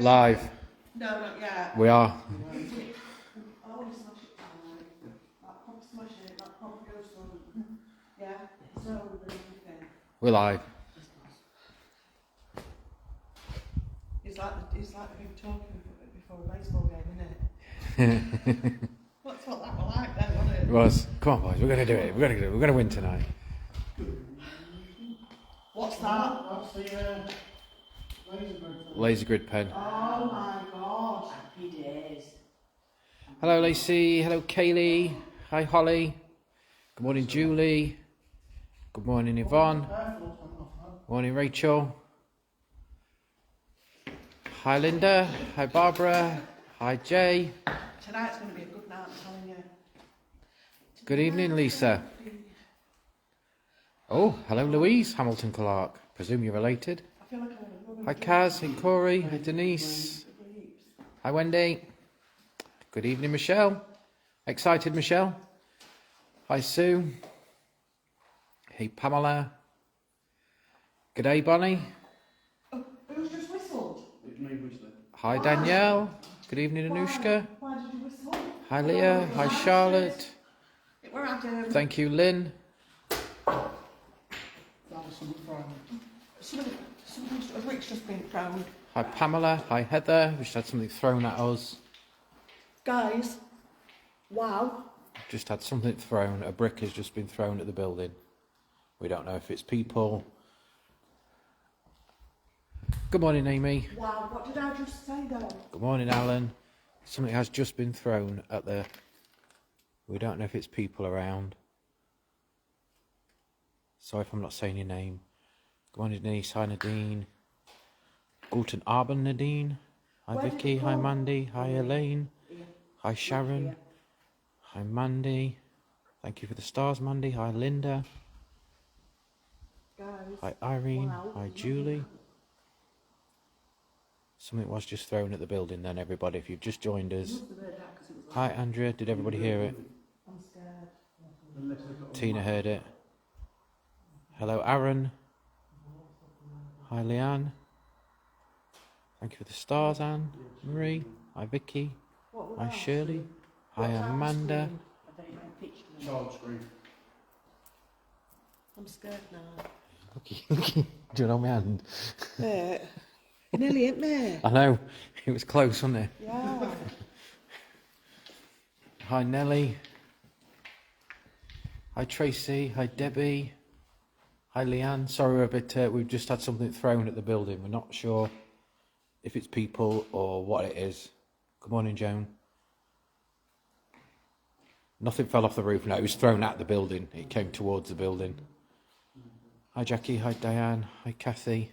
Live. No, not yet. We are. Oh, we smash it down, like. That pop smash it, that pop goes on. Yeah, so everything. We're live. It's like him talking before a baseball game, isn't it? That's what that was like then, wasn't it? It was. Come on, boys. We're going to do it. We're going to do it. We're going to win tonight. What's that? That's the Laser grid pen. Oh my god. happy days. Hello, Lacey. Hello, Kaylee. Hi, Holly. Good morning, Julie. Good morning, Yvonne. Morning, Rachel. Hi, Linda. Hi, Barbara. Hi, Jay. Tonight's going to be a good night, I'm telling you. Good evening, Lisa. Oh, hello, Louise. Hamilton Clark. Presume you're related. I feel like I'm going to Hi, Kaz. Hi, Corey. Hi, Denise. Hi, Wendy. Good evening, Michelle. Excited, Michelle? Hi, Sue. Hey, Pamela. G'day, Bonnie. Oh, who's just whistled? It's me whistling. Hi, Danielle. Good evening, Anushka. Why did you whistle? Hi, Leah. Hi, Charlotte. Where Adam? Thank you, Lynn. That was something from A brick's just been thrown. Hi, Pamela. Hi, Heather. We just had something thrown at us. Guys, wow. Just had something thrown. A brick has just been thrown at the building. We don't know if it's people. Good morning, Amy. Wow, what did I just say though? Good morning, Alan. Something has just been thrown at the... We don't know if it's people around. Sorry if I'm not saying your name. Good morning, Denise. Hi, Nadine. Guten Abend, Nadine. Hi, Where did Vicky. it Hi, go? Mandy. Hi, Elaine. Yeah. Hi, Sharon. Hi, Mandy. Thank you for the stars, Mandy. Hi, Linda. Guys. Hi, Irene. Wow. Hi, Julie. Something was just thrown at the building then, everybody, if you've just joined us. Hi, Andrea. Did everybody hear it? I'm scared. Tina heard it. Hello, Aaron. Hi, Leanne. Thank you for the stars, Anne. Marie. Hi, Vicky. What was Hi, that? Shirley. Hi, What's that Amanda. screen? child screen. I'm scared now. Do you know my hand? Mate, you nearly hit me. I know. It was close, wasn't it? Yeah. Hi, Nelly. Hi, Tracy. Hi, Debbie. Hi, Leanne. Sorry, we're a bit, we've just had something thrown at the building. We're not sure if it's people or what it is. Good morning, Joan. Nothing fell off the roof. No, it was thrown at the building. It came towards the building. Hi, Jackie. Hi, Diane. Hi, Kathy.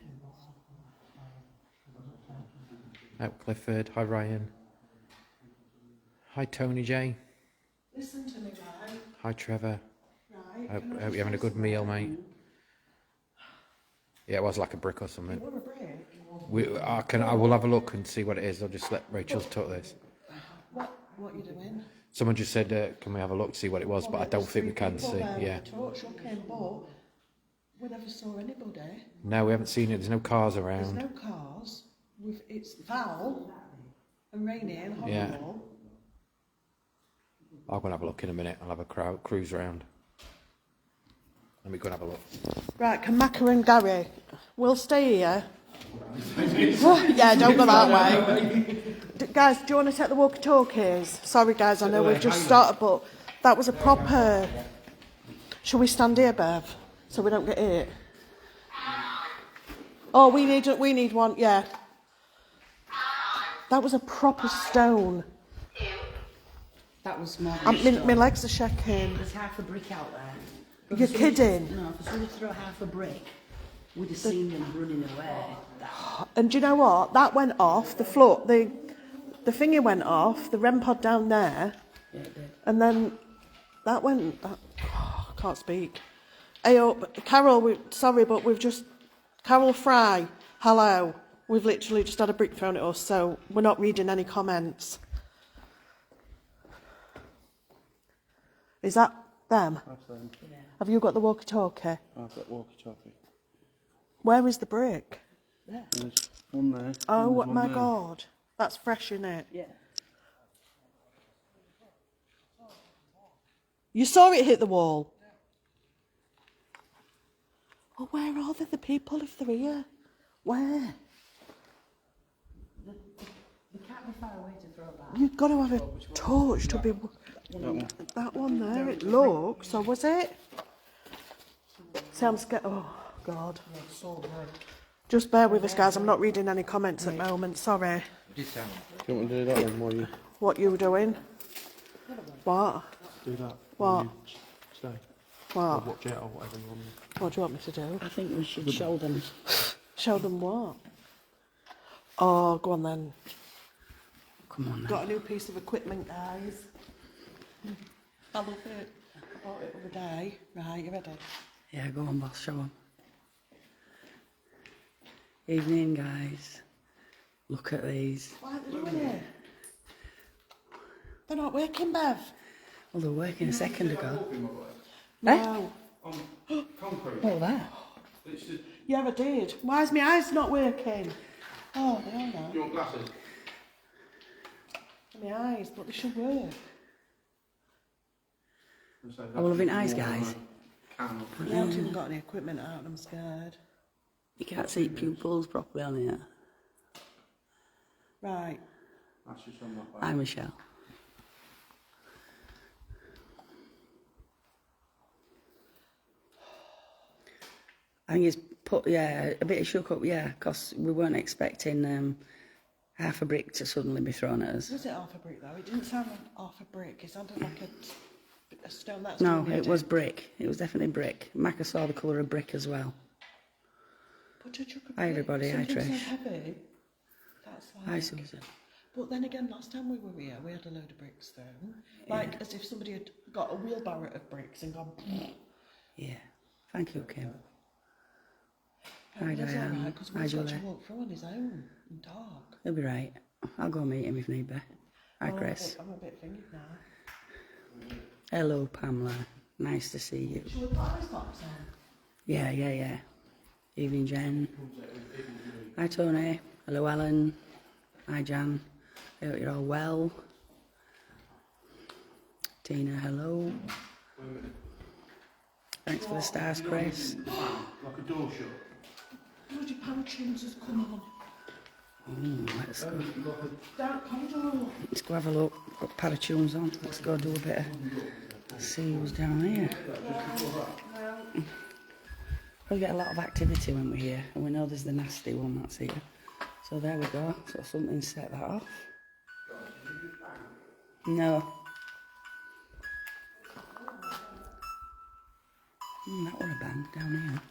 Hi, Clifford. Hi, Ryan. Hi, Tony J. Listen to me, right? Hi, Trevor. Right. Hope you're having a good meal, mate. Yeah, it was like a brick or It something. was a break. I will have a look and see what it is. I'll just let Rachel talk this. What are you doing? Someone just said, can we have a look to see what it was? But I don't think we can see. Yeah. The torch looking, but we never saw anybody. No, we haven't seen it. There's no cars There's around. no cars. It's foul and raining, horrible. Yeah. I'll go and have a look in a minute. I'll have a cruise round. Let me go and have a look. Right, can Macca and Gary, we'll stay here. Yeah, don't go that way. Guys, do you want to take the walkie-talkies? Sorry guys, I know we've just started, but that was a proper... Shall we stand here, Bev, so we don't get hit? Oh, we need one, yeah. That was a proper stone. That was more My legs are shaking. There's half a brick out there. You're kidding? No, if we throw half a brick, we'd have seen them running away. And do you know what? That went off, the floor, the thingy went off, the REM pod down there, Yeah, it did. and then that went, I can't speak. Hey, Carol, sorry, but Carol Fry, hello. We've literally just had a brick thrown at us, so we're not reading any comments. Is that them? That's them. Yeah. Have you got the walkie-talkie? I've got walkie-talkie. Where is the brick? There. One there. Oh There's one my there. God. That's fresh, isn't it? Yeah. You saw it hit the wall? Oh, where are the people if they're here? Where? They can't be far away to throw back. You've got to have a torch to be... That one there, it looks, or was it? See, I'm scared. Oh, God. Just bear with us, guys. I'm not reading any comments at the moment. Sorry. Do you want to do that one while you What you were doing? What? do that? What? While you stay. Or What? watch it or whatever you want. What do you want me to do? I think we should show them. Show them what? Oh, go on then. Come on then. Got a new piece of equipment, guys. I love it. I bought it the other day. Right, you ready? Yeah, go on, boss, show them. Evening, guys. Look at these. Why are they doing it? They're not working, Bev. Well, they were working a second ago. No. What was that? Yeah, I did. Why is my eyes not working? Oh, they are now. Do you want glasses? My eyes, but they should work. I'm loving eyes, guys. I haven't even got any equipment out and I'm scared. You can't see pupils properly on here. Right. That's just on that Hi, Michelle. I think it's put, yeah, a bit of shook up, yeah, because we weren't expecting half a brick to suddenly be thrown at us. Was it half a brick though? It didn't sound like half a brick. It sounded like a stone. That's No, really it was brick. It was definitely brick. Maka saw the colour of brick as well. But a chuck of Hi, brick, everybody. Hi, something so Trish. heavy. That's like. Hi, Susan. But then again, last time we were here, we had a load of bricks thrown. Like as if somebody had got a wheelbarrow of bricks and gone. Yeah. Thank you, Kim. Hi, That's all right, Diane. because Hi, Will's got to Julie. walk through on his own and talk. He'll be right. I'll go meet him if need be. Hi, Oh, Chris. I'm a bit fingered now. Hello, Pamela. Nice to see you. Shall we put ice box on? Yeah. Evening, Jen. Hi, Tony. Hello, Ellen. Hi, Jan. I hope you're all well. Tina, hello. Thanks for the stars, Chris. Like a door shut. Bloody punctions has come on. Let's go. Don't come. Let's go have a look. Got a pair of tunes on. Let's go do a bit of... See who's down here. We get a lot of activity when we're here, and we know there's the nasty one that's here. So there we go. So something set that off. No. That would have banged down here.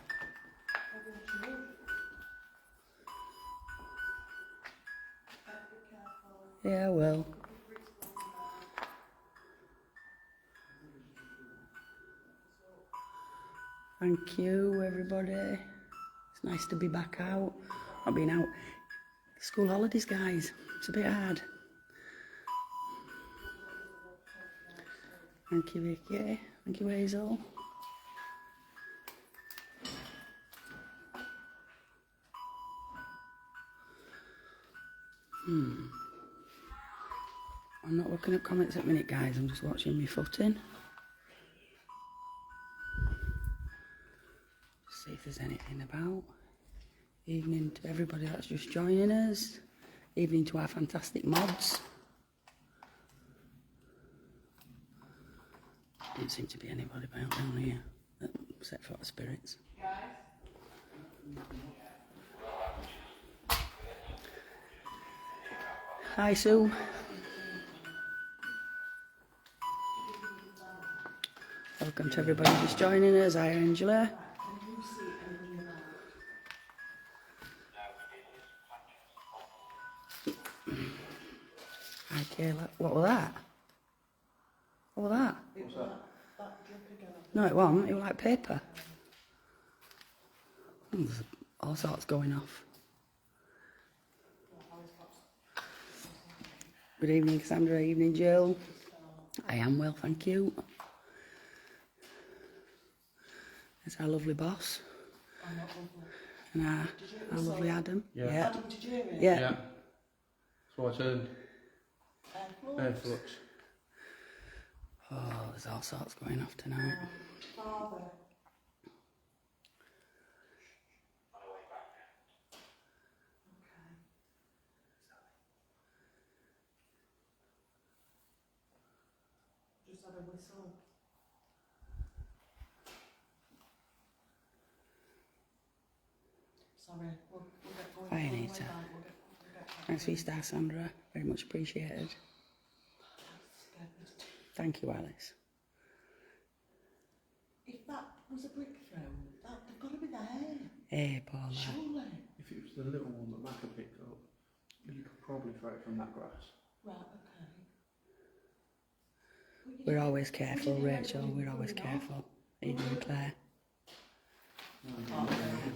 Yeah, well. Thank you, everybody. It's nice to be back out. I've been out. School holidays, guys. It's a bit hard. Thank you, Vicky. Thank you, Hazel. I'm not looking at comments at the minute, guys. I'm just watching my footing. See if there's anything about. Evening to everybody that's just joining us. Evening to our fantastic mods. Didn't seem to be anybody about down here, except for the spirits. Hi, Sue. Welcome to everybody just joining us. Hi, Angela. Hi, Kayla. What was that? What was that? No, it wasn't. It was like paper. There's all sorts going off. Good evening, Cassandra. Evening, Jill. I am well, thank you. There's our lovely boss. And our lovely Adam. Yeah. Yeah. Adam, did you hear it? Yeah. Yeah. That's why I turned air flux. Oh, there's all sorts going off tonight. Father. Just had a whistle. Sorry, we'll get going. Bye, all the way Anita. back, we'll get back. Thanks for your star, Sandra. Very much appreciated. Thank you, Alice. If that was a brick throw, they've got to be there. Hey, Paula. Surely. If it was the little one that Macca picked up, you could probably throw it from that grass. Right, okay. We're always careful, Rachel. We're always careful. Even Claire.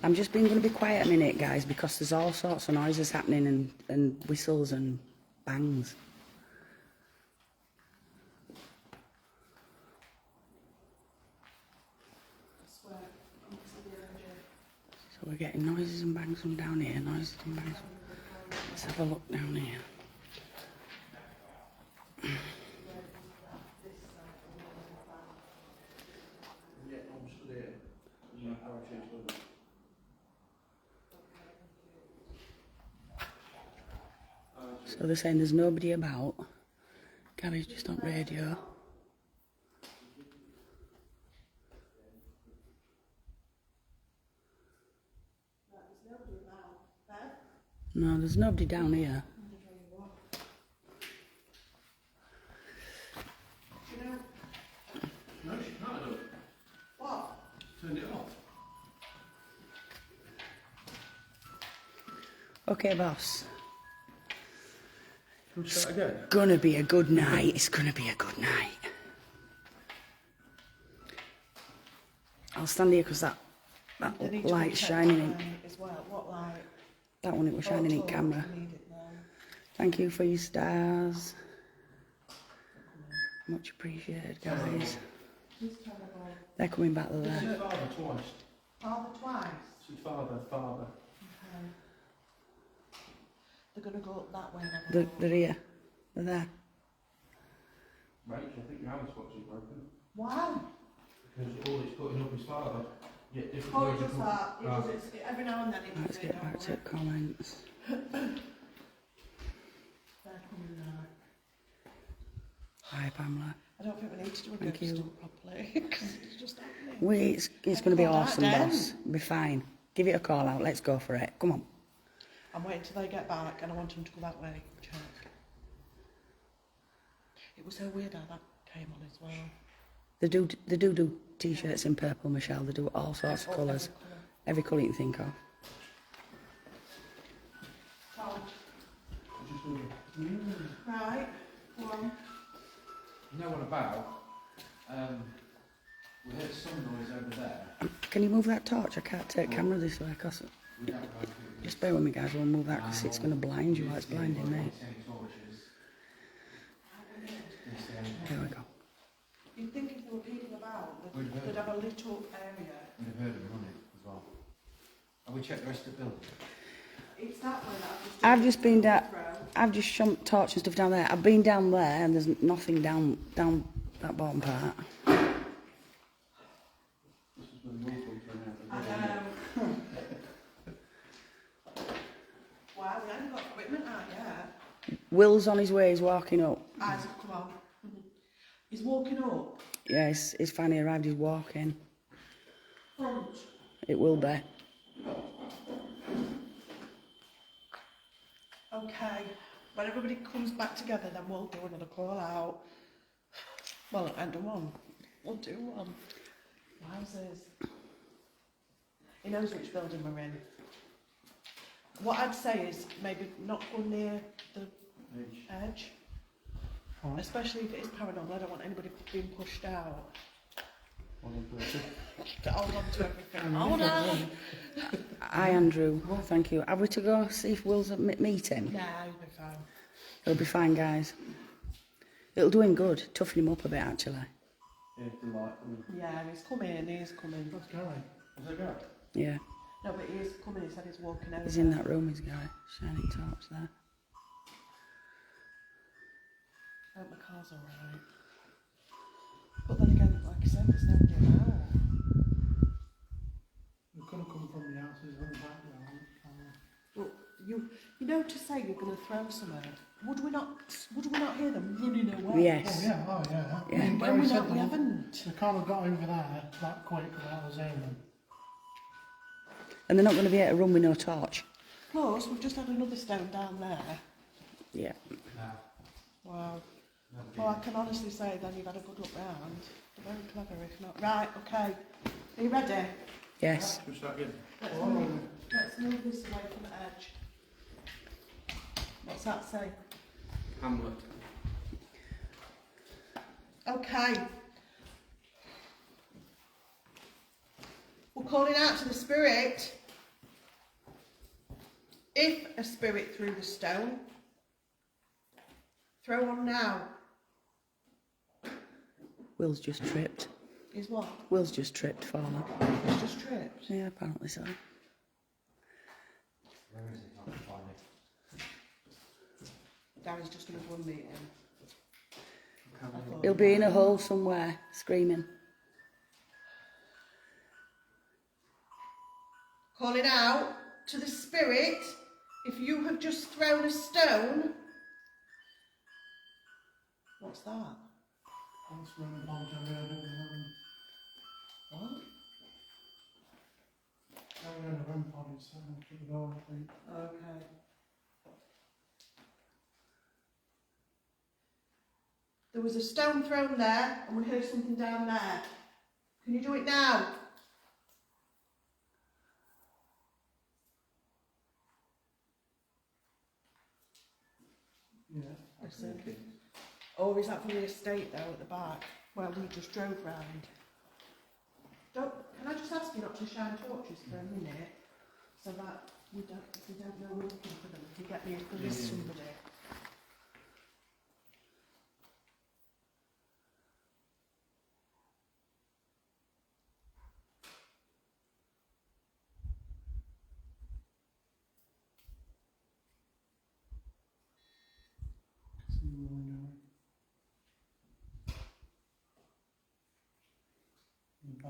I'm just going to be quiet a minute, guys, because there's all sorts of noises happening and whistles and bangs. So we're getting noises and bangs from down here, noises and bangs. Let's have a look down here. Yeah, I'm stood here. Yeah, parachute's with it. So they're saying there's nobody about. Gary's just on radio. No, there's nobody down here. No, she can't do it. What? Turned it off. Okay, boss. Can we start again? Gonna be a good night. It's gonna be a good night. I'll stand here because that They need to light's check shining that in. light as well. What light? That one, it was shining in Photo, camera. we need it now. Thank you for your stars. Much appreciated, guys. Who's terrible? They're coming back This there. is father twice. Father twice. This is father. Okay. They're going to go up that way and have a They're, look. they're here. They're there. Rachel, I think your Alice box is broken. Why? Because all it's putting up is father. Yet different Oh, it words does are that. It Ah. does it. Every now and then it Let's does it. get back to comments. They're coming now. Hi, Pamela. I don't think we need to do a Thank ghost you. hunt properly because it's just happening. It's going to be Call that awesome, down. boss. Be fine. Give it a call out. Let's go for it. Come on. I'm waiting till they get back and I want them to go that way. Check. It was so weird how that came on as well. They do t-shirts in purple, Michelle. They do all sorts of colours. Every colour you can think of. Right, go on. No one about. We heard some noise over there. Can you move that torch? I can't take camera this way, cause just bear with me, guys. We'll move that because it's going to blind you. Like it's blinding me. There we go. You'd think if there were people about, they'd have a lit up area. We'd have heard them running as well. Have we checked the rest of the building? It's that way that I've just been down. I've just shone torch and stuff down there. I've been down there, and there's nothing down that bottom part. This is when the water ran out. I know. Wow, we haven't got equipment out yet. Will's on his way. He's walking up. Isaac, come on. He's walking up. Yes, he's finally arrived. He's walking. Front. It will be. Okay. When everybody comes back together, then we'll do another call out. Well, and one. We'll do one. Wowzers. He knows which building we're in. What I'd say is maybe not go near the edge. Especially if it is paranormal. I don't want anybody being pushed out. To hold on to everything. Hold on! Hi, Andrew. Thank you. Are we to go see if Will's at meeting? Nah, you'll be fine. It'll be fine, guys. It'll do him good. Toughen him up a bit, actually. Yeah, the light. Yeah, he's coming, he's coming. That's Gary. Is that Gary? Yeah. No, but he is coming. He said he's walking over. He's in that room, he's got a shining torch there. I hope my car's alright. But then again, like I said, there's nobody about. We could have come from the houses on the background. Well, you know to say you're going to throw something. Would we not hear them running away? Yes. Oh yeah. Yeah. I mean, When Gary we said not, we haven't. they can't have got over there that quick without us hearing them. And they're not going to be able to run with no torch. Plus, we've just had another stone down there. Yeah. Wow. Well, I can honestly say then you've had a good look round. Very clever, if not. Right, okay. Are you ready? Yes. Should we start again? Let's move this away from the edge. What's that say? Hamlet. Okay. We're calling out to the spirit. If a spirit threw the stone, throw one now. Will's just tripped. Is what? Will's just tripped, fallen. It's just tripped. Yeah, apparently so. Where is it? I can't find it. Gary's just in a one meeting. He'll be in a hole somewhere, screaming. Calling out to the spirit, if you have just thrown a stone. What's that? That's when the bombs are ready. What? Now we're in a room pod, it's to the door, I think. Okay. There was a stone thrown there, and we heard something down there. Can you do it now? Yeah. Listen. Or is that from the estate though at the back, where we just drove round? Can I just ask you not to shine torches for a minute, so that we don't, if we don't know we're looking for them, if you get me if there is somebody. See where we're going.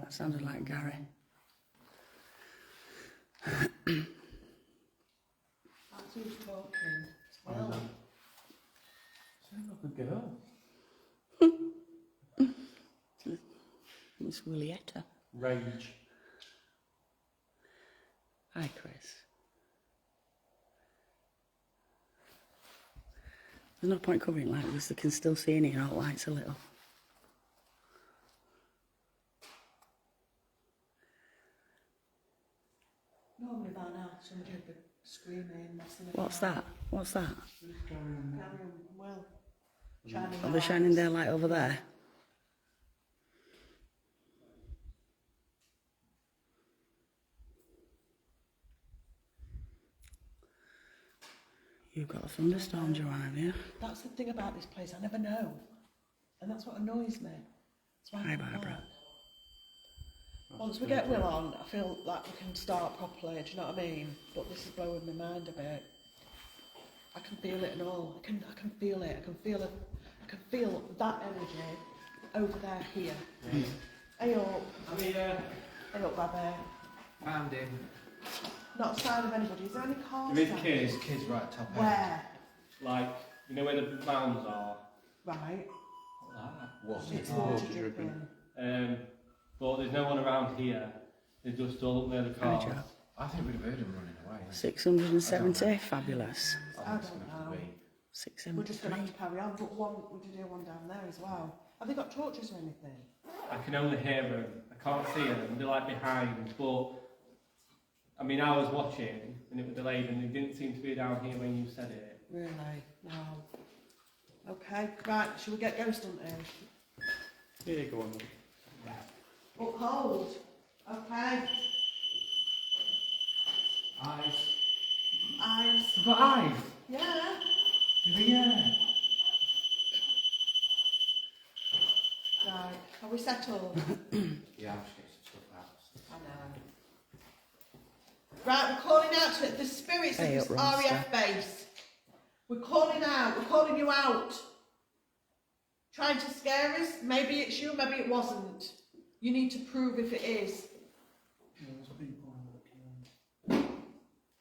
That sounded like Gary. That's who's talking. It's Will. Sounds like a girl. It's Willietta. Rage. Hi, Chris. There's no point covering like this, they can still see in here, all lights a little. Normally by now somebody would be screaming, messing about. What's that? What's that? Just carry on. Gary and Will. Shining Are they their shining lights. their light over there? You've got a thunderstorm, Joanne, have you? That's the thing about this place, I never know. And that's what annoys me. That's why I Hi, come Barbara. back. Once we get Will on, I feel like we can start properly, do you know what I mean? But this is blowing my mind a bit. I can feel it and all. I can feel it. I can feel that energy over there here. Yeah. Hey up. I mean, Hey up, Babby. found him. Not a sign of anybody. Is there any cars There is there? kids, Kids right top end. Where? like, you know where the mounds are? Right. What's It's it? water dripping. But there's no one around here. They're just all up near the Hi, cars. Joe. I think we'd have heard him running away. 670, fabulous. I it's don't gonna have know. to be. We're just going to have 673. to carry on. But we did hear one down there as well. Have they got torches or anything? I can only hear them. I can't see them. They're like behind. But, I mean, I was watching and it was delayed and they didn't seem to be down here when you said it. Really? No. Okay, right. Shall we get ghost hunting? Yeah, go on. Uphold. Okay. Eyes. Eyes. We've got eyes. Yeah. Yeah. Right. Are we settled? Yeah, I'll just get some stuff out. I know. Right, we're calling out to the spirits Hey, of this up, Ronster. RAF base. We're calling out, we're calling you out. Trying to scare us. Maybe it's you, maybe it wasn't. You need to prove if it is. There's people walking.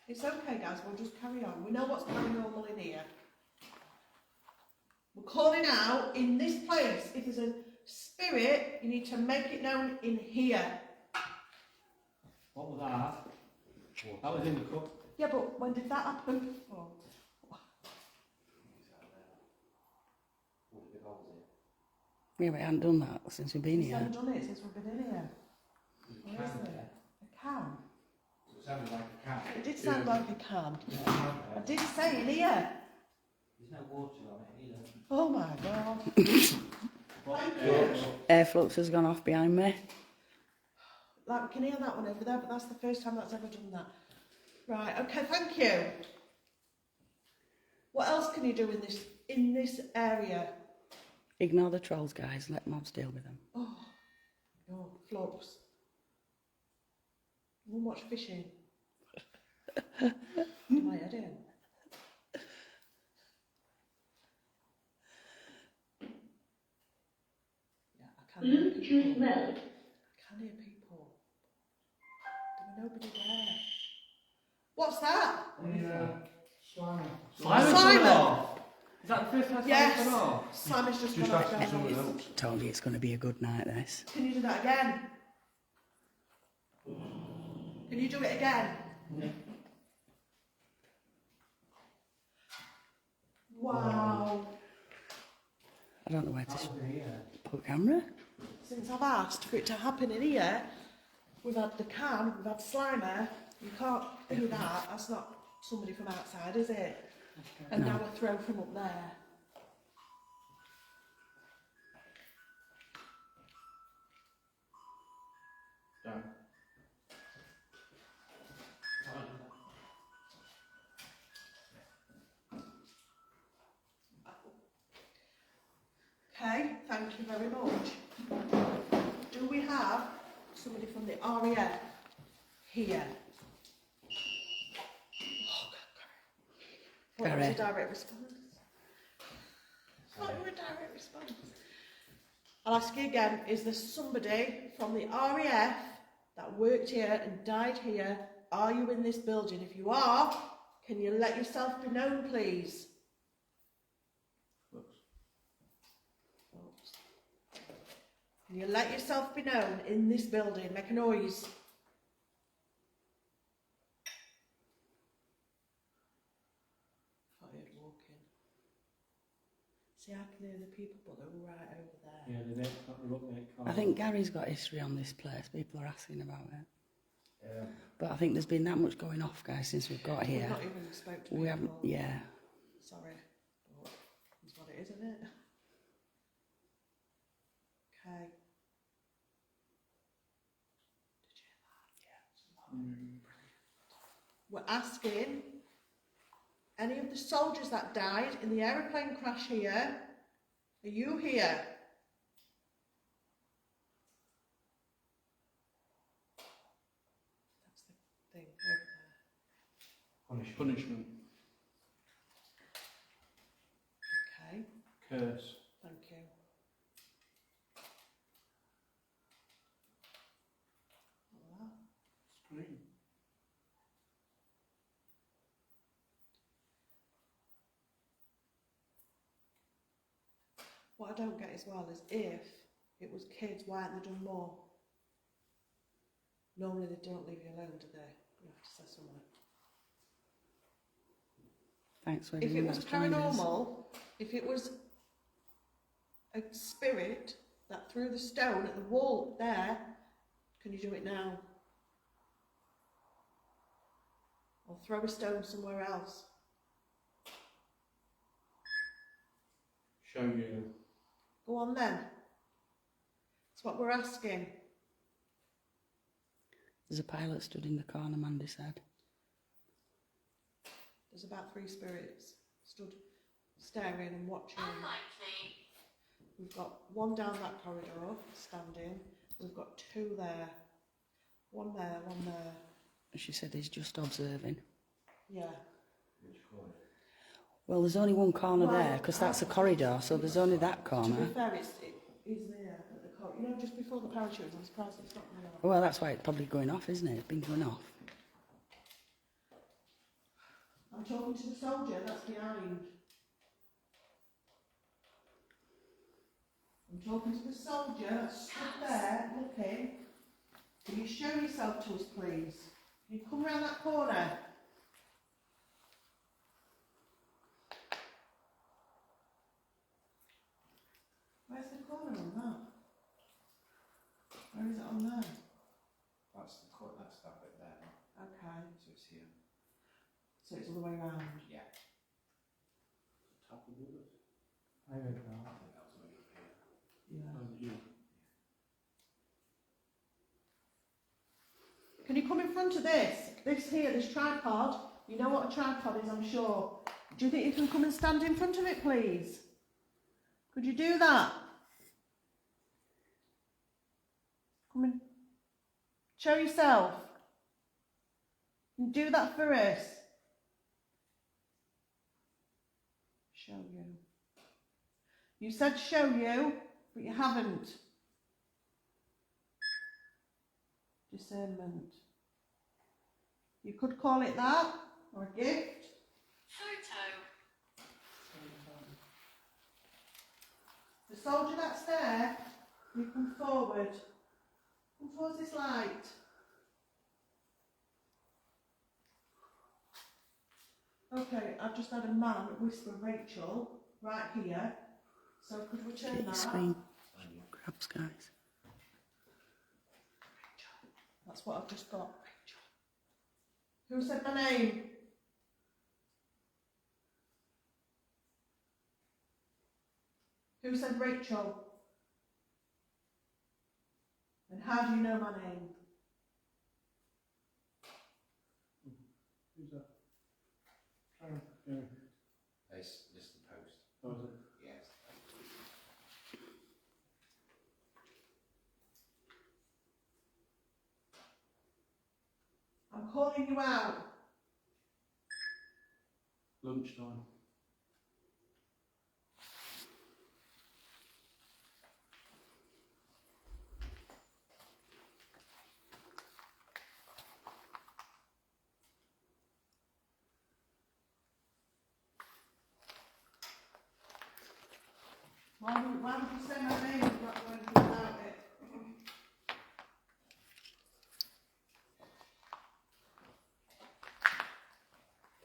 It's okay, guys, we'll just carry on. We know what's paranormal in here. We're calling out in this place. If there's a spirit, you need to make it known in here. What was that? That was in the cup. Yeah, but when did that happen? Oh. Yeah, we haven't done that since we've been We here. haven't done it since we've been in here. Where is it? A can? It sounded like a cat. It did sound like a can. I did say in here. There's no water on it either. Oh my god. Air flux has gone off behind me. Like, we can hear that one over there, but that's the first time that's ever done that. Right, okay, thank you. What else can you do in this area? Ignore the trolls, guys. Let mobs deal with them. Oh, no, flux. We'll watch fishing. Do my head in. Yeah, I can hear people. I can hear people. There were nobody there. What's that? Simon. Simon! Is that the first time Yes. Simon's gone off? Simon's just Just gone asking out someone down. else. Told you it's going to be a good night, this. Can you do that again? Can you do it again? Wow. I don't know where to put camera. Since I've asked for it to happen in here, we've had the can, we've had Slimer. You can't do that. That's not somebody from outside, is it? And now a throw from up there. Down. Okay, thank you very much. Do we have somebody from the RAF here? What was a direct response? What was a direct response? I'll ask you again, is there somebody from the RAF that worked here and died here? Are you in this building? If you are, can you let yourself be known, please? Oops. Can you let yourself be known in this building? Make a noise. See, I can hear the people, but they're right over there. Yeah, the next got the up next. I think Gary's got history on this place. People are asking about it. Yeah. But I think there's been that much going off, guys, since we've got here. We've not even spoke to We haven't, people. yeah. Sorry, but it's what it is, isn't it? Okay. Did you hear that? We're asking any of the soldiers that died in the aeroplane crash here, are you here? That's the thing over there. Punishment. Okay, Curse. thank you. All that. Scream. What I don't get as well is if it was kids, why haven't they done more? Normally they don't leave you alone, do they? You have to say something. Thanks for If everyone it was that's joined us. paranormal, if it was a spirit that threw the stone at the wall there, can you do it now? Or throw a stone somewhere else? Show you. Go on then. That's what we're asking. There's a pilot stood in the corner, Mandy said. There's about 3 spirits stood staring and watching. We've got one down that corridor, standing. We've got 2 there. One there, one there. She said he's just observing. Yeah. Well, there's only one corner there, because that's a corridor, so there's only that To corner. be fair, it's there at the corner. You know, just before the parachute, I'm surprised it's not going off. Well, that's why it's probably going off, isn't it? It's been going off. I'm talking to the soldier that's behind. I'm talking to the soldier that's stood there looking. Can you show yourself to us, please? Can you come round that corner? Where's the corner on that? Where is it on there? That's that bit there. Okay, So it's here. so it's all the way around. Yeah. Top of the I read that. I think that was way up here. Yeah. you. Can you come in front of this? This here, this tripod. You know what a tripod is, I'm sure. Do you think you can come and stand in front of it, please? Could you do that? Come and show yourself. Can you do that for us? Show you. You said show you, but you haven't. Discernment. You could call it that, or a gift. The soldier that's there, you come forward. Come towards this light. Okay, I've just had a man whisper Rachel right here. So could we turn that? Screen grabs, guys. That's what I've just got. Rachel. Who said my name? Who said Rachel? And how do you know my name? Who's that? Yeah. It's just the post. Oh, is it? Yes. I'm calling you out. Lunchtime. Why would you say my name and not go anything about it?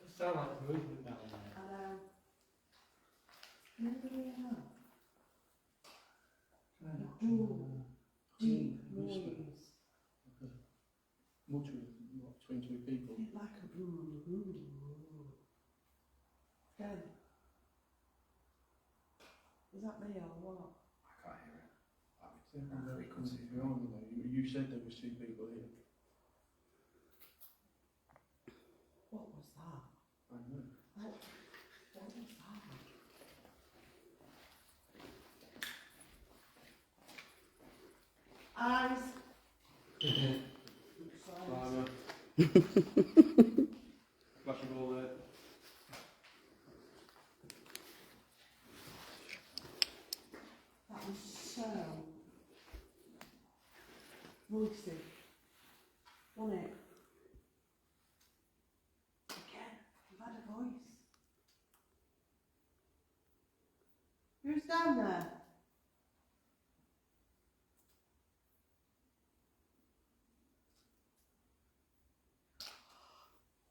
It sounds like movement down there. I know. Nobody know. Deep noise. Muttering between two people. Bit like a ooh. Again. Is that me or what? I can't hear it. They're frequency behind me though. You said there was two people here. What was that? I know. What was that? Eyes. Climber. Flash of all there. That was so voicey, wasn't it? Again, you've had a voice. Who's down there?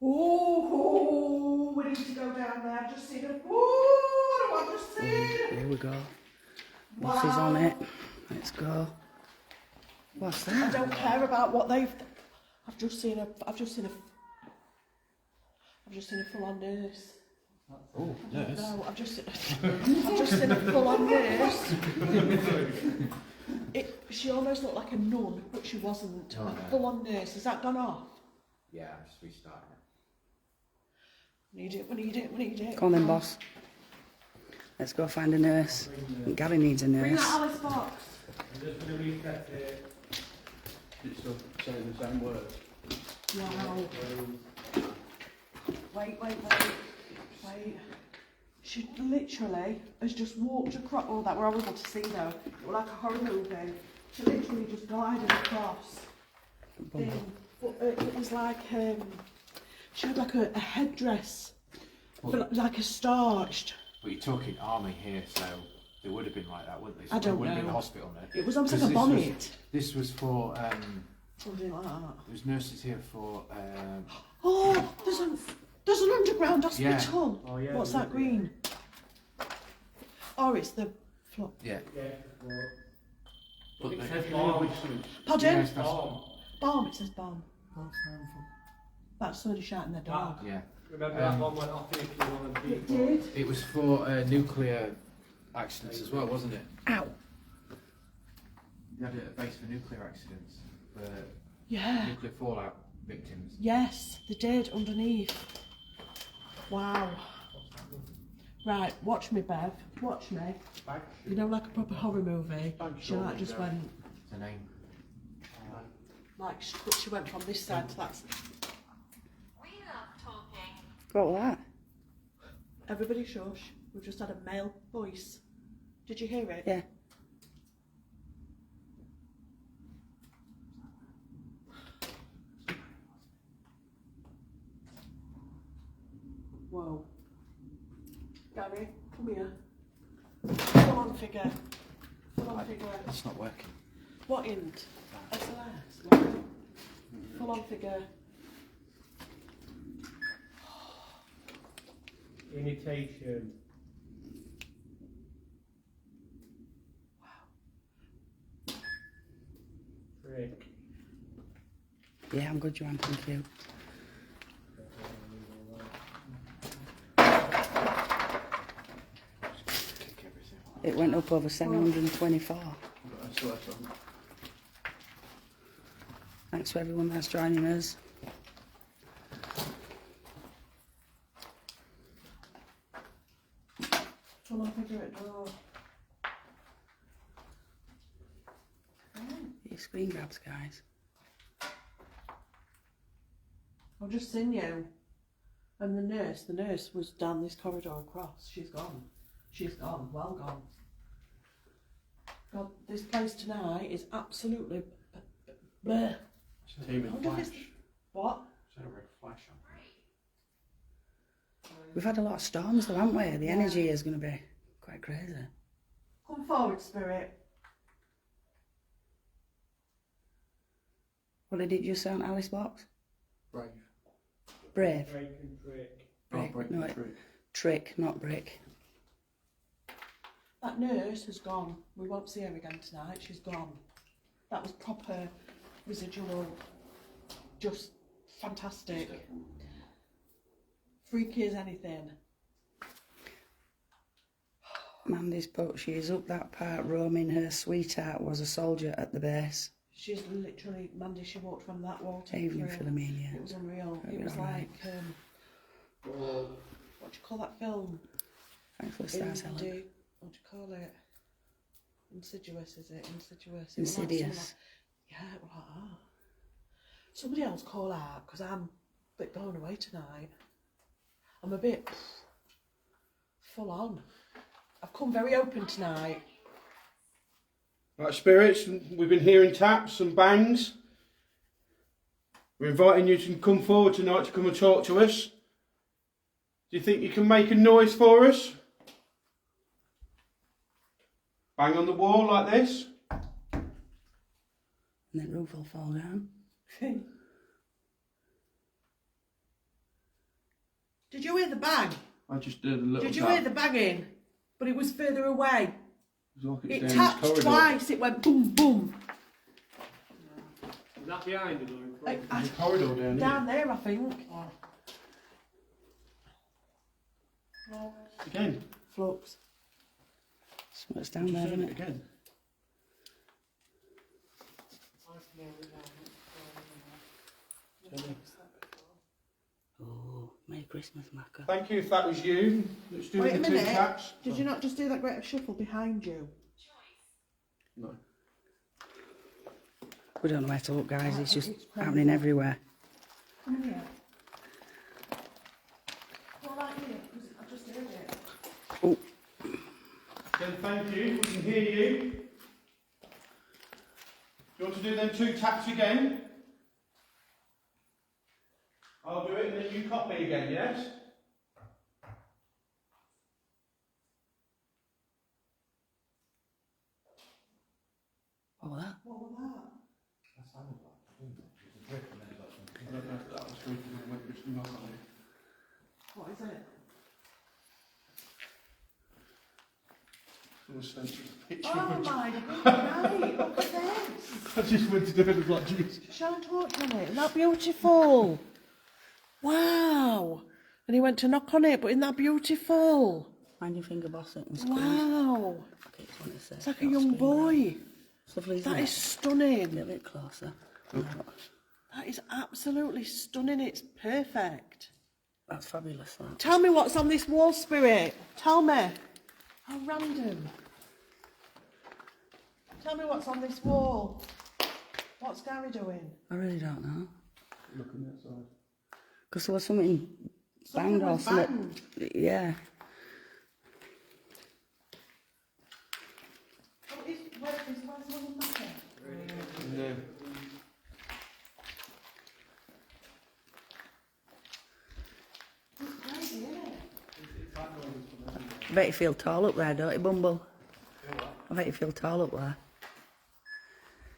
Oh, we need to go down there. I've just seen a. Oh, I've just seen. Here we go. What is on it? Let's go. What's I that? don't care about what they've. I've just seen a full-on nurse. Oh, nurse. No, I've just seen a full-on nurse. She almost looked like a nun, but she wasn't. Oh, A no. full-on nurse. Has that gone off? Yeah, I'm just restarting it. We need it. Come on then, boss. Let's go find a nurse. Gary needs a Bring nurse. that Alice box. I'm just going to reset it. It's still saying the same words. Wow. Wait. She literally has just walked across. Oh, that were horrible to see though. It was like a horror movie. She literally just glided across. It was like she had like a headdress, like a starched. But you're talking army here, so they would have been like that, wouldn't they? So I don't it wouldn't have been know. a hospital now. It was almost like a bonnet. This was for. Something like that. There was nurses here for. Oh, there's an underground hospital. Oh, yeah, What's that green? Oh, it's the floor. Yeah. But it they- says bomb. Pardon? Yes, that's- Bomb. Bomb, it says bomb. That's somebody shouting their dog. Yeah. Remember that one went off here to one of the It people? did. It was for nuclear accidents as well, wasn't it? Ow. They had a base for nuclear accidents, for Yeah. nuclear fallout victims. Yes, they did underneath. Wow. Right, watch me, Bev. Watch me. You know, like a proper horror movie. She like just went It's a name. like she went from this side to that. What was that? Everybody shush. We've just had a male voice. Did you hear it? Yeah. Whoa. Gary, come here. Full on figure. Full on figure. It's not working. What int? SLS? No. Full on figure. Imitation. Wow. Trick. Yeah, I'm good, Joanne, thank you. Kick everything. It went up over 724. Thanks to everyone that's joining us. Full on figure at door. Your screen grabs, guys. I've just seen you. And the nurse was down this corridor across. She's gone. She's gone. Well gone. God, this place tonight is absolutely bleh. Team I in wonder if flash. it's- What? Is that a red flash on? We've had a lot of storms though, haven't we? The energy is going to be quite crazy. Come forward, spirit. What did it just say on Alice Box? Brave. Brave. Break and trick. Brick. Break No, the it- trick. trick, not brick. That nurse has gone. We won't see her again tonight. She's gone. That was proper residual. Just fantastic. Freaky as anything. Mandy's put, she is up that part roaming. Her sweetheart was a soldier at the base. She's literally, Mandy, she walked from that wall to Evening, through. Philomena. It was unreal. Hope It you're was alright. like, what do you call that film? Thanks for the stars, Helen. What do you call it? Insidious, is it? Insidious. It was like Insidious. yeah, it was like that. Somebody else call out, because I'm a bit blown away tonight. I'm a bit full on. I've come very open tonight. Right, spirits, we've been hearing taps and bangs. We're inviting you to come forward tonight to come and talk to us. Do you think you can make a noise for us? Bang on the wall like this. And then roof will fall down. Did you hear the bang? I just did a little Did you tap. hear the banging? But it was further away. It was like It was down tapped this corridor. twice. It went boom, boom. Is that behind us or in front? There's a corridor down here. Down there, I think. Again. Flux. Something's down Just there, said isn't it it? again. Oh, Merry Christmas, Macca. Thank you if that was you that's doing Wait a the two minute. taps. Did you not just do that great shuffle behind you? No. We don't know where to look, guys. It's just It's crazy. happening everywhere. Come in here. All right here, because I've just heard it. Oh, Then thank you, we can hear you. Do you want to do them 2 taps again? I'll do it and then you copy again, yes? what was that? What was that? I don't know if that was going to be a witness knock on it. What is it? Someone sent us a picture Oh of my god, look at this. I just went to do it like Jesus. Shine torch on it. Isn't that beautiful? Wow. And he went to knock on it, but isn't that beautiful? Mind your finger, boss it and squeeze. Wow. Okay, it's what it says. It's like a young boy. It's lovely, isn't That it? is stunning. A little bit closer. That is absolutely stunning. It's perfect. That's fabulous, that. Tell me what's on this wall, Spirit. Tell me. How random. Tell me what's on this wall. What's Gary doing? I really don't know. Looking outside. Because there was something Something banged or was something. Yeah. Oh, where's the one back there? No. It's crazy, isn't it? I bet you feel tall up there, don't you, Bumble? I bet you feel tall up there.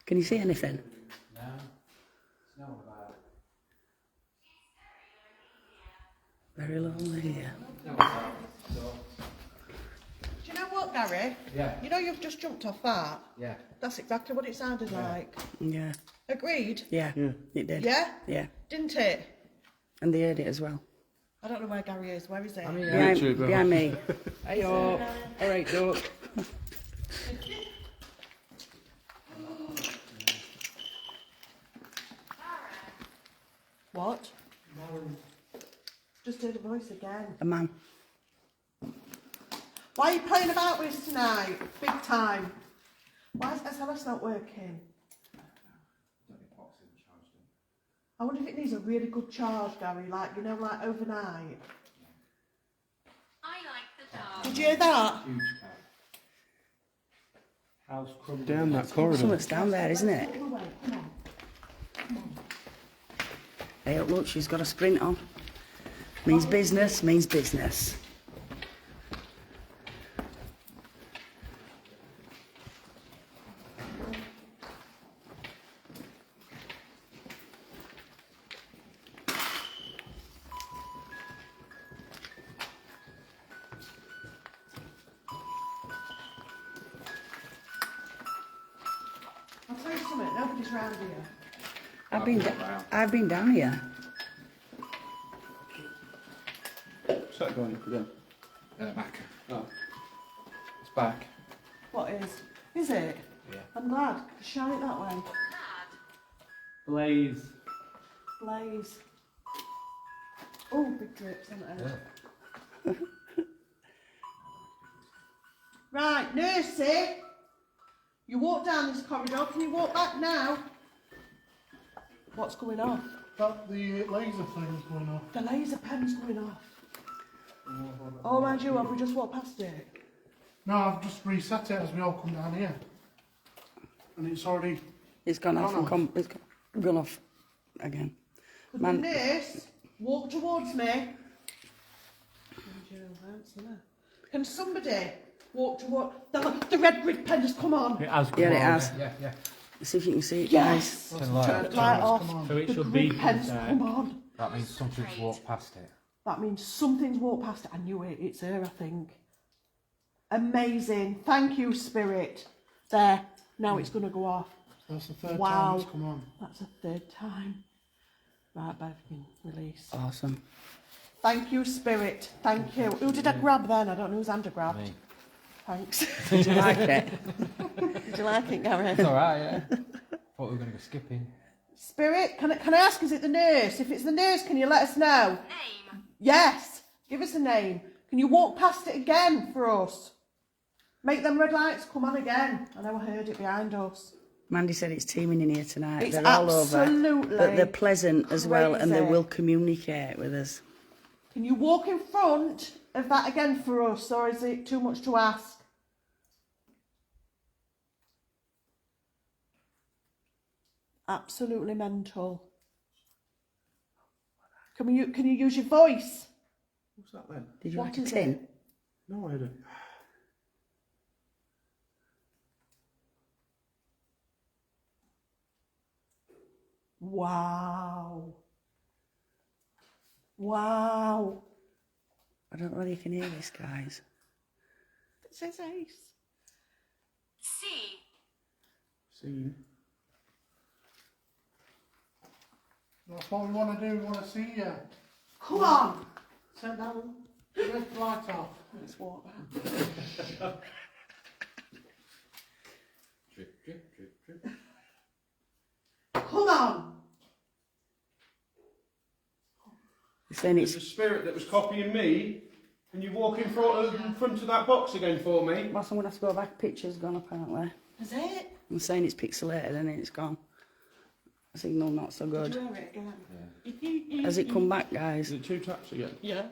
Can you see anything? No. It's no about. Very lonely here. No about. So, Do you know what, Gary? yeah. You know you've just jumped off that? Yeah. That's exactly what it sounded like. Yeah. Agreed? Yeah. It did. Yeah? Yeah. Didn't it? And they heard it as well. I don't know where Gary is. Where is he? Behind me. Hey, all right, Doc. What? Just heard a voice again. A man. Why are you playing about with us tonight? Big time. Why is SLS not working? I wonder if it needs a really good charge, Gary, like, you know, like overnight. I like the dog. Did you hear that? Huge cat. House crumbling. Down that corridor. Something's down there, isn't it? Come away, come on. Hey, look, she's got a sprint on. Means business, means business. I'll tell you something, nobody's round here. I've been down here. What's that going up again? Back. Oh. It's back. What is? Is it? Yeah. I'm glad. Shine it that way. Blaze. Blaze. Oh, big drips, isn't it? Yeah. Right, Nursey. You walk down this corridor. Can you walk back now? What's going on? That the laser thing's going off. The laser pen's going off. Oh, mind you, have we just walked past it? No, I've just reset it as we all come down here. And it's already... It's gone off and Gone it's gone off again. Could Man- the nurse walk towards me? Can somebody walk toward... The red grid pen has come on. It has come Yeah, it on. has. Yeah, yeah. See if you can see it, Yes! Turn the light Turn off. the light off. Come on. So it The should be grid pen's inside. come on. That means something's walked past it. That means something's walked past it. I knew it. It's her, I think. Amazing. Thank you, Spirit. There. Now it's going to go off. That's the third Wow. time it's come on. That's the third time. Right, both been released. Awesome. Thank you, Spirit. Thank you. Who did I grab then? I don't know whose hand I grabbed. Me. Thanks. Did you like it? Did you like it, Gary? It's alright, yeah. Thought we were going to go skipping. Spirit, can I ask, is it the nurse? If it's the nurse, can you let us know? Name. Yes. Give us a name. Can you walk past it again for us? Make them red lights come on again. I know I heard it behind us. Mandy said it's teeming in here tonight. It's They're all over. absolutely But they're pleasant as well, and they crazy. will communicate with us. Can you walk in front of that again for us, or is it too much to ask? Absolutely mental. Can you use your voice? What's that then? Did you What like a is tin? it? No, I don't. Wow. Wow. I don't know whether you can hear this, guys. It says ace. C. Scene. That's what we want to do. We want to see you. Come on. Set down. Red light off. Let's walk back. Drip, drip, drip, drip. Come on. You're saying There's it's... a spirit that was copying me. Can you walk in front of that box again for me? Whilst I'm going to have to go back, picture's gone apparently. Is it? I'm saying it's pixelated and it's gone. Signal not so good. Do it again. Has it come back, Is guys? it 2 taps again? Yeah.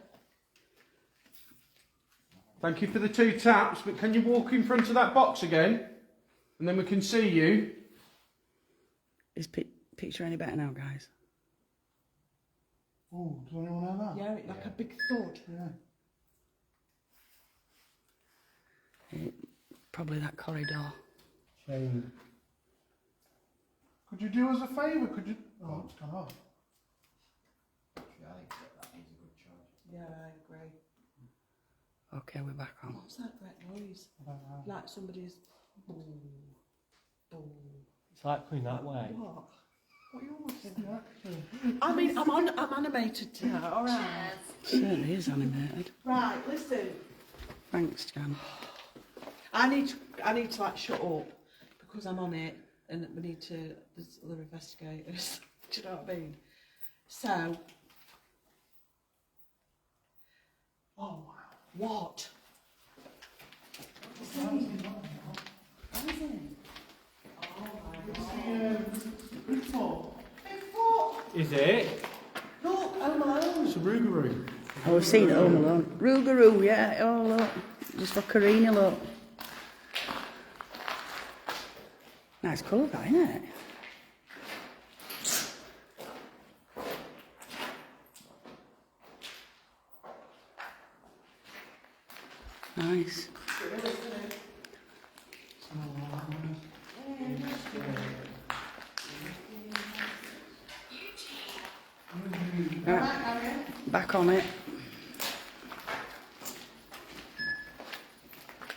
Thank you for the 2 taps, but can you walk in front of that box again? And then we can see you. Is picture any better now, guys? Oh, does anyone have that? Yeah, like a big thud. Yeah. Probably that corridor. Chain. Could you do us a favour? Could you? Oh, it's gone off. Yeah, I think that needs a good charge. Yeah, I agree. Okay, we're back on. What's that great noise? I don't know. Like somebody's. It's like coming that way. What? What are you looking at? I mean, I'm animated tonight. All right. Certainly is animated. Right. Listen. Thanks, Jan. I need to like shut up because I'm on it, and we need to. There's other investigators. Do you know what I mean? So. Oh, what? Is it? Look, Home Alone. It's a Rougarou. Oh, we've seen it Home Alone. Rougarou, yeah. Oh, look. Just for Karina, look. Nice colour, that, isn't it? Nice. Right. Back on it.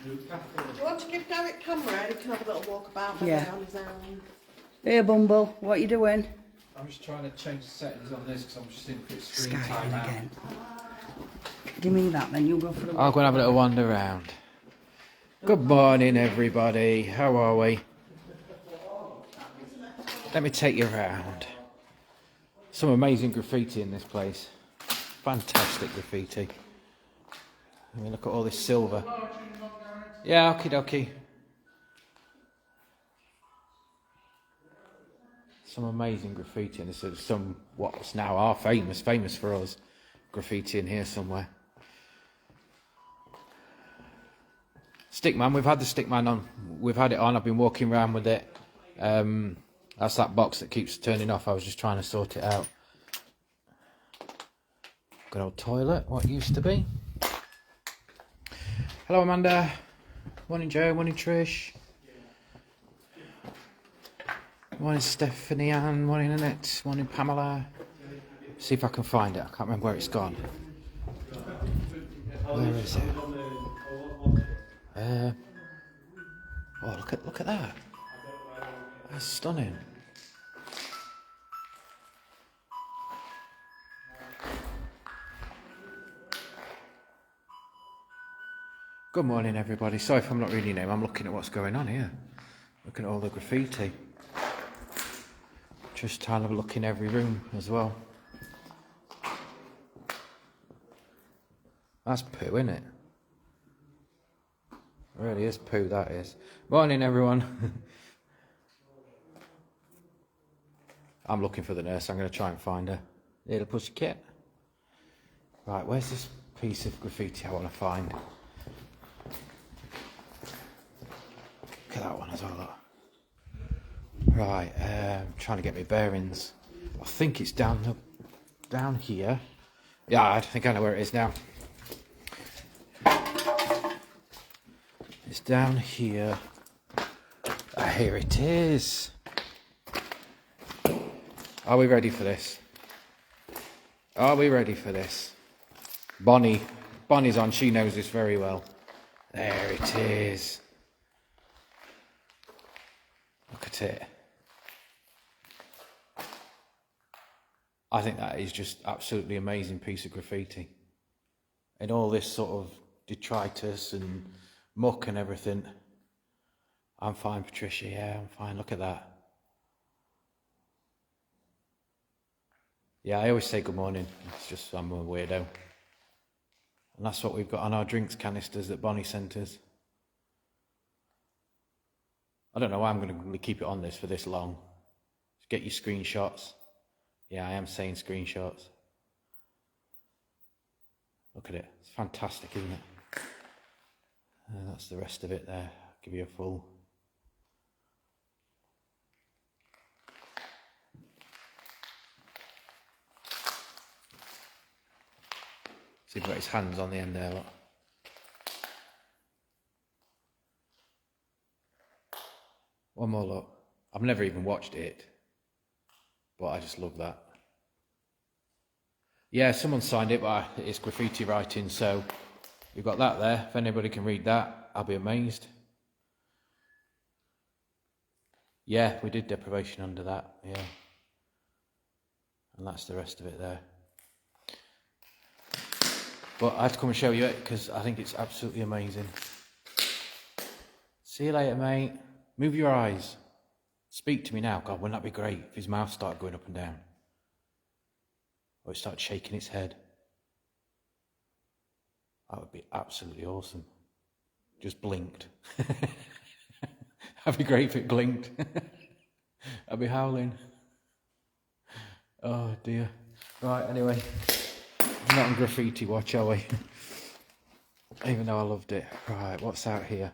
Do you want to give Derek camera and he can have a little walk about maybe Yeah. on his own? Here, Bumble, what are you doing? I'm just trying to change the settings on this because I'm just in for screen Skyping time out. again. Give me that, then you'll go for the I'll go and have a little wander around. Good morning, everybody. How are we? Let me take you around. Some amazing graffiti in this place. Fantastic graffiti. I mean, look at all this silver. Yeah, okie dokie. Some amazing graffiti, and this is some what's now are famous for us. Graffiti in here somewhere. Stickman, we've had the Stickman on. We've had it on. I've been walking around with it. That's that box that keeps turning off. I was just trying to sort it out. Good old toilet, what used to be. Hello, Amanda. Morning, Joe. Morning, Trish. Morning, Stephanie Ann. Morning, Annette. Morning, Pamela. See if I can find it. I can't remember where it's gone. Where is it? Oh, look at that. That's stunning. Good morning, everybody. Sorry if I'm not reading your name. I'm looking at what's going on here. Looking at all the graffiti. Just trying to look in every room as well. That's poo, isn't it? It really is poo, that is. Morning, everyone. I'm looking for the nurse. I'm going to try and find her. Little pussycat. Right, where's this piece of graffiti I want to find? Look at that one as well. Look. Right, trying to get my bearings. I think it's down here. Yeah, I think I know where it is now. It's down here. Ah, here it is. Are we ready for this? Are we ready for this? Bonnie's on. She knows this very well. There it is. Look at it. I think that is just absolutely amazing piece of graffiti. And all this sort of detritus and muck and everything. I'm fine, Patricia. Yeah, I'm fine. Look at that. Yeah, I always say good morning. It's just I'm a weirdo. And that's what we've got on our drinks canisters that Bonnie sent us. I don't know why I'm going to keep it on this for this long. Just get your screenshots. Yeah, I am saying screenshots. Look at it. It's fantastic, isn't it? That's the rest of it there. I'll give you a full. See, he's got his hands on the end there. Look. One more look. I've never even watched it, but I just love that. Yeah, someone signed it, but it's graffiti writing, so we've got that there. If anybody can read that, I'll be amazed. Yeah, we did Deprivation under that, yeah. And that's the rest of it there. But I had to come and show you it because I think it's absolutely amazing. See you later, mate. Move your eyes. Speak to me now. God, wouldn't that be great if his mouth started going up and down? Or it started shaking its head. That would be absolutely awesome. Just blinked. That'd be great if it blinked. I'd be howling. Oh dear. Right, anyway. Not on graffiti watch, are we? Even though I loved it. Right, what's out here?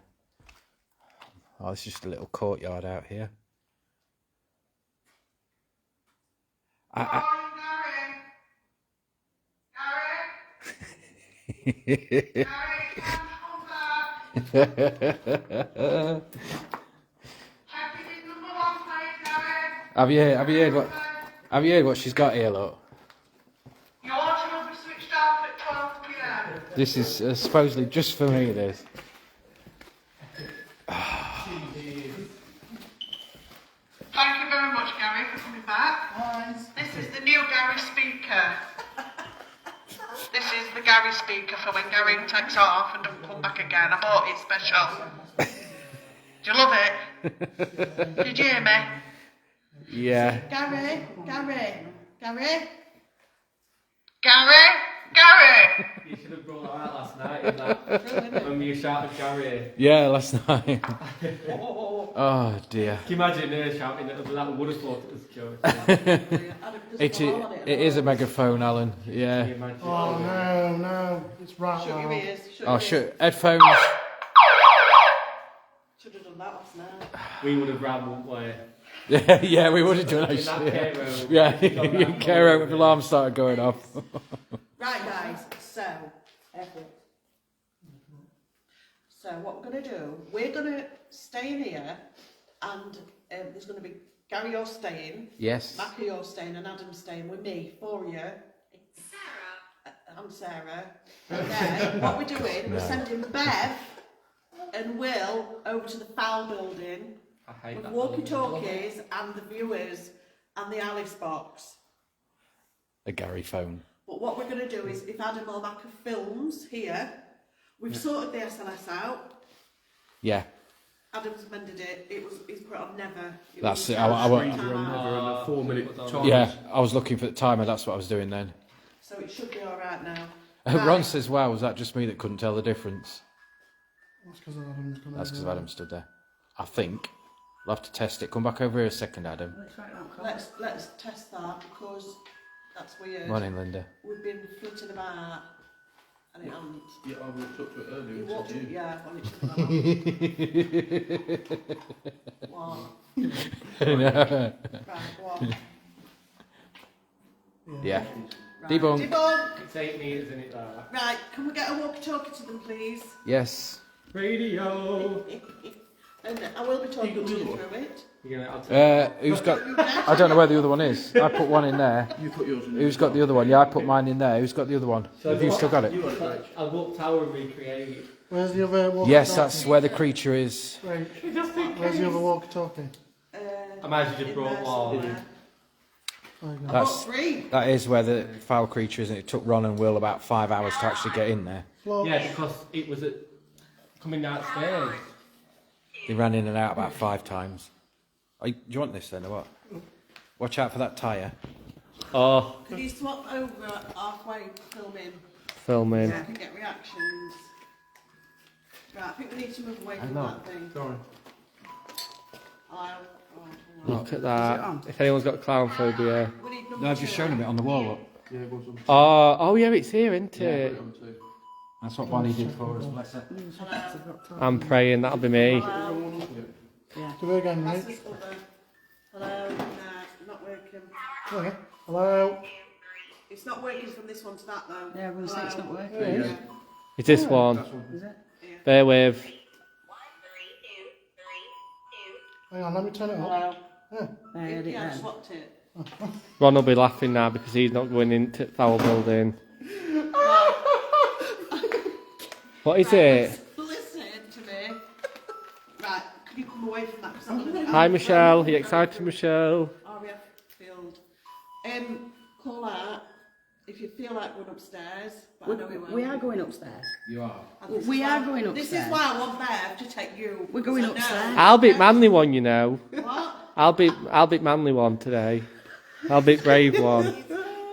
Oh, it's just a little courtyard out here. Have you heard what she's got here, look? Your water will be switched off at 12 p.m. This is supposedly just for me, this. Thank you very much, Gary, for coming back. This is the new Gary speaker. This is the Gary speaker for when Gary takes off and doesn't come back again. I bought it special. Do you love it? Did you hear me? Yeah. Gary. You should have brought that out last night in that, when you shouted Gary. Yeah, last night. Oh dear. Can you imagine her shouting that would have thought it was Joe? It is a megaphone, Alan. Yeah. Can you imagine? Oh no, it's right Shut your loud. ears. Oh, shut headphones. Should have done that last night. We would have ran, wouldn't we? Yeah, we would have done In that actually. care room. Yeah, you care out when the alarm started going off. Right, guys. So what we're going to do, we're going to stay in here, and there's going to be Gary, you're staying, Yes. Macca, you're staying, and Adam's staying with me, 4 of you. Sarah. I'm Sarah. And then what we're doing, we're sending Bev and Will over to the foul building I hate with that. walkie-talkies and the viewers and the Alice box. A Gary phone. But what we're going to do is, if Adam or Macca films here, we've sorted the SLS out. Yeah. Adam's amended it. He's put it on never. That's was it. I won't- time You're on out. never and a 4 minute time. Yeah, I was looking for the timer. That's what I was doing then. So it should be all right now. Ron Right. says, "Wow, was that just me that couldn't tell the difference?" That's because Adam's gonna That's because do Adam stood there. I think. We'll have to test it. Come back over here a second, Adam. Let's test that because that's weird. Morning, Linda. We've been flitting about and it hasn't. Yeah, I walked up to it earlier You and walked said up, you. yeah, well it shouldn't have. What? Right, what? Yeah. Right. Debunk. Debunk! It's 8 metres in it there. Right, can we get a walkie-talkie to them, please? Yes. Radio! And I will be talking to you through it. You're gonna, I'll take Who's got... I don't know where the other one is. I put one in there. You put yours in. Who's got the other one? Yeah, I put mine in there. Who's got the other one? Have you still got it? You want it, Rach? I'll go up tower and recreate. Where's the other walkie-talkie? Yes, that's where the creature is. Right. Where's the other walkie-talkie? I might have just In brought there one. somewhere. Oh, no. I brought That's 3. that is where the foul creature is, and it took Ron and Will about 5 hours to actually get in there. Floor. Yeah, because it was coming downstairs. They ran in and out about 5 times. Do you want this then, or what? Watch out for that tyre. Oh, Could you swap over halfway filming filming. so I can get reactions? Right, I think we need to move away from that thing. Sorry. Hello? Oh, Look at that. If anyone's got clown phobia. we need number No, I've 2. just shown him it on the wall. Look. Yeah, it was on. Oh yeah, it's here, isn't Yeah. it? That's what Bonnie did for us, bless her. I'm praying that'll be me. Hello? Do it again, That's Rich. this other. Hello? Nah, not working. Okay. Hello. It's not working from this one to that though. Yeah, I'm going to say it's not Hello? working. There you go. It's this one. That's one. Is it? Bear with. Hang on, let me turn it up. Hello? Yeah. I heard it Yeah, I then. swapped it. Ron will be laughing now because he's not going into foul building. What is it? Listen to me. Right, can you come away from that? 'Cause I'm gonna- Hi Michelle, are you excited Michelle? RAF field. Call out if you feel like going upstairs. But I know we won't. We are going upstairs. You are. And this we is are why- going This is upstairs. why I want Bev to take you. We're going because I know- upstairs. I'll beat Manly one, you know. What? I'll beat Manly one today. I'll beat Brave one.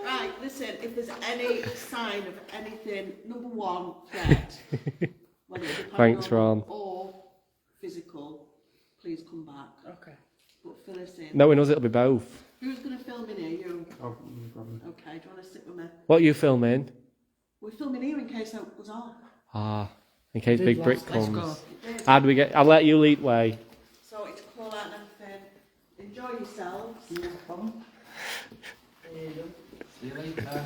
Right, listen, if there's any sign of anything, number 1, threat, whether it be Thanks, paranormal Ron. or physical, please come back. Okay. But fill us in. Knowing us, it'll be both. Who's going to film in here? You? Oh, no problem. Okay, do you want to sit with me? What are you filming? We're filming here in case I was off. Ah, in case Big Brick Let's comes. go. How do we get? I'll let you lead way. So it's call out and everything. Enjoy yourselves. See you later.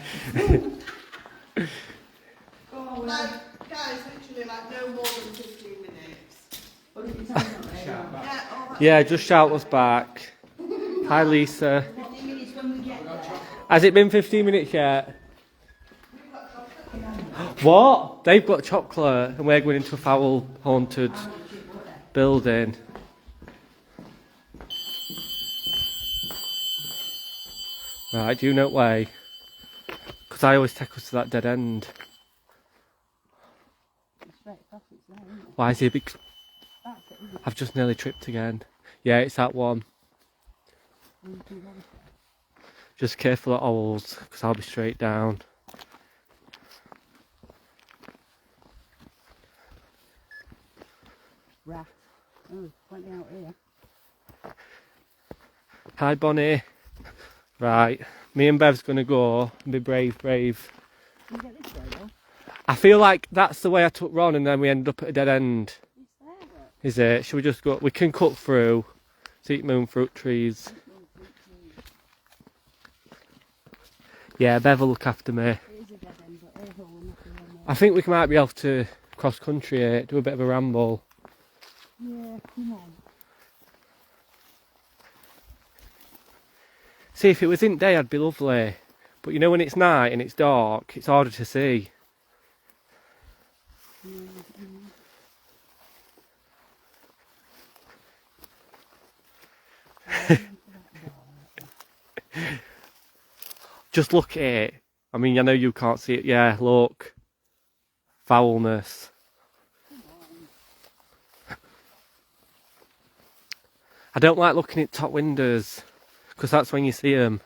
Like, guys, literally like no more than 15 minutes. Yeah, all that. Yeah, just shout us back. Hi Lisa. Has it been 15 minutes yet? What? They've got chocolate and we're going into a foul haunted building. Right, do you know what way? Because I always take us to that dead end. Why is he a big... I've just nearly tripped again. Yeah, it's that one. Just careful at owls, because I'll be straight down. Rat. Oh, plenty out here. Hi Bonnie. Right, me and Bev's going to go and be brave. Can you get this way though? I feel like that's the way I took Ron and then we ended up at a dead end. Is it? Should we just go? We can cut through. Seek moon fruit trees. Yeah, Bev will look after me. It is a dead end, but we're not going there. I think we might be able to cross country here, do a bit of a ramble. Yeah, come on. See, if it was in day, I'd be lovely. But you know, when it's night and it's dark, it's harder to see. Just look at it. I mean, I know you can't see it. Yeah, look. Foulness. I don't like looking at top windows, because that's when you see them.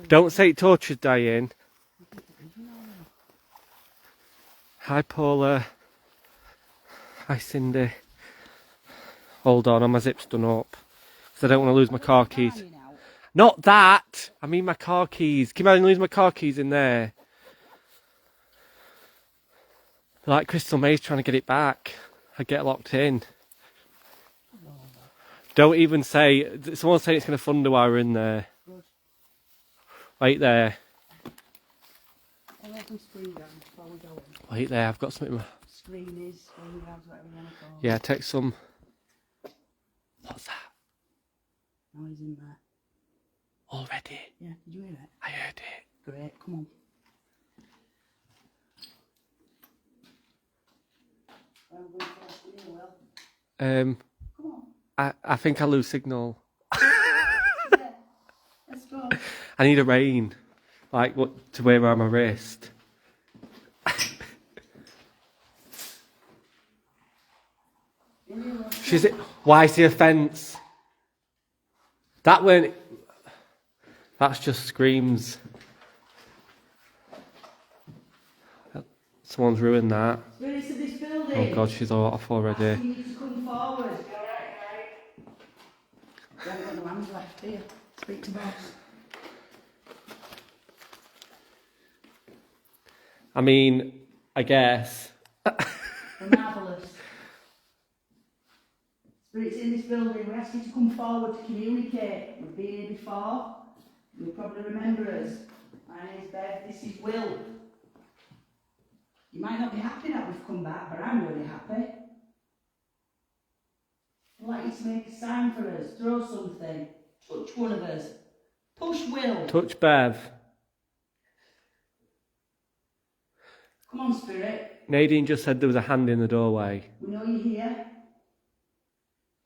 Don't say torture's dying. Hi Paula. Hi Cindy. Hold on, my zip's done up. Because I don't want to lose my car keys. Not that! I mean my car keys. Can you imagine losing my car keys in there? Like Crystal May's trying to get it back. I get locked in. Don't even say. Someone's saying it's going to thunder while we're in there. Wait there. Wait there, I've got something. Screeners, screen grabs, whatever you want to call it. Yeah, take some. What's that? Noise in there. Already? Yeah, did you hear it? I heard it. Great, come on. I'm going first, you will. Come on. I think I lose signal. Yeah, let's go. I need a rain. Like what to wear around my wrist. She's it. Why is there a fence? That weren't. That's just screams. Someone's ruined that. Spirits of this building. Oh God, she's all off already. Asking you to come forward. You haven't got no hands left here. Speak to boss. I mean, I guess. They're marvellous. Spirits in this building, we ask you to come forward to communicate. We've been here before. You'll probably remember us. My name's Bev, this is Will. You might not be happy that we've come back, but I'm really happy. I'd like you to make a sign for us, throw something, touch one of us. Push Will. Touch Bev. Come on, Spirit. Nadine just said there was a hand in the doorway. We know you're here.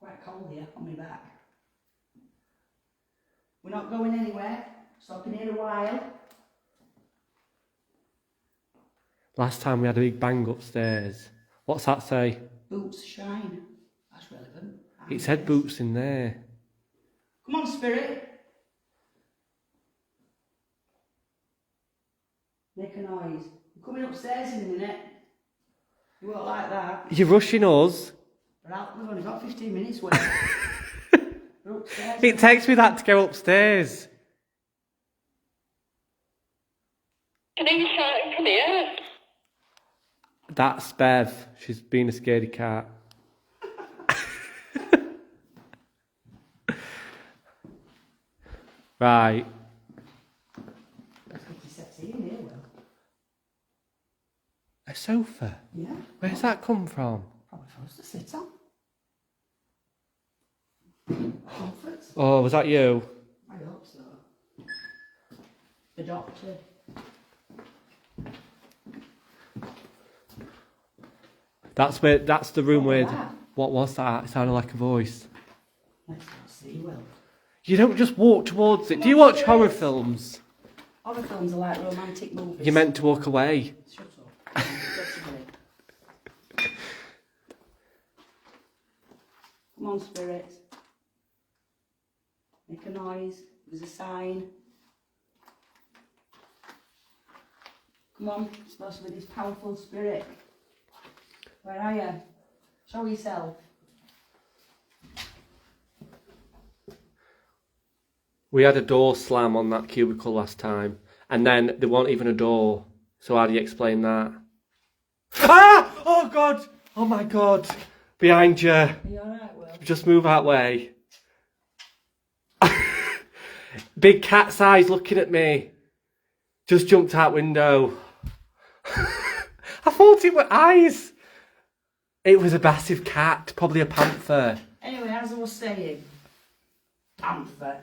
Quite cold here on my back. We're not going anywhere. Stopping here a while. Last time we had a big bang upstairs. What's that say? Boots shine. That's relevant. It said boots in there. Come on, Spirit. Make a noise. We're coming upstairs in a minute. You won't like that. You're rushing us. We're out. We've only got 15 minutes worth. We're upstairs. It takes me that to go upstairs. Can I be shouting from here? That's Bev. She's being a scaredy cat. Right. That's pretty sexy in here, Will. A sofa? Yeah. Where's that come from? Probably for us to sit on. Comforts. Oh, was that you? I hope so. The doctor. That's the room What was with. that? What was that? It sounded like a voice. Let's go see, Will. You don't just walk towards it. Do you watch horror films? Horror films are like romantic movies. You're meant to walk away. Shut up. Just Come on, Spirit. Make a noise. There's a sign. Come on. It's supposed to be this powerful spirit. Where are you? Show yourself. We had a door slam on that cubicle last time, and then there wasn't even a door. So how do you explain that? Ah! Oh God! Oh my God! Behind you. Are you alright, Will? Just move that way. Big cat's eyes looking at me. Just jumped out window. I thought it were eyes. It was a massive cat, probably a panther. Anyway, as I was saying, panther.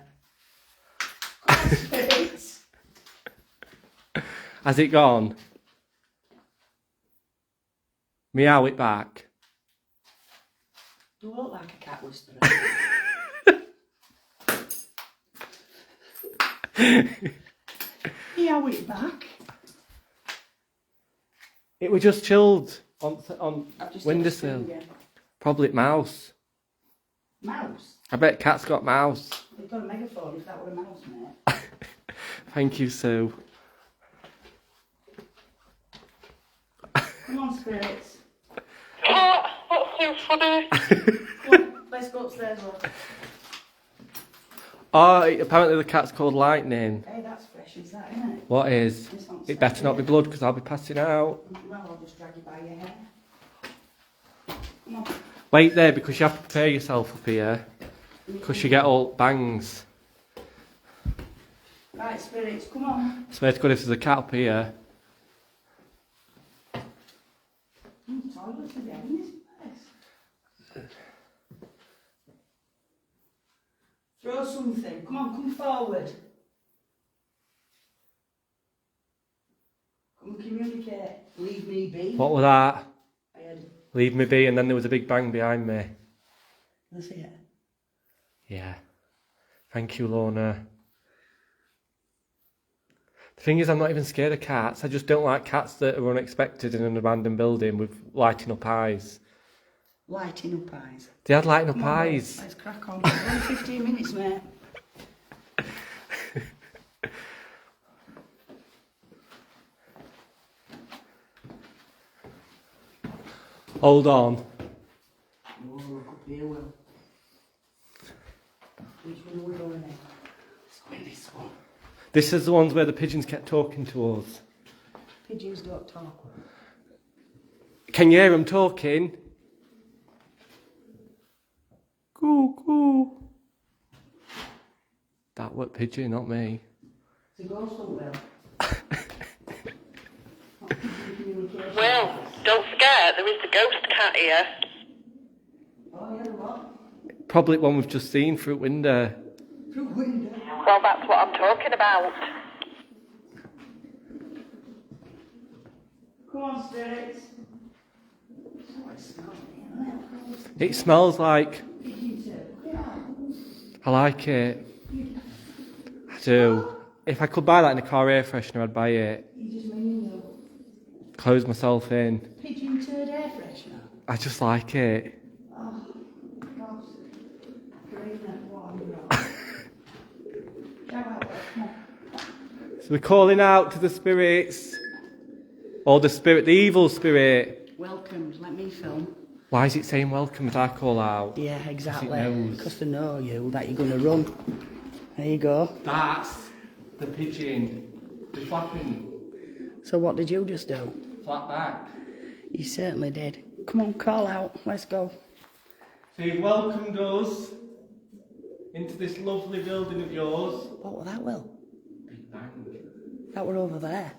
Come on, Spirit. Has it gone? Meow it back. You look like a cat whisperer. Meow it back. It was just chilled on I've just windowsill. got a Probably mouse. mouse. I bet cat's got mouse. They've got a megaphone if that were a mouse, mate. Thank you, Sue. Come on, spirits. Cat, that's so funny. Come on, let's go upstairs, love. Oh, apparently the cat's called Lightning. Hey, that's fresh, is that, isn't it? What is? This one's It better not be blood because I'll be passing out. Well, I'll just drag you by your hair. Come on. Wait there because you have to prepare yourself up here. Because you get all bangs. Right, spirits, come on. I swear to God if there's a cat up here. Toilets again in this place. Throw something. Come on, come forward. Come communicate. Leave me be. What was that? I heard. Leave me be, and then there was a big bang behind me. Let's see it. Yeah. Thank you, Lorna. The thing is, I'm not even scared of cats. I just don't like cats that are unexpected in an abandoned building with lighting up eyes. Lighting up eyes. They had lighting up Come on, eyes. let's crack on. Only 15 minutes, mate. Hold on. Oh, look up here, Will. Which one are we going in? Let's go in this one. This is the ones where the pigeons kept talking to us. Pigeons don't talk. Can you hear them talking? Coo, coo. That was pigeon, not me. It's a ghost hunt, Will. Not pigeon communication. Well, don't forget, there is the ghost cat here. Oh, yeah, what? Probably one we've just seen through the window. Through window. Well, that's what I'm talking about. Come on, spirits. Oh, it smells me, It smells like... I like it. I do. If I could buy that in a car air freshener, I'd buy it. You just mean though. Close myself in. Pigeon turd air freshener. I just like it. Oh, gosh. Green that one, Shout out, come on. So we're calling out to the spirits. Or the spirit, the evil spirit. Welcome, let me film. Why is it saying welcome as I call out? Yeah, exactly. knows. Because they know you, that you're going to run. There you go. That's the pigeon. The flapping. So what did you just do? Flap back. You certainly did. Come on, call out. Let's go. So you've welcomed us into this lovely building of yours. What was that, Will? Big bang. That were over there.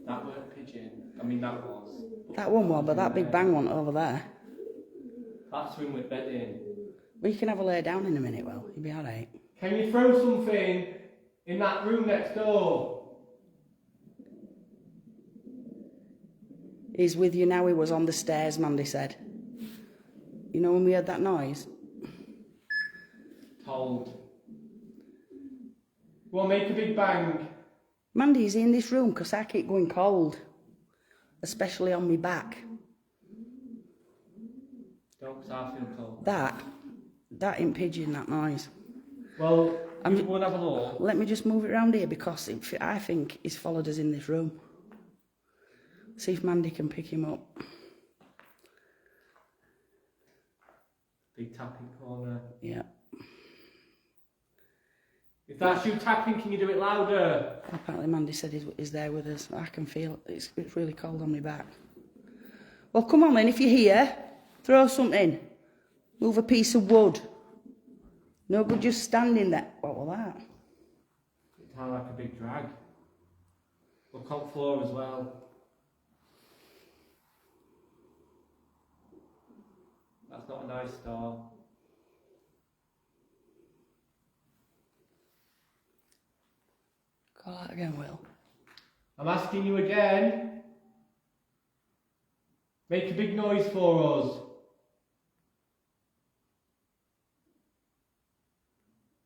That were pigeon. I mean, that was. That one was, but that big bang one over there. That's room with bed in. Well, you can have a lay down in a minute, Will. You'll be alright. Can you throw something in that room next door? He's with you now. He was on the stairs, Mandy said. You know when we heard that noise? Told. Go on, make a big bang. Mandy, is he in this room? Because I keep going cold. Especially on my back. Don't, 'cause I feel cold. That ain't pigeon, that noise. Well, you go and have a look. Let me just move it around here because I think he's followed us in this room. See if Mandy can pick him up. Big tapping corner. Yeah. If that's you tapping, can you do it louder? Apparently Mandy said he's there with us. I can feel it. It's really cold on my back. Well, come on then, if you're here, throw something. Move a piece of wood. No good just standing there. What was that? It sounded like a big drag. Look on floor as well. That's not a nice start. Call out again, Will. I'm asking you again. Make a big noise for us.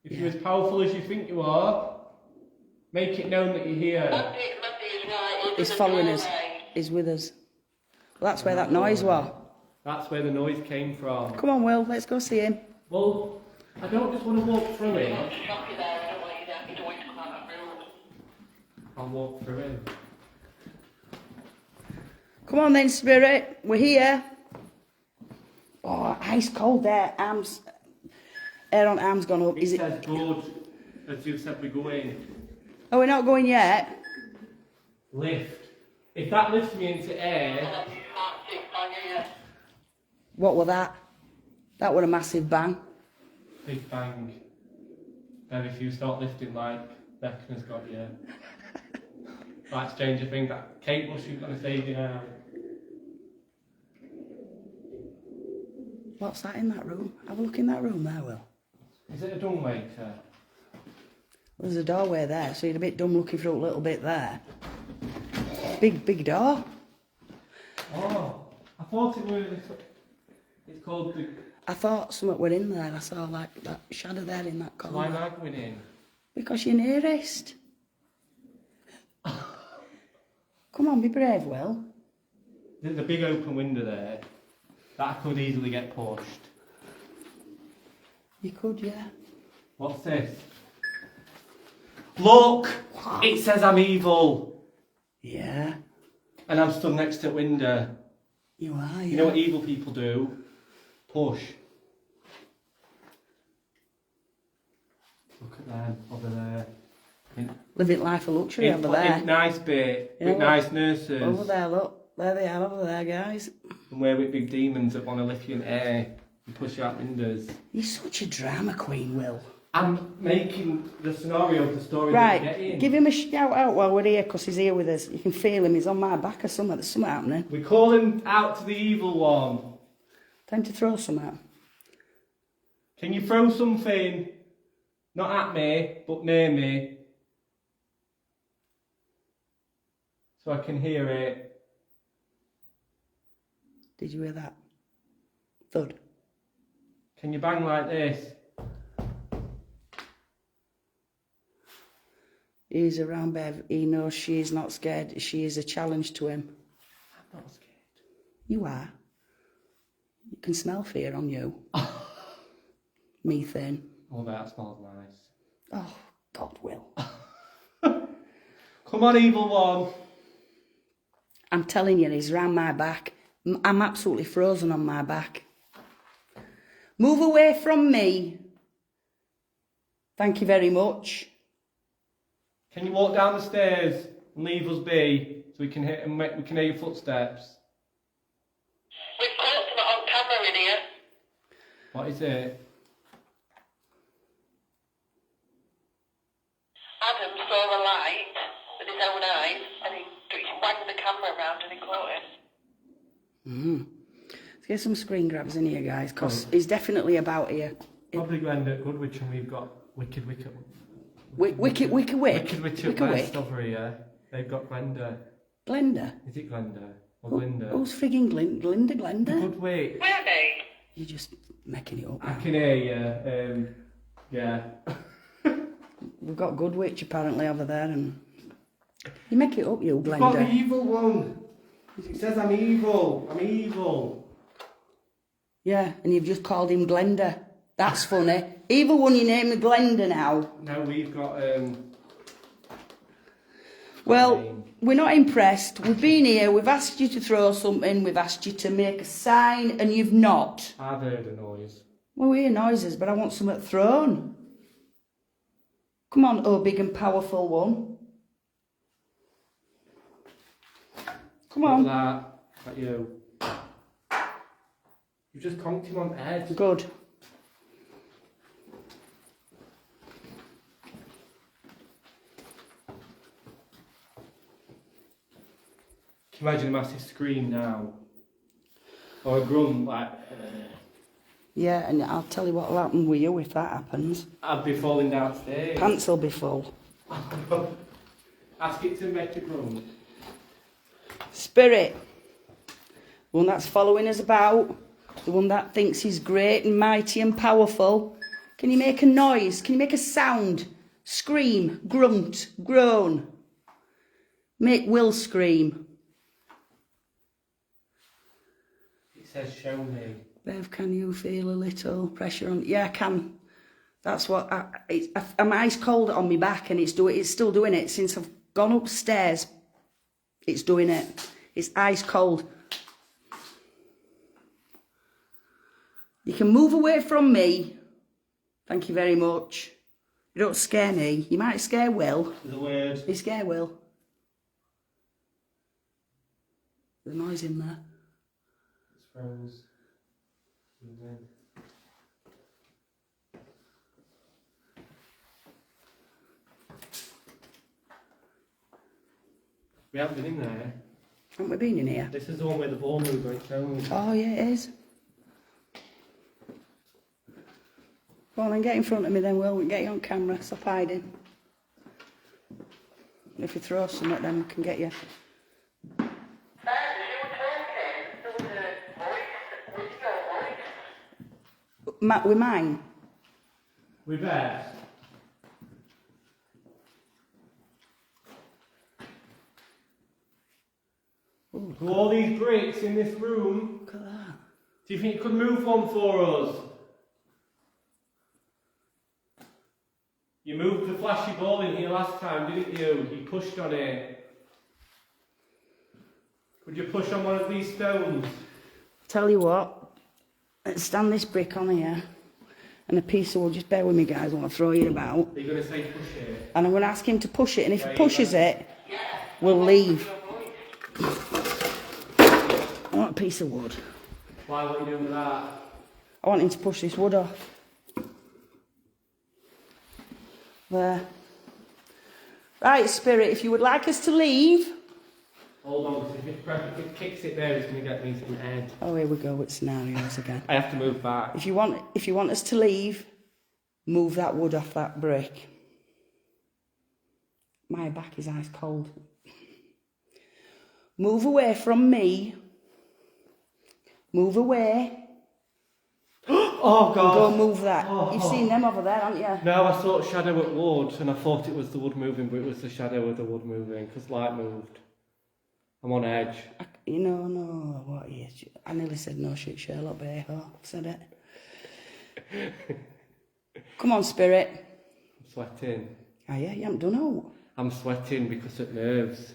If you're as powerful as you think you are, make it known that you're here. Mandy is right. He's following us. He's with us. Well, that's where that noise was. That's where the noise came from. Come on, Will. Let's go see him. Well, I don't just want to walk through it. Shock you there. I don't want you to come out of that room. I'll walk through him. Come on then, spirit. We're here. Oh, ice cold there. Arms. Air on arms gone up. It Is it? says good, as you said we go in. Oh, we're not going yet. Lift. If that lifts me into air, What were that? That were a massive bang. big bang. Then if you start lifting like Beckner's got you. Like Stranger Things, that Kate Bush you've got to save you now. What's that in that room? Have a look in that room there, Will. Is it a dumb waiter? Well, there's a doorway there, so you're a bit dumb looking through a little bit there. Big door. Oh, I thought it was. It's called the. I thought something were in there. I saw like that shadow there in that corner. Why am I going in? Because you're nearest. Come on, be brave, Will. There's a big open window there that could easily get pushed. You could, yeah. What's this? Look! It says I'm evil. Yeah, And I'm stood next to a window. you are, yeah. You know what evil people do? Push. Look at them over there. Living life of luxury over there. In nice bit, Yeah, with look. nice nurses. Over there, look. There they are, over there, guys. And we're with big demons that want to lift you in air and push you out windows. You're such a drama queen, Will. I'm making the scenario of the story that we get Right, in. give him a shout out while we're here, because he's here with us. You can feel him, he's on my back or something. There's something happening. We call him out to the evil one. Time to throw something at him. Can you throw something, not at me, but near me, so I can hear it? Did you hear that? Thud. Can you bang like this? He's around Bev. He knows she's not scared. She is a challenge to him. I'm not scared. You are. You can smell fear on you. Methane. Oh, that smells nice. Oh, God, Will. Come on, evil one. I'm telling you, he's round my back. I'm absolutely frozen on my back. Move away from me. Thank you very much. Can you walk down the stairs and leave us be, so we can hear your footsteps? We've caught them on camera in here. What is it? Adam saw a light with his own eyes and he wagged the camera around and he caught it. Let's get some screen grabs in here, guys, because he's definitely about here. Probably Glenda at Goodwich, and we've got Wicked Wick. Wicked Witch at Wick. West over here. They've got Glenda. Glenda. Is it Glenda or Glinda? Who's frigging Glenda? Good wait. Where are they? You're just making it up. I Now. can hear you. Yeah. We've got Good Witch apparently over there, and you make it up, you You've got the Glenda. evil one. It says I'm evil. I'm evil. Yeah, and you've just called him Glenda. That's funny. Evil one, you name me Glenda now. No, we've got Well, we're not impressed. We've been here, we've asked you to throw something, we've asked you to make a sign, and you've not. I've heard a noise. Well, we hear noises, but I want something thrown. Come on, oh big and powerful one. Come on. That you. You just conked him on the head. Good. Can you imagine a massive scream now? Or a grunt like... Yeah, and I'll tell you what'll happen with you if that happens. I'd be falling downstairs. Pants will be full. Ask it to make a grunt. Spirit. The one that's following us about. The one that thinks he's great and mighty and powerful. Can you make a noise? Can you make a sound? Scream, grunt, groan. Make Will scream. It says show me. Bev, can you feel a little pressure on? Yeah, I can. That's what I'm ice cold on my back, and it's still doing it since I've gone upstairs. It's doing it. It's ice cold. You can move away from me. Thank you very much. You don't scare me. You might scare Will. The word. You scare Will. There's noise in there. It's froze. We haven't been in there. Haven't we been in here? This is the one where the ball moved on its own. Oh, yeah, it is. Go on and get in front of me then, Will. We can get you on camera. Stop hiding. And if you throw something, then we can get you. With mine? We bet. Ooh, To all these bricks in this room, look at that. do you think you could move one for us? You moved the flashy ball in here last time, didn't you? You pushed on it. Could you push on one of these stones? Tell you what, let's stand this brick on here and a piece of wood. Just bear with me, guys. I want to throw you about. Are you going to say push it? And I'm going to ask him to push it, and if he pushes it, we'll leave. I want a piece of wood. Why, what are you doing with that? I want him to push this wood off. There. Right, Spirit, if you would like us to leave. Hold on, because if it kicks it there, it's going to get me some head. Oh, here we go with scenarios again. I have to move back. If you want us to leave, move that wood off that brick. My back is ice cold. Move away from me. Move away. Oh, God. Go move that. You've seen them over there, haven't you? No, I saw shadow at wood, and I thought it was the wood moving, but it was the shadow of the wood moving, because light moved. I'm on edge. You know, no, what is? I nearly said no shit, Sherlock, but hey, I've said it. Come on, Spirit. I'm sweating. Oh, yeah, you haven't done all. I'm sweating because of nerves.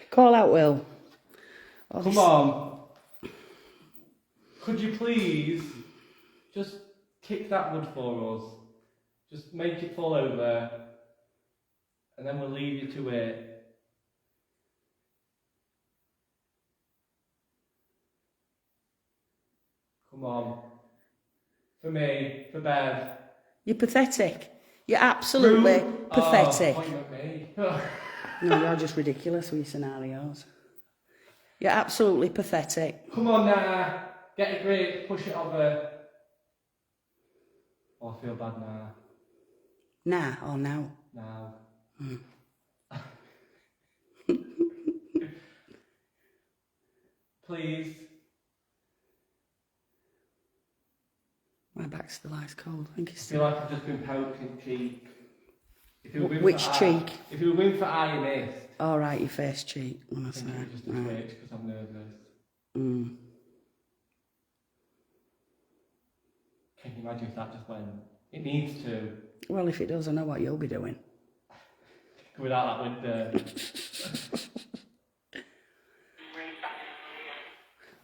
Call out, Will. Oh, Come on. Could you please just kick that wood for us? Just make it fall over, and then we'll leave you to it. Come on. For me, for Bev. You're pathetic. You're absolutely pathetic. Point at me. No, you're just ridiculous with your scenarios. You're absolutely pathetic. Come on now. Get a grip, push it over. Oh, I feel bad now. Nah or now? Now. Please. My back's still ice cold. I think it's I feel still... like I've just been poked in the cheek. If you were going Which for cheek? Eye, if you were going for eye, you missed. All right, your face cheek. When I I say, think it was just a right. twitch because I'm nervous. Mm. Can you imagine if that just went? It needs to. Well, if it does, I know what you'll be doing. Coming out that window.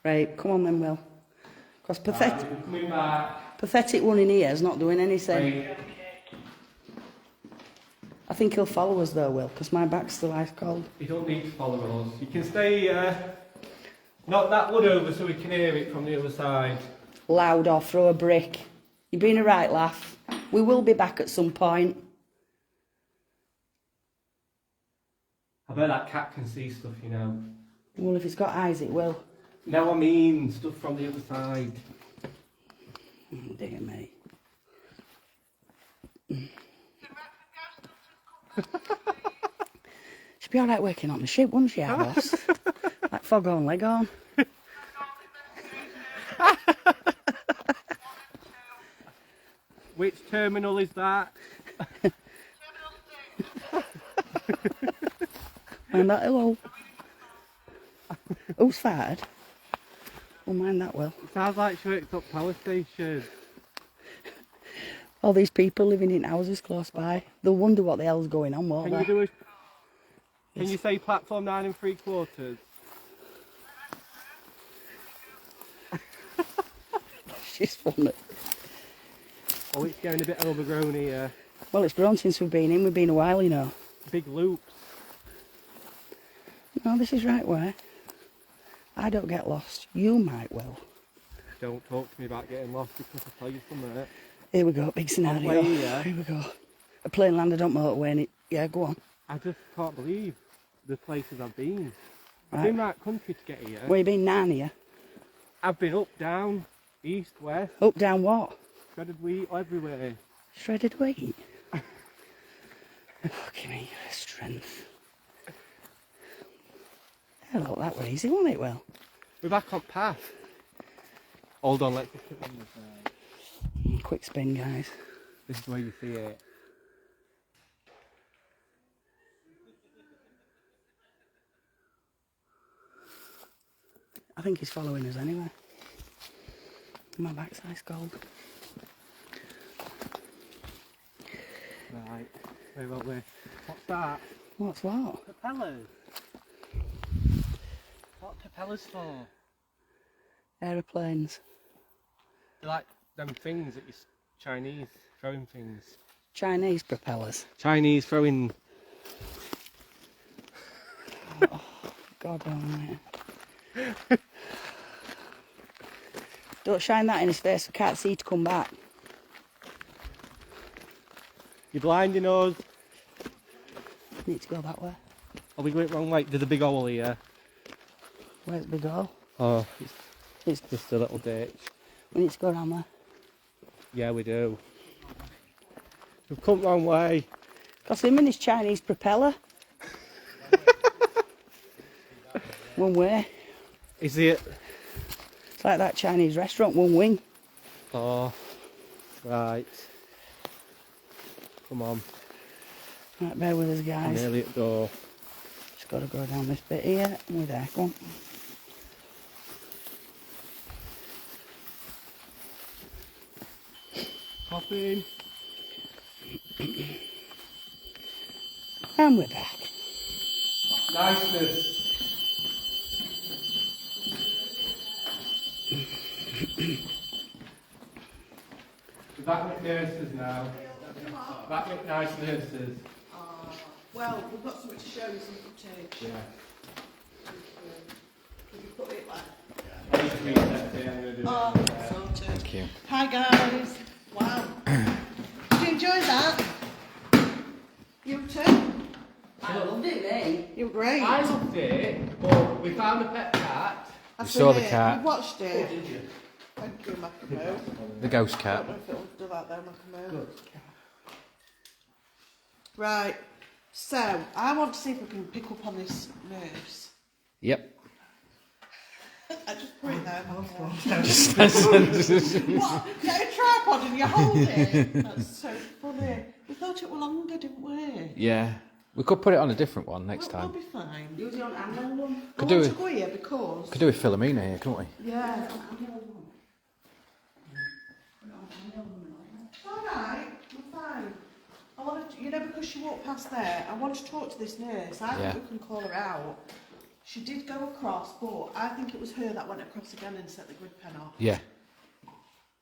Right, come on then, Will. Because Right, coming back. pathetic one in here is not doing anything. Right. I think he'll follow us though, Will, because my back's still ice cold. You don't need to follow us. You can stay here. Knock that wood over so we can hear it from the other side. Loud or throw a brick. You've been a right laugh. We will be back at some point. I bet that cat can see stuff, you know. Well, if it's got eyes, it will. No, I mean stuff from the other side. Oh, dear me. She'd be alright working on the ship, wouldn't she, our boss? Like fog on, leg on. Which terminal is that? Mind that, hello. Who's fired? Well, mind that, Will. Sounds like she works up power station. All these people living in houses close by. They'll wonder what the hell's going on, won't Can you they? do a... Can you say platform 9 3/4? She's funny. Oh, it's getting a bit overgrown here. Well, it's grown since we've been in. We've been a while, you know. Big loops. No, this is right way. I don't get lost. You might well. Don't talk to me about getting lost because I'll tell you something. Here we go, big scenario. Play here. Here we go. A plane landed on motorway and it... Yeah, go on. I just can't believe the places I've been. I've Right. been right country to get here. Where you been, Narnia? I've been up, down, east, west, Up, down what? shredded wheat, everywhere. Shredded wheat. Fucking me, strength. Yeah, look, that was easy, wasn't it, Will? We're back on path. Hold on, let's just put it on the side. Quick spin, guys. This is where you see it. I think he's following us anyway. My backside's cold. Right, where were we? What's that? What's what? Propellers. What are propellers for? Aeroplanes. They're like them things that you Chinese throwing things. Chinese propellers. Chinese throwing. God almighty. Don't shine that in his face, we can't see to come back. You're blinding us. Need to go that way. Are we going wrong way? There's a big hole here. Where's the big hole? Oh, It's, just a little ditch. we need to go around there. Yeah, we do. We've come wrong way. Because him and his Chinese propeller. One way. Is it? It's like that Chinese restaurant, one wing. Oh, right. Come on. Right, bear with us, I'm guys. nearly at the door. Just got to go down this bit here. We're there, come on. Hop in. And we're back. Niceness. We're back with nurses now. Back with nice nurses. Well, we've got something to show you, some footage. Yeah. Can you put it like... I need to read that thing. I'm going to do Oh, it. sorted. Thank you. Hi guys. Wow. Did you enjoy that? You too? I loved it, mate. You were great. I loved it, but we found a pet cat. I've You saw seen the it. cat. You watched it. Oh, did you? Thank you, Macamo. The ghost I cat. don't know if it'll do that there, Macamo. Right. So, I want to see if we can pick up on this nurse. Yep. I just put it there. Just What? Get a tripod and you hold it? That's so funny. We thought it were longer, didn't we? yeah. We could put it on a different one next We'll time. be fine. Use it on handheld one. I Could want do to it. go here because... Could do with Philomena here, couldn't we? Yeah. Alright, we're fine. I want to, you know, because she walked past there, I want to talk to this nurse. I Yeah. think we can call her out. She did go across, but I think it was her that went across again and set the grid pen off. Yeah.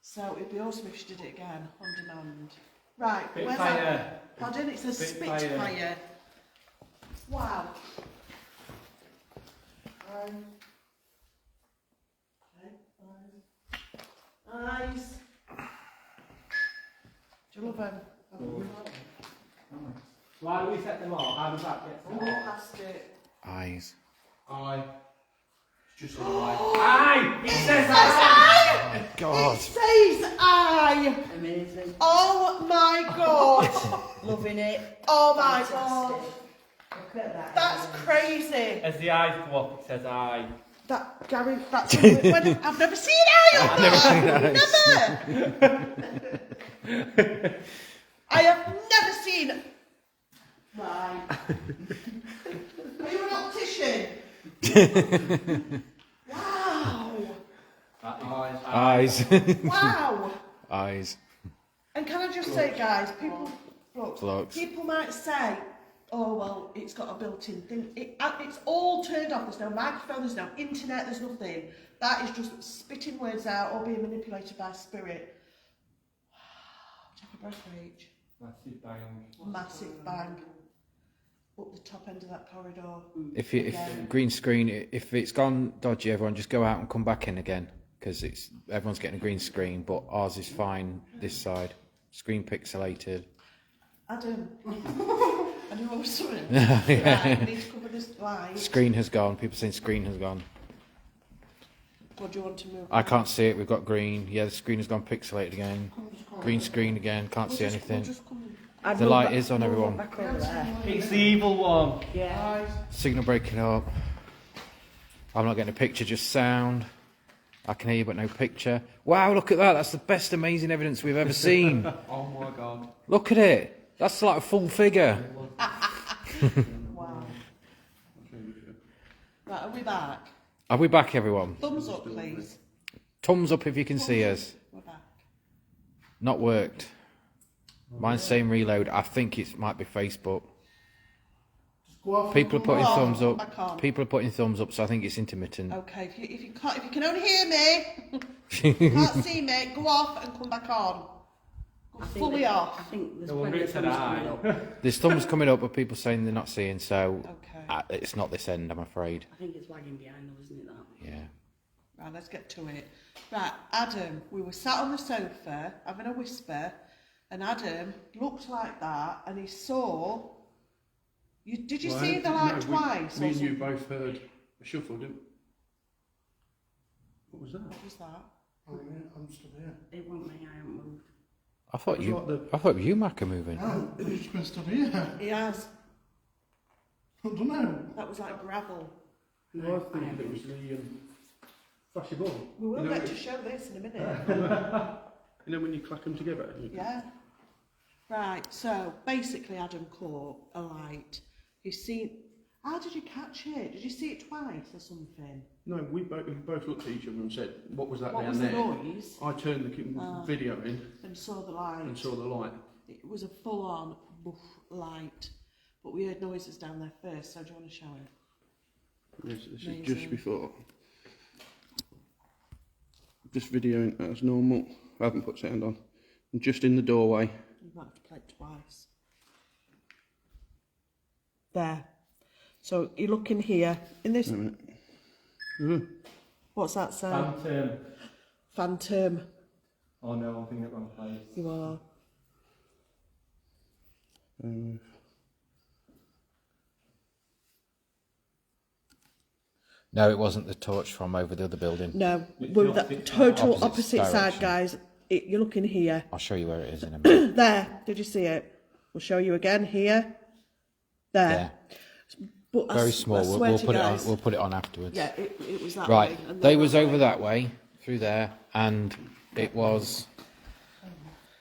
So it'd be awesome if she did it again, on demand. Right, Spitfire. where's that? Pardon, it says Spitfire. Spitfire. Wow. Eyes. Do you love them? Why do we set them off? How does that get set Walk off? past it. Eyes. Aye. It's just a lie. Aye! It says that! God. It says I. Amazing. Oh my god. Loving it. Oh my god. Look at that. That's crazy. As the eyes go up, it says aye. That Gary, that's when, I've never seen I on that. Never. I have never seen. Right. Are you an optician? Wow. Eyes. Wow. Eyes. And can I just say, guys, people, Flux. people might say, oh, well, it's got a built-in thing. It's all turned off. There's no microphone, there's no internet, there's nothing. That is just spitting words out or being manipulated by spirit. Take a breath, Rach. Massive bang. Massive bang. Up the top end of that corridor. If green screen, if it's gone dodgy, everyone just go out and come back in again, because everyone's getting a green screen, but ours is fine this side. Screen pixelated. Adam. I knew I was something. Right, we need to cover this light. Screen has gone. People saying screen has gone. What do you want to move? I can't see it. We've got green. Yeah, the screen has gone pixelated again. Green screen again. Can't see anything. The light is on, everyone. It's the evil one. Yeah. Signal breaking up. I'm not getting a picture, just sound. I can hear you, but no picture. Wow, look at that. That's the best amazing evidence we've ever seen. Oh my god. Look at it. That's like a full figure. Wow. Right, are we back? Are we back, everyone? Thumbs up, please. Thumbs up if you can see us. We're back. Not worked. Mine's saying reload. I think it might be Facebook. Just go off. People are putting Go on, thumbs back up. on. People are putting thumbs up, so I think it's intermittent. Okay, if you can only hear me, can't see me, go off and come back on. Go fully off. I think there's No wonder plenty it of said thumbs aye. coming up. There's thumbs coming up, but people saying they're not seeing, so Okay. it's not this end, I'm afraid. I think it's lagging behind though, isn't it, that? Yeah. Right, let's get to it. Right, Adam, we were sat on the sofa having a whisper, and Adam looked like that, and he saw. Did you see the light twice? Me or and you something? both heard a shuffle, didn't we? What was that? What was that? I'm still here. It wasn't me, I haven't moved. I thought you, Mac, are moving. Oh, he's just been stood here. He has. I don't know. That was like gravel. No, I think it was the flashy ball. We will You know, get to show this in a minute. You know when you clack them together? Yeah. Right, so basically Adam caught a light. He's seen. How did you catch it? Did you see it twice or something? No, we both looked at each other and said, what was that What down was the there? noise? I turned the video in And saw the light. and saw the light. It was a full-on boof light, but we heard noises down there first. So do you want to show it? Yes, this is Amazing. just before. Just videoing as normal. I haven't put sound on. I'm just in the doorway. You might have to play it twice. There. So you look in here. In this. What's that sound? Phantom. Phantom. Oh no, I'm thinking it wrong place. You are. No, it wasn't the torch from over the other building. No, we're the total Opposite opposite side, direction. guys. You're looking here. I'll show you where it is in a minute. There. Did you see it? We'll show you again here. There. But Very small. We'll put it on afterwards. Yeah, it was that Right, way. And they then was that over way. that way, through there, and it was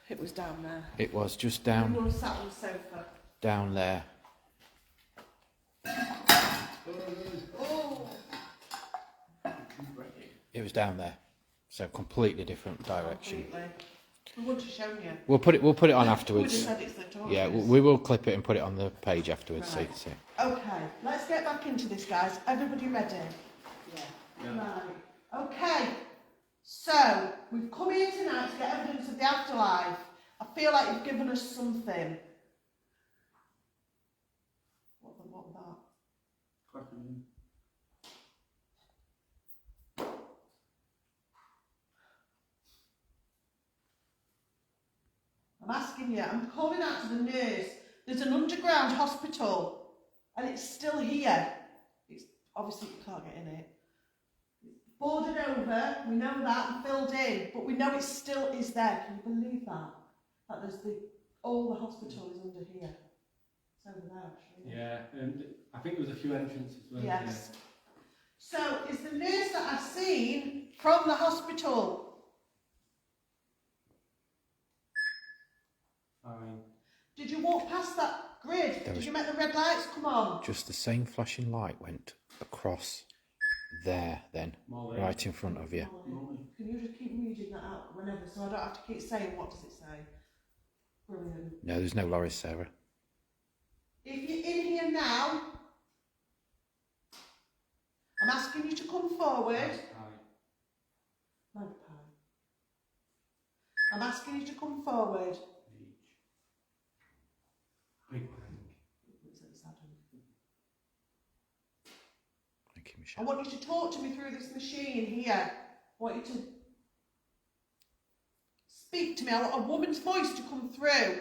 It was down there. it was just We down were sat on the sofa. down there. Oh. It was down there, so completely different direction. Completely. We wouldn't have shown you. We'll put it on We just afterwards. said it's the torches. Yeah, we will clip it and put it on the page afterwards, so you Right. can see. Okay, let's get back into this, guys. Everybody ready? Yeah. Right. Okay. So, we've come here tonight to get evidence of the afterlife. I feel like you've given us something. What was that? I'm asking you, I'm calling out to the nurse. There's an underground hospital and it's still here. It's obviously you can't get in it. It's boarded over, we know that, and filled in, but we know it still is there. Can you believe that? That there's all the hospital is under here. It's over there actually. Yeah, and I think there was a few entrances. Weren't Yes. So is the nurse that I've seen from the hospital? there? Fine. Did you walk past that grid? There Did was- you make the red lights come on? Just the same flashing light went across there, then, Molly. right in front of you. Can you just keep reading that out whenever, so I don't have to keep saying what does it say? Brilliant. No, there's no lorries, Sarah. If you're in here now, I'm asking you to come forward. Magpie. I'm asking you to come forward. Thank you, I Michelle. want you to talk to me through this machine here. I want you to speak to me. I want a woman's voice to come through.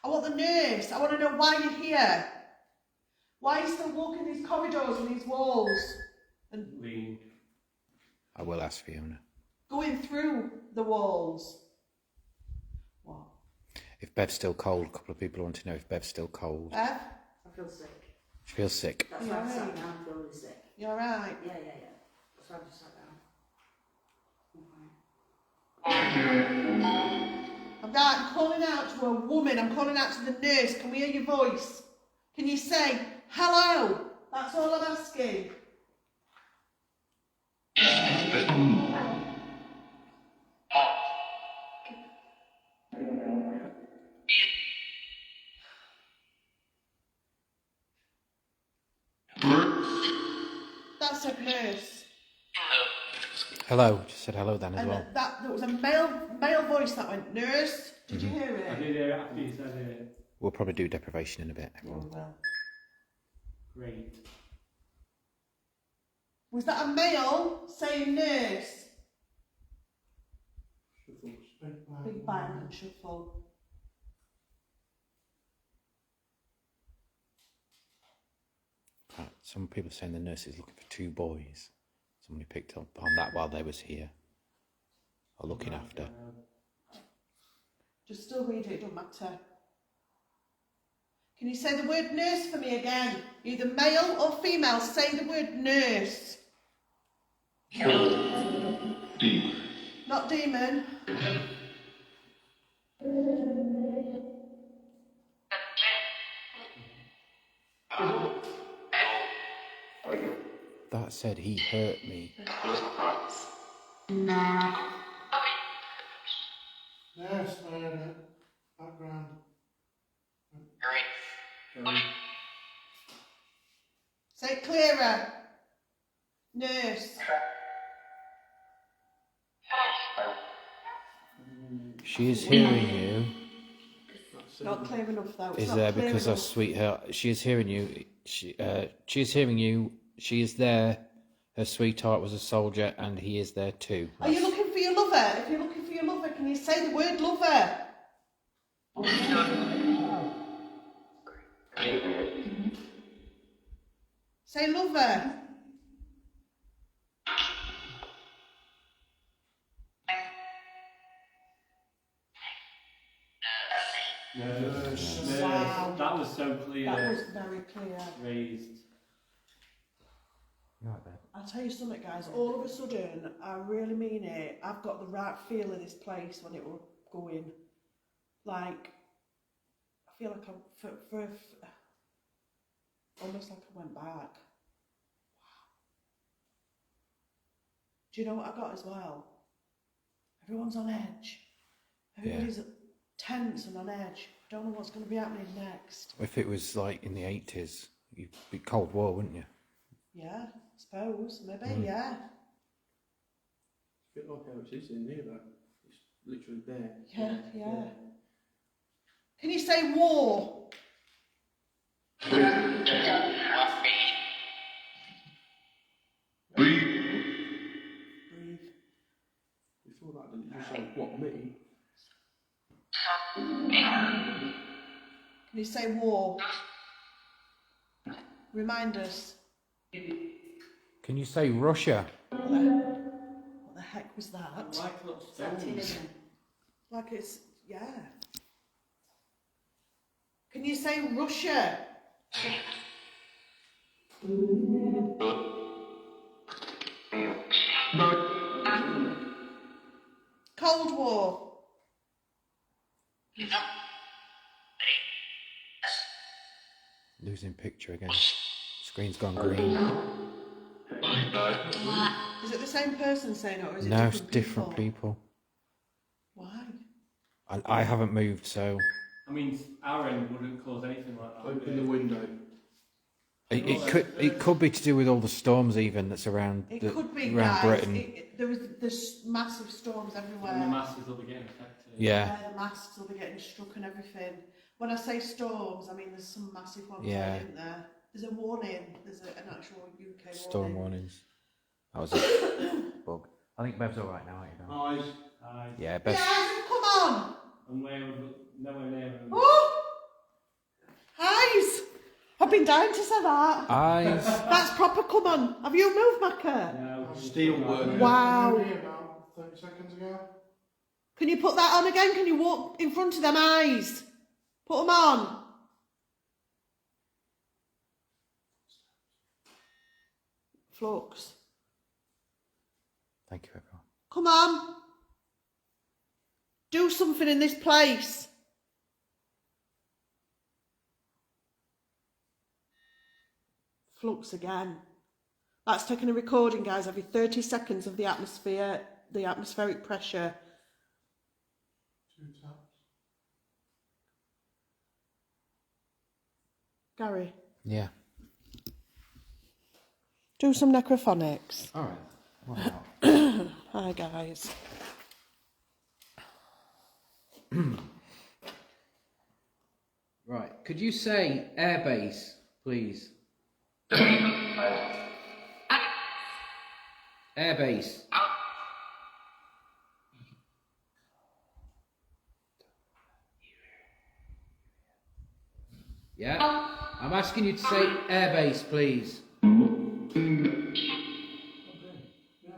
I want the nurse. I want to know why you're here. Why are you still walking these corridors and these walls? And I will ask Fiona. going through the walls. What? If Bev's still cold, a couple of people want to know if Bev's still cold. Bev? I feel sick. She feels sick. That's why I sat down, I feel really sick. You alright? Yeah. That's why I just sat down. I'm calling out to a woman. I'm calling out to the nurse. Can we hear your voice? Can you say, hello? That's all I'm asking. That's a nurse. Hello. Just said hello then as And well. there was a male voice that went, nurse. Did you hear it? I did hear it after you said it. We'll probably do deprivation in a bit. Oh, well. Great. Was that a male saying nurse? Big bang and shuffle. Right. Some people are saying the nurse is looking for 2 boys. Somebody picked up on that while they was here. Or looking after. Just still read it, it don't matter. Can you say the word nurse for me again? Either male or female, say the word nurse. Not demon. That said he hurt me. Yes, I heard it. Background. Say it clearer. Nurse. She is hearing you. Not clear enough though. It's Is not there clear because enough. of sweetheart? She is hearing you. She is hearing you. She is there. Her sweetheart was a soldier, and he is there too. Are you looking for your lover? If you're looking for your lover, can you say the word lover? Say lover. Wow. That was so clear. That was very clear. Raised. I'll tell you something, guys. All of a sudden, I really mean it. I've got the right feel of this place when it were going. Like, I feel like I'm almost like I went back. Wow. Do you know what I got as well? Everyone's on edge. Everybody's tense and on edge. Don't know what's going to be happening next. If it was like in the 80s, you'd be Cold War, wouldn't you? Yeah, I suppose. Maybe, yeah. It's a bit like how it is in here though. It's literally there. Yeah. Can you say war? Breathe. Before that, didn't you just say, what, me? Can you say war? Remind us. Can you say Russia? What the heck was that? Like little Is that tin, stones. isn't it? Like it's, yeah. Can you say Russia? Cold War. Losing picture again. Screen's gone green. Is it the same person saying it, or is it No, it's different different people? people. Why? And I haven't moved, so I mean, our end wouldn't cause anything like that. Open the window. It could be to do with all the storms even that's around It could be, around guys. Britain. There's massive storms everywhere. And the masses will be getting affected. Yeah. The masts will be getting struck and everything. When I say storms, I mean there's some massive ones Yeah. out, isn't there? There's a warning. There's an actual UK Storm warning. warnings. That was a bug. I think Bev's alright now, you know. Eyes. Yeah, Bev's. Guys, come on! And nowhere near them. Oh! Eyes! I've been dying to say that. Eyes. That's proper, come on. Have you moved, Macca? No, Steel work. Wow. Here about 30 seconds ago. Can you put that on again? Can you walk in front of them eyes? Put them on. Flux. Thank you, everyone. Come on. Do something in this place. Flux again. That's taking a recording, guys, every 30 seconds of the atmosphere, the atmospheric pressure. 2 taps. Gary, Yeah. do some necrophonics. Alright. Well, now. Hi, guys. Right. Could you say airbase, please? Airbase. Yeah? I'm asking you to say airbase, please. Yeah,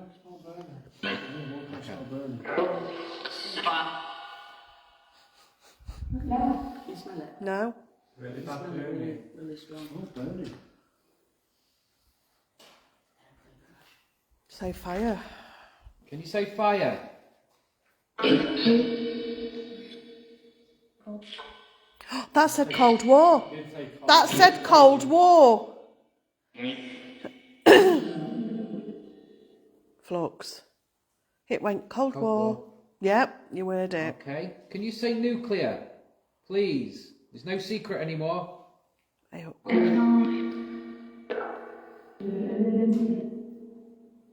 it's not burning. It's not burning. You smell it? No? really bad burning. Really strong. It's burning. Say fire. Can you say fire? That said Cold War. You did say cold. That said Cold War. Flux. It went Cold War. War. Yep, you heard it. Okay. Can you say nuclear? Please. There's no secret anymore. I hope.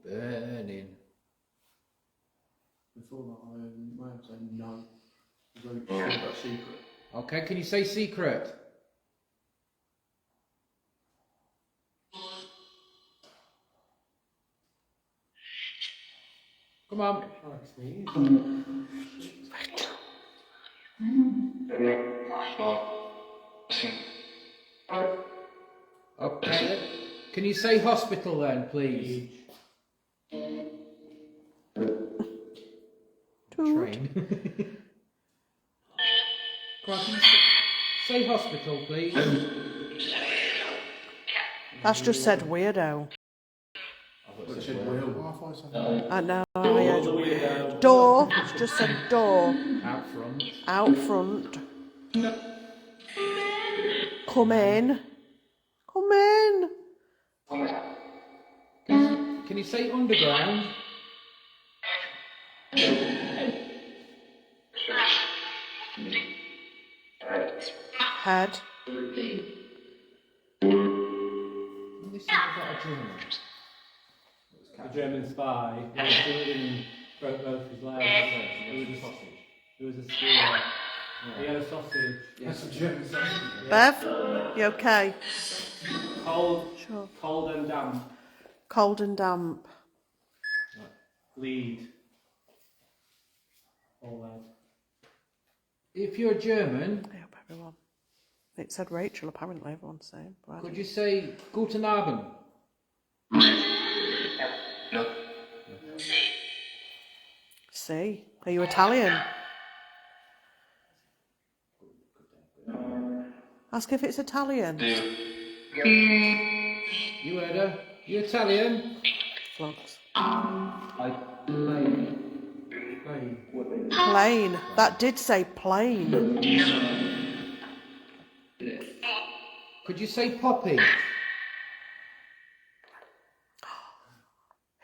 Burning. Before that, I might have said no. Because I said that secret. Okay, can you say secret? Come on. Okay. Can you say hospital then, please? Train. Come on, can you say hospital, please? That's just said weirdo. But it said will. I thought it said I know, I heard door. It's just said door. Out front. Out front. Come in. Come in. Can you say underground? Head. This is about a German. The German spy who was doing broke both his legs. It was a sausage. It was a skewer. He had a sausage. That's a German sausage. Bev, you okay? Cold, Sure. cold and damp. Cold and damp. Lead. All that. If you're German, I hope everyone. It said Rachel, apparently, everyone's saying. But I could don't- you say Guten Abend? See? Are you Italian? Ask if it's Italian. You heard her? You Italian? Vlogs. I play. Plain. That did say plain. Could you say Poppy?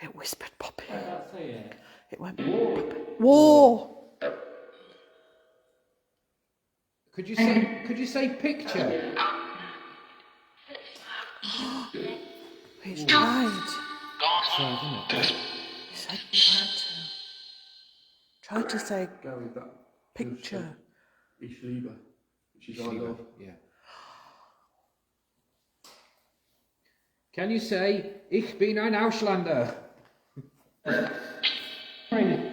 It whispered Poppy. That's it. It went Poppy. War. Could you say picture? He's tried. Sorry, didn't it? He said tried to say Gary, that picture. Ich liebe, which is I love. Yeah. Can you say, ich bin ein Ausländer? Friend.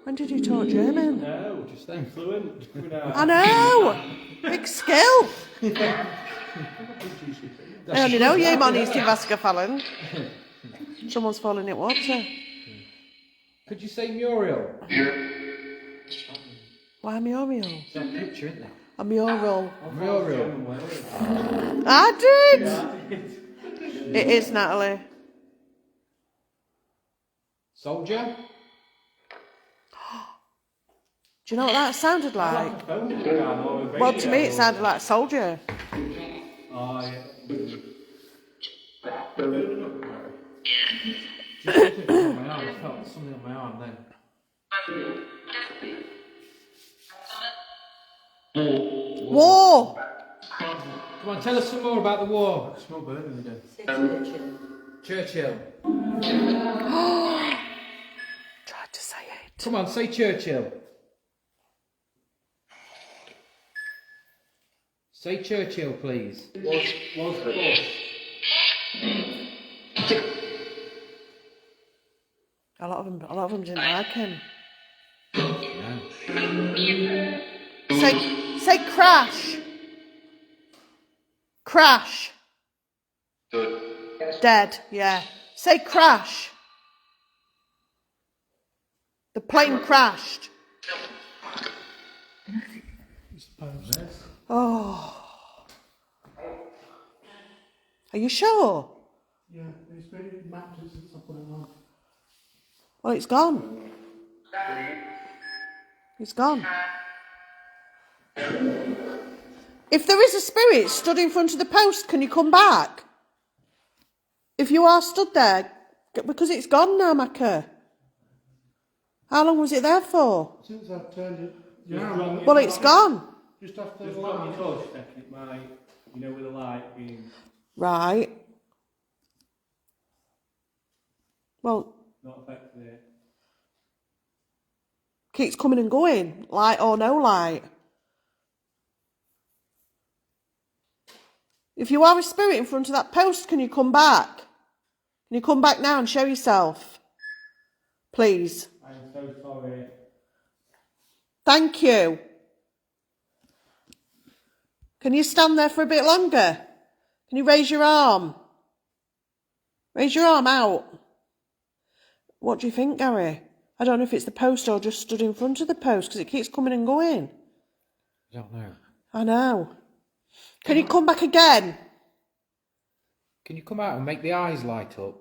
When did you talk German? No, just then. Fluent. I know! Big skill! I only know you, man, East Vascafallen. Someone's falling in water. Could you say Muriel? Why Muriel? It's that picture, isn't it? A mural. Muriel. I did! It is, Natalie. Soldier? Do you know what that sounded like? Well, to me it sounded like soldier. Oh, yeah. Just something on my arm. I felt something on my arm then. War! Come on, tell us some more about the war. Small burning again. Churchill. Tried to say it. Come on, say Churchill. Say Churchill, please. Was Bush. A lot of them didn't like him. No. Say crash. Crash. Dead, yeah. Say crash. The plane crashed. Oh. Are you sure? Yeah, it's been mapped since I put it on. Well, it's gone. It's gone. If there is a spirit stood in front of the post, can you come back? If you are stood there, because it's gone now, Maka. How long was it there for? Since I've turned it. Yeah. Well, it's gone. Just after Just the drop light. your torch, Becky, it might, you know, with the light being Right. Well, not affecting it. keeps coming and going, light or no light. If you are a spirit in front of that post, can you come back? Can you come back now and show yourself? Please. I'm so sorry. Thank you. Can you stand there for a bit longer? Can you raise your arm? Raise your arm out. What do you think, Gary? I don't know if it's the post or just stood in front of the post because it keeps coming and going. I don't know. I know. Can you come back again? Can you come out and make the eyes light up?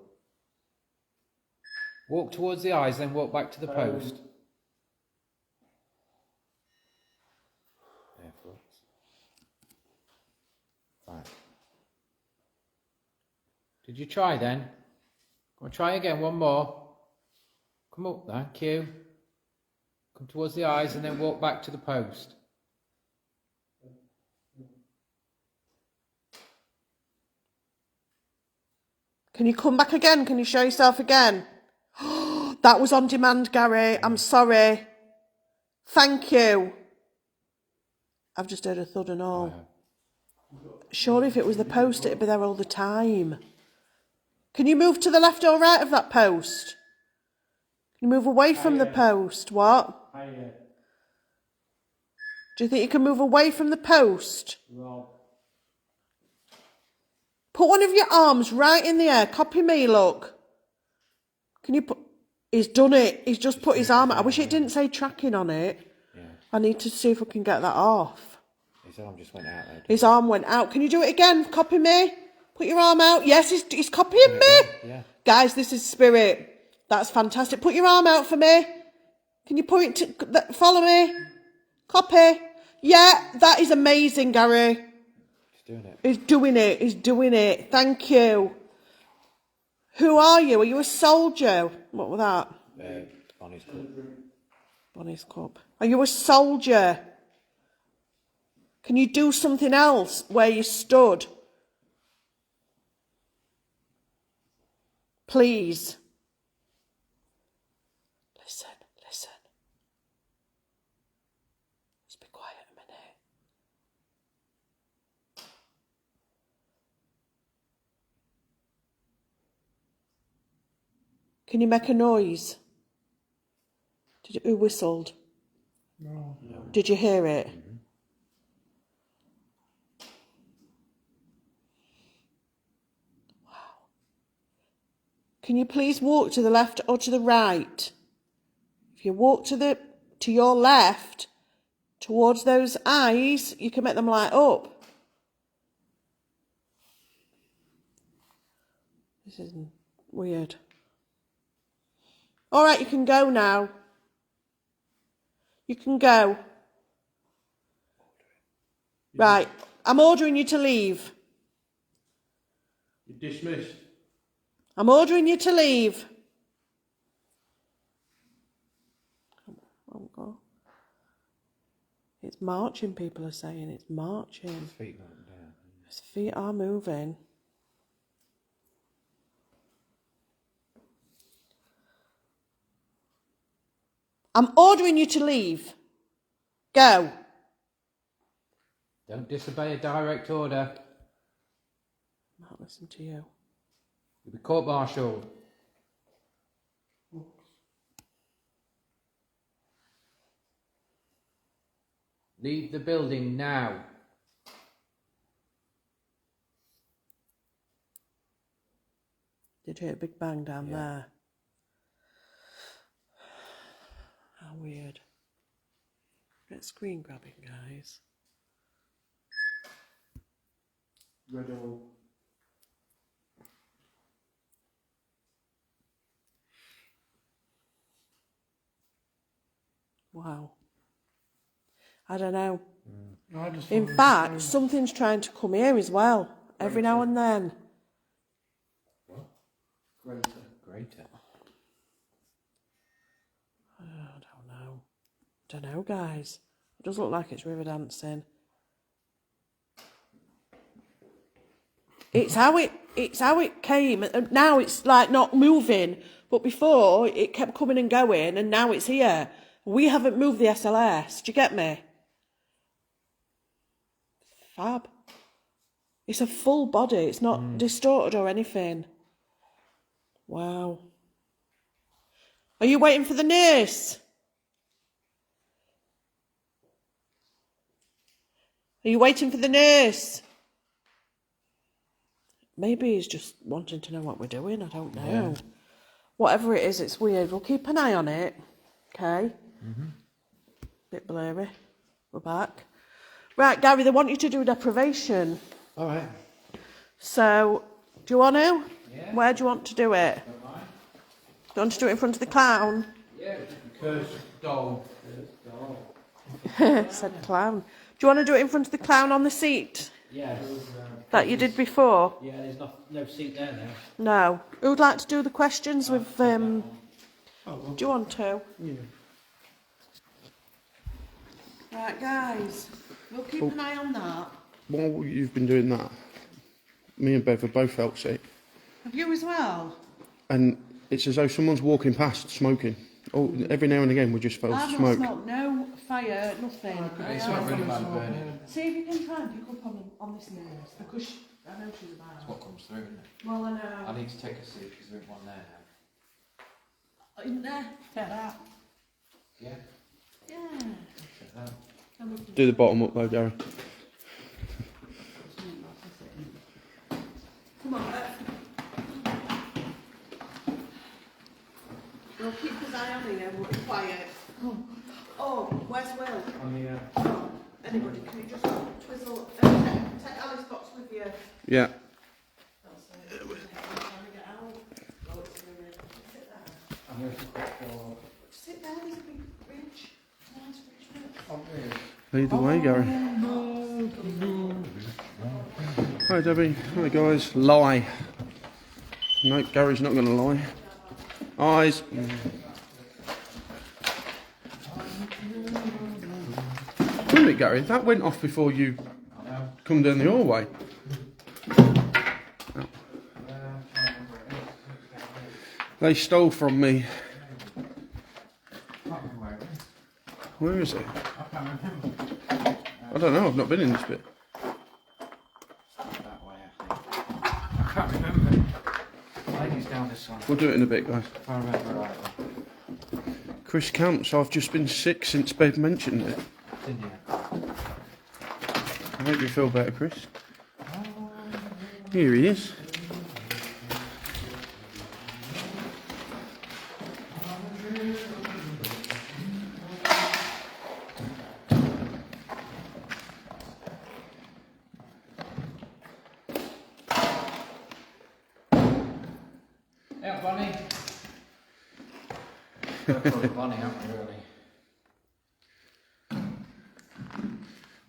Walk towards the eyes, then walk back to the post. Yeah, folks. Right. Did you try then? Come on, try again, one more. Come up, thank you. Come towards the eyes and then walk back to the post. Can you come back again? Can you show yourself again? That was on demand, Gary. I'm sorry. Thank you. I've just heard a thud and all. Surely if it was the post, it'd be there all the time. Can you move to the left or right of that post? Can you move away from the post? What? Do you think you can move away from the post? Rob. Put one of your arms right in the air. Copy me, look. Can you put... He's done it. He's just put his arm out. I wish it didn't say tracking on it. Yeah. I need to see if we can get that off. His arm just went out there. His arm went out. Can you do it again? Copy me. Put your arm out. Yes, he's copying me. Yeah. Guys, this is spirit. That's fantastic. Put your arm out for me. Can you point to... Follow me. Copy. Yeah, that is amazing, Gary. Doing it. He's doing it. He's doing it. Thank you. Who are you? Are you a soldier? What was that? On his cup. Bonnie's cup. Are you a soldier? Can you do something else where you stood? Please. Listen. Just be quiet a minute. Can you make a noise? Who whistled? No. Did you hear it? Wow. Can you please walk to the left or to the right? If you walk to your left, towards those eyes, you can make them light up. This is weird. All right, you can go now. You can go. Right, I'm ordering you to leave. You're dismissed. I'm ordering you to leave. Come on. It's marching, people are saying. It's marching. His feet went down. His feet are moving. I'm ordering you to leave. Go. Don't disobey a direct order. I won't listen to you. You'll be court-martialed. Leave the building now. Did you hear a big bang down there? How weird. Get screen grabbing, guys. Red all. Wow. I don't know. I just In thought it fact, was something's trying to come here as well. Every now and then. Greater. I don't know, guys. It does look like it's river dancing. It's how it came. Now it's like not moving, but before it kept coming and going, and now it's here. We haven't moved the SLS. Do you get me? Fab. It's a full body. It's not distorted or anything. Wow. Are you waiting for the nurse? Are you waiting for the nurse? Maybe he's just wanting to know what we're doing. I don't know. Yeah. Whatever it is, it's weird. We'll keep an eye on it. Okay? Bit blurry. We're back. Right, Gary, they want you to do deprivation. All right. So, do you want to? Yeah. Where do you want to do it? Don't mind. Do you want to do it in front of the clown? Yeah. Curse doll. Said clown. Do you want to do it in front of the clown on the seat Yeah. that you did before? Yeah, there's no seat there now. No. Who'd like to do the questions with... Do you want to? Yeah. Right, guys. We'll keep an eye on that. While you've been doing that, me and Bev have both felt sick. Have you as well? And it's as though someone's walking past smoking. Oh, every now and again we just felt I've not smoke. smelled no fire, nothing. It's not really bad burning. See if you can try and pick up on this nurse, because I know she's about. That's what comes through, isn't it? Well, I know. I need to take a seat because there isn't one there now. In there? Take that. Yeah. Yeah. Check that. Do the bottom up though, Gary. Come on, we'll keep his eye on you and we'll be quiet. Oh, where's Will? Oh, anybody, can you just twizzle, take Alice box with you? Yeah. I'm going to quick for... Sit there, there's a big ridge. Nice ridge. Lead the way, Gary. Hi, Debbie. Hi, guys. Lie. No, Gary's not going to lie. Eyes. Wait a minute, Gary, that went off before you come down the hallway. They stole from me. Where is it? I don't know, I've not been in this bit. That way, I think. I can't remember. I think it's down this one. We'll do it in a bit, guys. If I remember rightly. Chris Camps, I've just been sick since Bev mentioned it. Didn't you? I hope you feel better, Chris. Here he is. Yeah, Bonnie. We'll call it Bonnie, haven't we, really?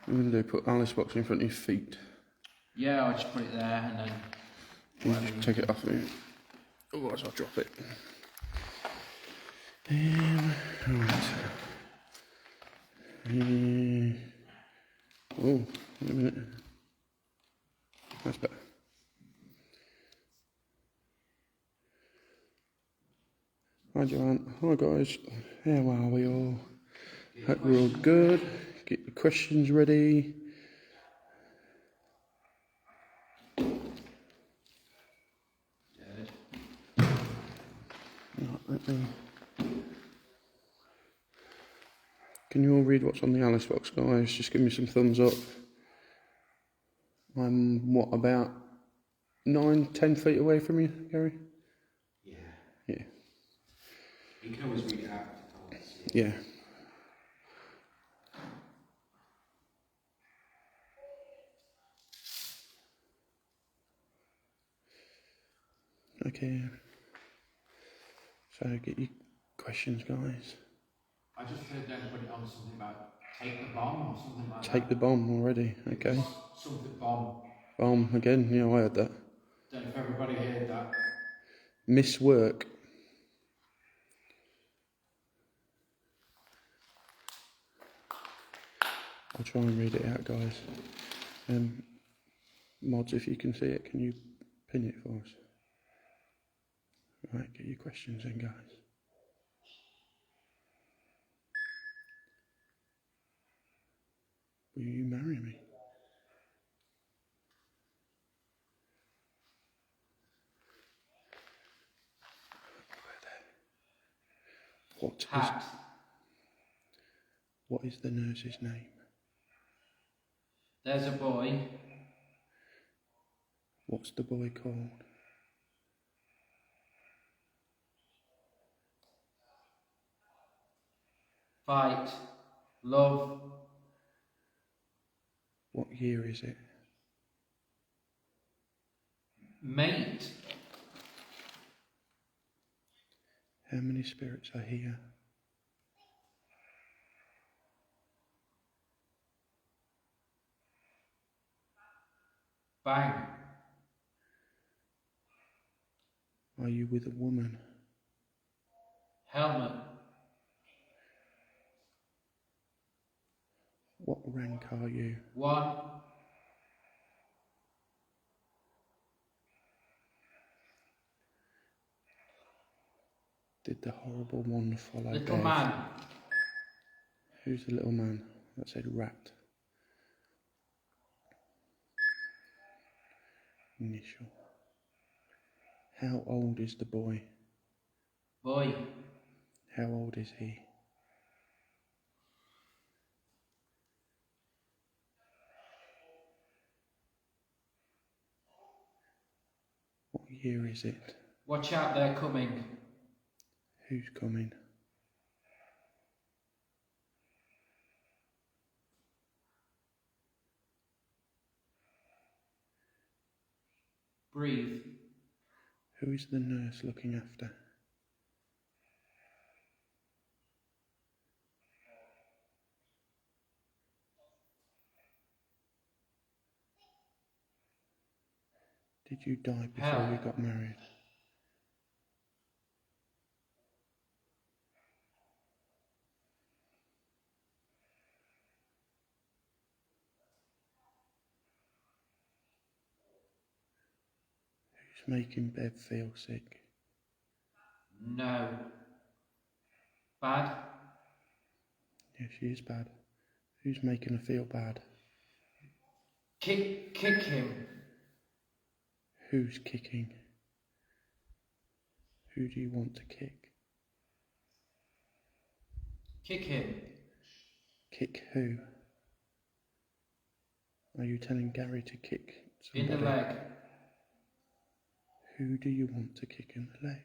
What I'm going to do, put Alice box in front of your feet. Yeah, I'll just put it there and then. You just take it off me. Otherwise I'll drop it. Right. Oh, wait a minute. That's better. Hi Joanne. Hi guys. How are we all? Hope we're all good. Get your questions ready. Right, let me. Can you all read what's on the Alice box, guys? Just give me some thumbs up. I'm what, about 9-10 feet away from you, Gary? Yeah. Yeah. You can always read it out. Yeah. Okay. So get your questions, guys. I just heard them put it on something about take the bomb or something like that. Take the bomb already. Okay. Something bomb. Bomb again. Yeah, I heard that. Don't know if everybody heard that. Miss work. I'll try and read it out, guys. Mods, if you can see it, can you pin it for us? Right, get your questions in, guys. Will you marry me? Hat. What is the nurse's name? There's a boy. What's the boy called? Fight. Love. What year is it? Mate. How many spirits are here? Bang. Are you with a woman? Helmet. What rank are you? 1. Did the horrible one follow Little Bev? man. Who's the little man? That said rat. Initial. How old is the boy? Boy. How old is he? What year is it? Watch out, they're coming. Who's coming? Breathe. Who is the nurse looking after? Did you die before Hell. you got married? making Bev feel sick? No. Bad? Yeah, she is bad. Who's making her feel bad? Kick him. Who's kicking? Who do you want to kick? Kick him. Kick who? Are you telling Gary to kick In somebody? the leg. Who do you want to kick in the leg?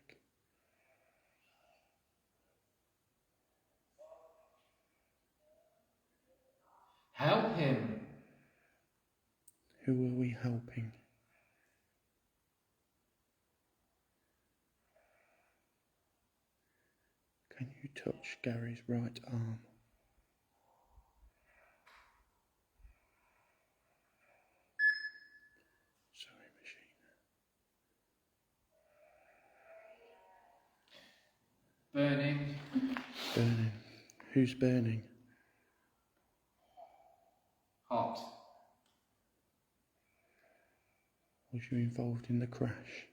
Help him. Who are we helping? Can you touch Gary's right arm? Sorry, machine. Burning. Burning. Who's burning? Hot. Was you involved in the crash?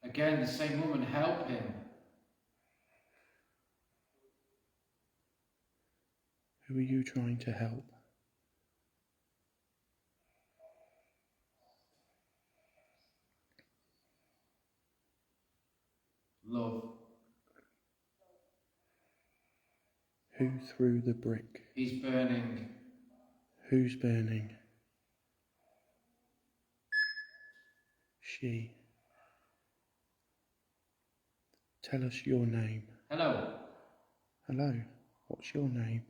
Again, the same woman. Help him. Who are you trying to help? Love. Who threw the brick? He's burning. Who's burning? She. Tell us your name. Hello. Hello, what's your name?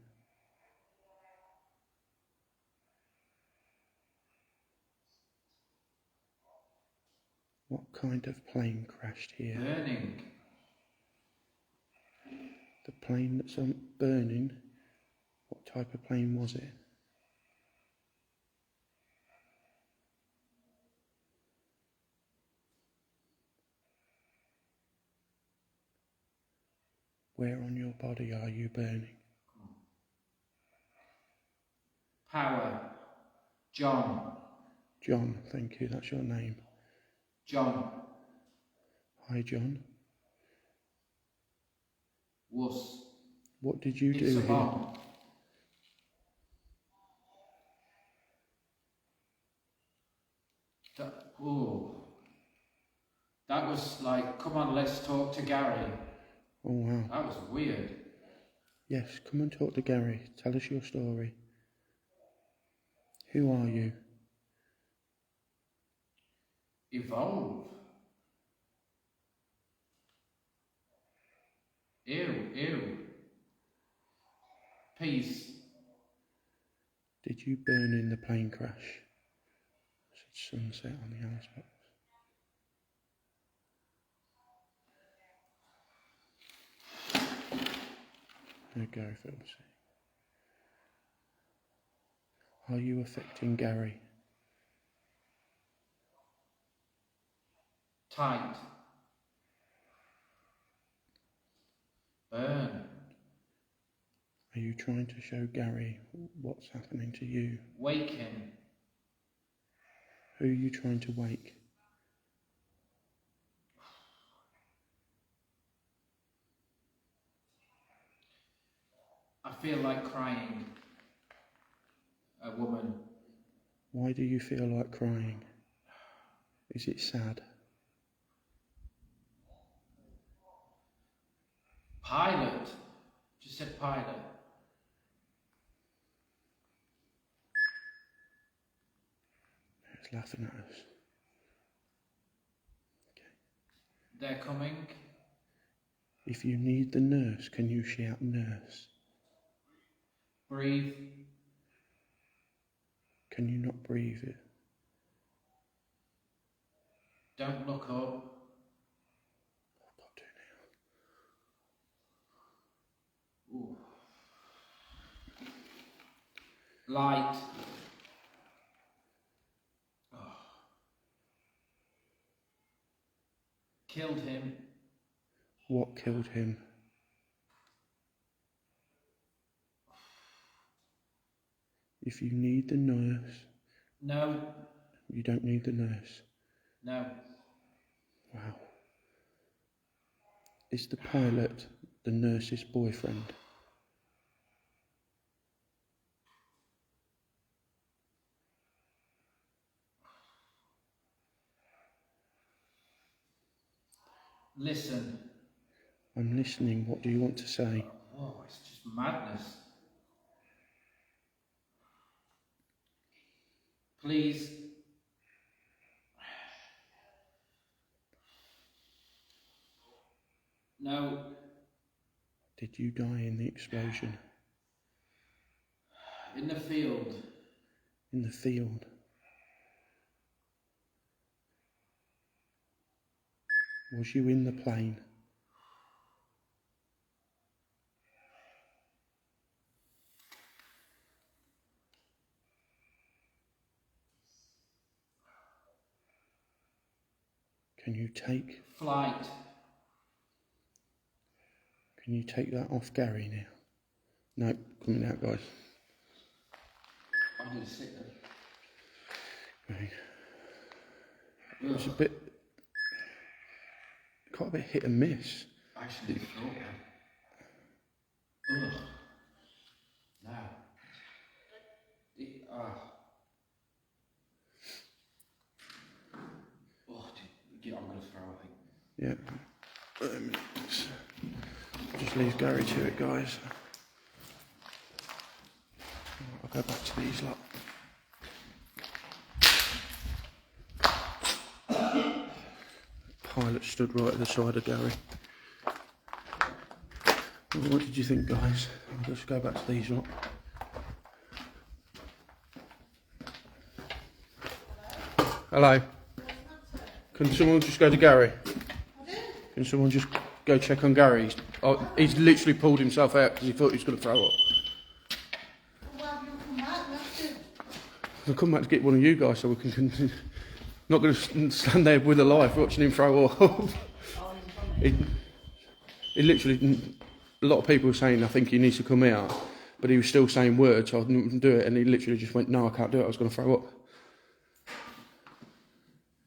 What kind of plane crashed here? Burning. The plane that's burning? What type of plane was it? Where on your body are you burning? Power. John. John, thank you, that's your name. John. Hi, John. Wuss. What did you It's do a here? bomb. That was like, come on, let's talk to Gary. Oh, wow. That was weird. Yes, come and talk to Gary. Tell us your story. Who are you? Evolve. Ew. Peace. Did you burn in the plane crash? It said sunset on the Alice box. There you go, Phil. Are you affecting Gary? Tight. Burn. Are you trying to show Gary what's happening to you? Wake him. Who are you trying to wake? I feel like crying. A woman. Why do you feel like crying? Is it sad? Pilot. Just said pilot. It's laughing at us. Okay. They're coming. If you need the nurse, can you shout nurse? Breathe. Can you not breathe it? Don't look up. I've got to now. Ooh. Light. Oh. Killed him. What killed him? If you need the nurse, No. you don't need the nurse. No. Wow. Is the pilot the nurse's boyfriend? Listen. I'm listening. What do you want to say? Oh, it's just madness. Please. No. Did you die in the explosion? In the field. In the field? Was you in the plane? Can you take... Flight. Can you take that off Gary now? No, coming out, guys. I'm going to sit there. Right. It's a bit... Quite a bit hit and miss. Actually, thought that. Ugh. No. I'm going to throw it. Yeah. Just leave Gary to it, guys. I'll go back to these lot. Pilot stood right at the side of Gary. Well, what did you think, guys? I'll just go back to these lot. Hello. Can someone just go to Gary? Can someone just go check on Gary? He's literally pulled himself out because he thought he was going to throw up. I'll come back to get one of you guys so we can continue. Not going to stand there with a life watching him throw up. He literally, a lot of people were saying, I think he needs to come out, but he was still saying words, so I didn't do it, and he literally just went, no, I can't do it, I was going to throw up.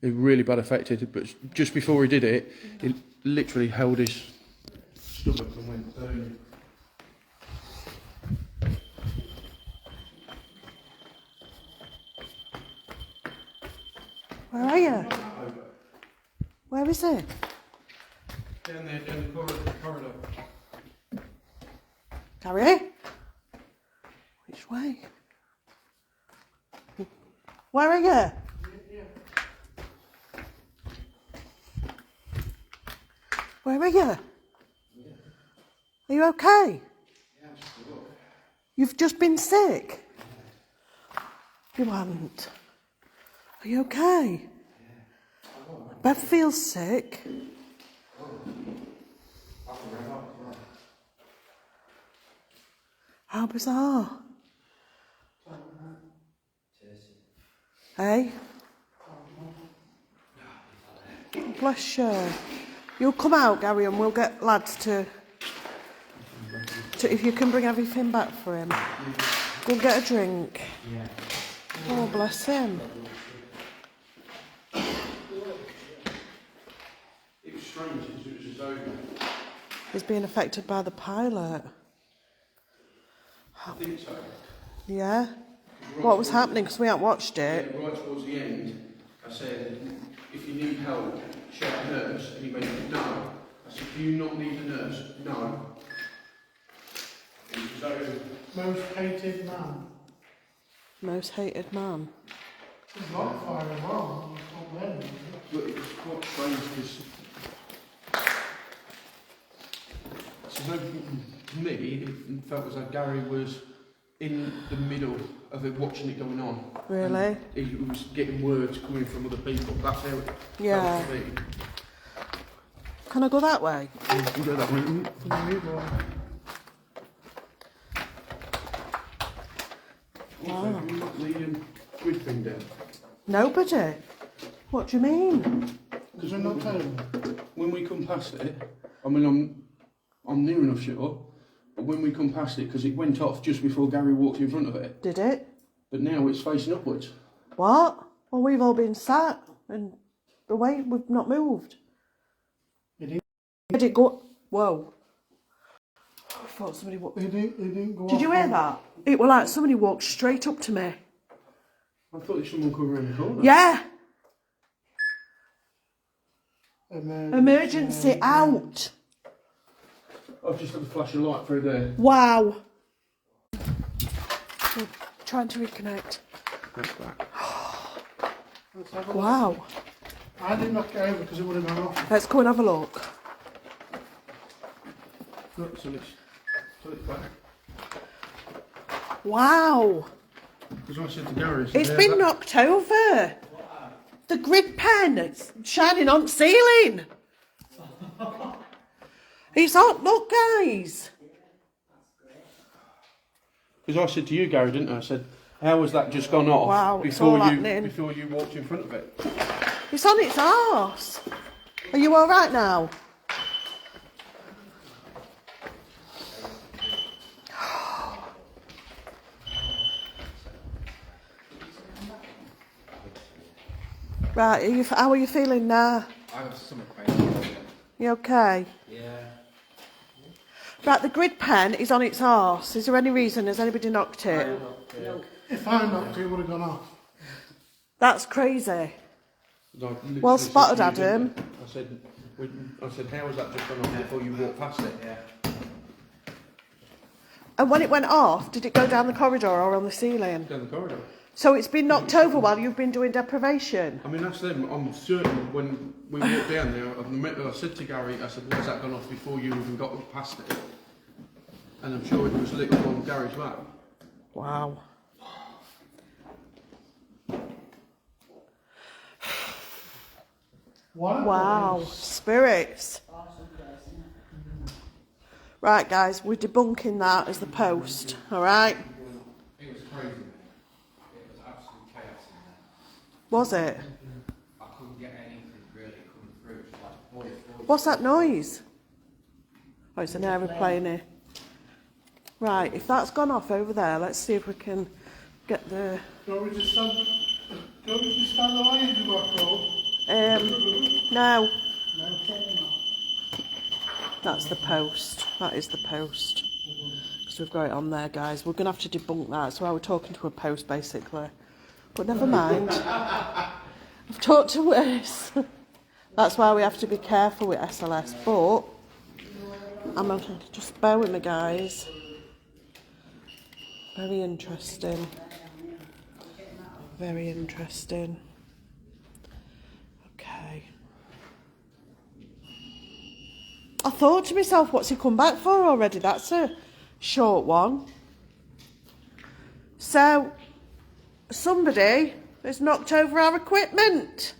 He was really bad affected, but just before he did it, he literally held his stomach and went boom. Where are you? Where is it? Down there, down the corridor. Gary? Which way? Where are you? Where are you? Are you okay? You've just been sick? You haven't. Are you okay? Bev feels sick. How bizarre. Hey? Bless you. You'll come out, Gary, and we'll get lads to if you can bring everything back for him. Go get a drink. Oh, bless him. It was strange, it was as though... He's being affected by the pilot. I think so. Yeah? What was happening? Because we haven't watched it. Yeah, right towards the end, I said, if you need help, shout a nurse. And he went, no. I said, do you not need a nurse? No. It was as though... Most hated man. Most hated man. There's a lot of fire as well. But it was quite strange because... It's as though, to me, it felt as though Gary was in the middle of it, watching it going on. Really? And he was getting words coming from other people. That's how it Yeah. felt to me. Can I go that way? You can go that way. Also, can you knock the grid thing down? Nobody. What do you mean? Because we're not home. When we come past it, I mean, I'm near enough sure, but when we come past it, because it went off just before Gary walked in front of it, Did it? but now it's facing upwards. What? Well, we've all been sat and away. We've not moved. It didn't, Did it go? Whoa. I thought somebody walked. it didn't go Did you off hear on- that? It was like somebody walked straight up to me. I thought there was someone coming around the corner. Yeah. Emergency. Emergency out. I've just got the flash of light through there. Wow. We're trying to reconnect. That's back. Let's have a look. Wow. I didn't knock it over because it would have gone off. Let's go and have a look. Look, so it's back. Wow. Because I said to Gary, I said, It's "Yeah, been that-" knocked over. The grid pen, it's shining on ceiling. It's on, look guys. Because I said to you, Gary, didn't I? I said, how has that just gone off Wow, it's all happening. before you walked in front of it? It's on its arse. Are you alright now? Right, how are you feeling now? I got stomach pain. You okay? Yeah. Right, the grid pen is on its arse. Is there any reason? Has anybody knocked it? If I knocked it, it would have gone off. That's crazy. I literally Well said spotted, to you, didn't Adam. I said, how has that just gone off before you walked past it? Yeah. And when it went off, did it go down the corridor or on the ceiling? Down the corridor. So it's been knocked over while you've been doing deprivation? I mean, that's them. I'm certain when we walked down there, I said to Gary, I said, where's that gone off before you even got past it? And I'm sure it was lit on Gary's back. Wow. What? Wow. Spirits. Right, guys, we're debunking that as the post, alright? It was crazy, mate. It was absolute chaos in there. Was it? I couldn't get anything really coming through. It was like voice. What's that noise? Oh, it's an aeroplane here. Right, if that's gone off over there, let's see if we can get the... Don't we just stand the line and go across? No. That's the post. That is the post. Because we've got it on there, guys. We're going to have to debunk that. So we're talking to a post, basically. But never mind. I've talked to worse. That's why we have to be careful with SLS. But just bear with me, guys. Very interesting. Very interesting. Okay. I thought to myself, what's he come back for already? That's a short one. So, somebody has knocked over our equipment.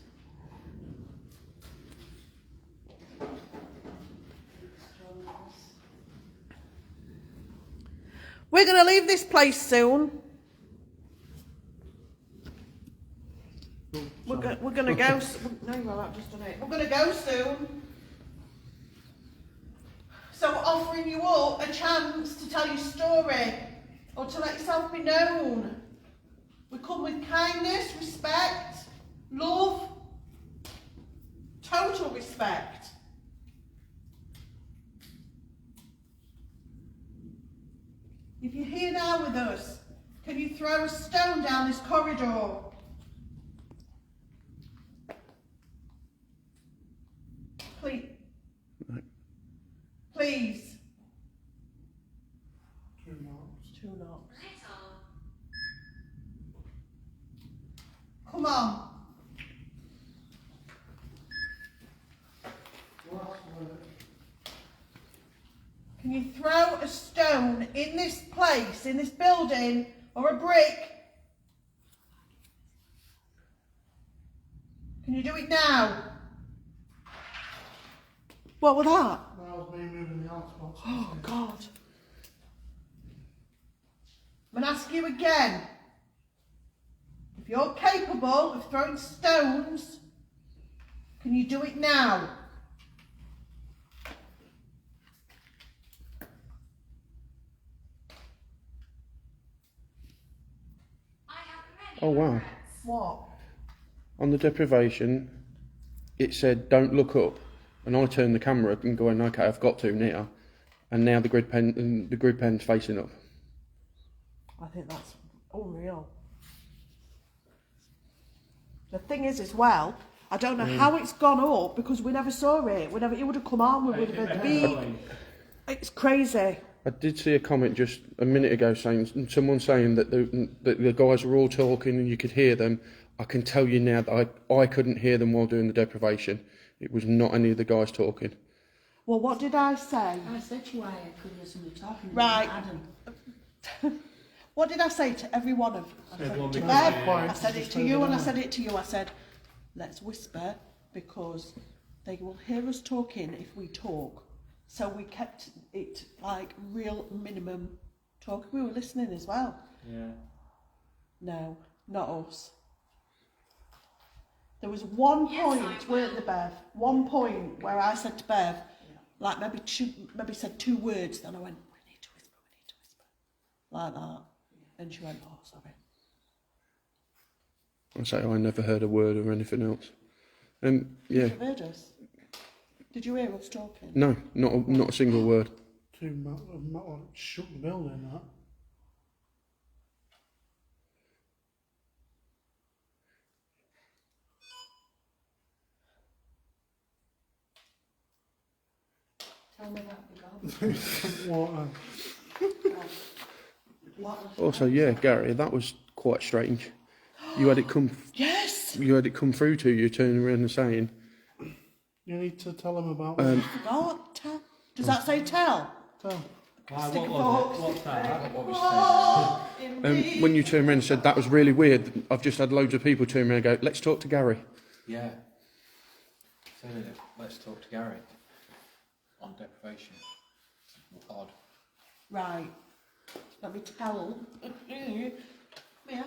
We're going to leave this place soon. We're going to go... No, well, I've just done it. We're going to go soon. So we're offering you all a chance to tell your story or to let yourself be known. We come with kindness, respect, love, total respect. If you're here now with us, can you throw a stone down this corridor? Please. Please. 2 knocks. 2 knocks. Come on. Can you throw a stone in this place, in this building, or a brick? Can you do it now? What was that? That was me moving the hotspots. Oh, God. I'm going to ask you again. If you're capable of throwing stones, can you do it now? Oh, wow. What? On the deprivation, it said don't look up, and I turned the camera up and going, okay, I've got to now, and now the grid pen's facing up. I think that's unreal. The thing is as well, I don't know how it's gone up because we never saw it. It would have come on, we would have heard the beep. It's crazy. I did see a comment just a minute ago saying, someone saying that the guys were all talking and you could hear them. I can tell you now that I couldn't hear them while doing the deprivation. It was not any of the guys talking. Well, what did I say? I said to you I could hear somebody talking. Right. Adam. What did I say to every one of? I said one to because Bev, it's quiet, I said it just to turn you, it and I on. said it to you. I said, let's whisper because they will hear us talking if we talk. So we kept it like real minimum talk. We were listening as well. Yeah. No, not us. There was one point, weren't there, Bev? One point where I said to Bev, like maybe said 2 words, then I went, we need to whisper, like that. And she went, oh, sorry. I say I never heard a word or anything else. Yeah, Did you heard us? Did you hear us talking? no, not a single word. Shook the building, that. Tell me about the God. Water. What? Also, yeah, Gary, that was quite strange. You had it come. Yes! You had it come through to you, turning around and saying, You need to tell them about Forgot. Does that say tell? tell. Stick of What's that? Oh, indeed. when you turned around and said that was really weird. I've just had loads of people turn around and go, let's talk to Gary. Yeah. Saying it. Let's talk to Gary. On deprivation. Odd. Right. Let me tell. Yeah.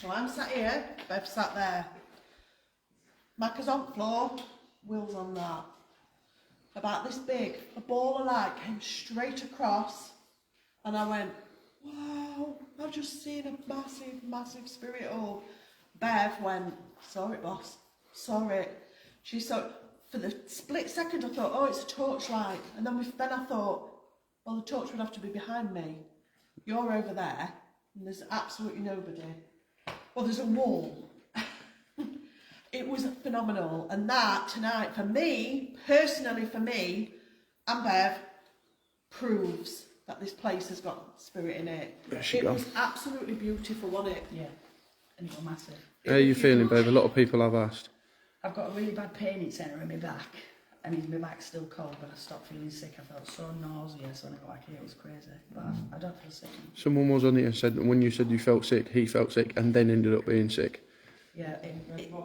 So I'm sat here, Bev sat there. Macca's on floor, Will's on that. About this big, a ball of light came straight across, and I went, wow, I've just seen a massive, massive spirit orb. Bev went, saw it, boss, saw it. She saw it. For the split second I thought, oh, it's a torchlight. And then I thought, well, the torch would have to be behind me. You're over there, and there's absolutely nobody. Well, there's a wall. It was phenomenal. And that tonight, for me, personally for me, and Bev, proves that this place has got spirit in it. She It gone. was absolutely beautiful, wasn't it? Yeah. And it was massive. How are you feeling, babe? A lot of people have asked. I've got a really bad pain centre in my back. I mean, my back's still cold, but I stopped feeling sick. I felt so nauseous when I got back here. It was crazy. But I don't feel sick now. Someone was on here and said that when you said you felt sick, he felt sick and then ended up being sick. Yeah,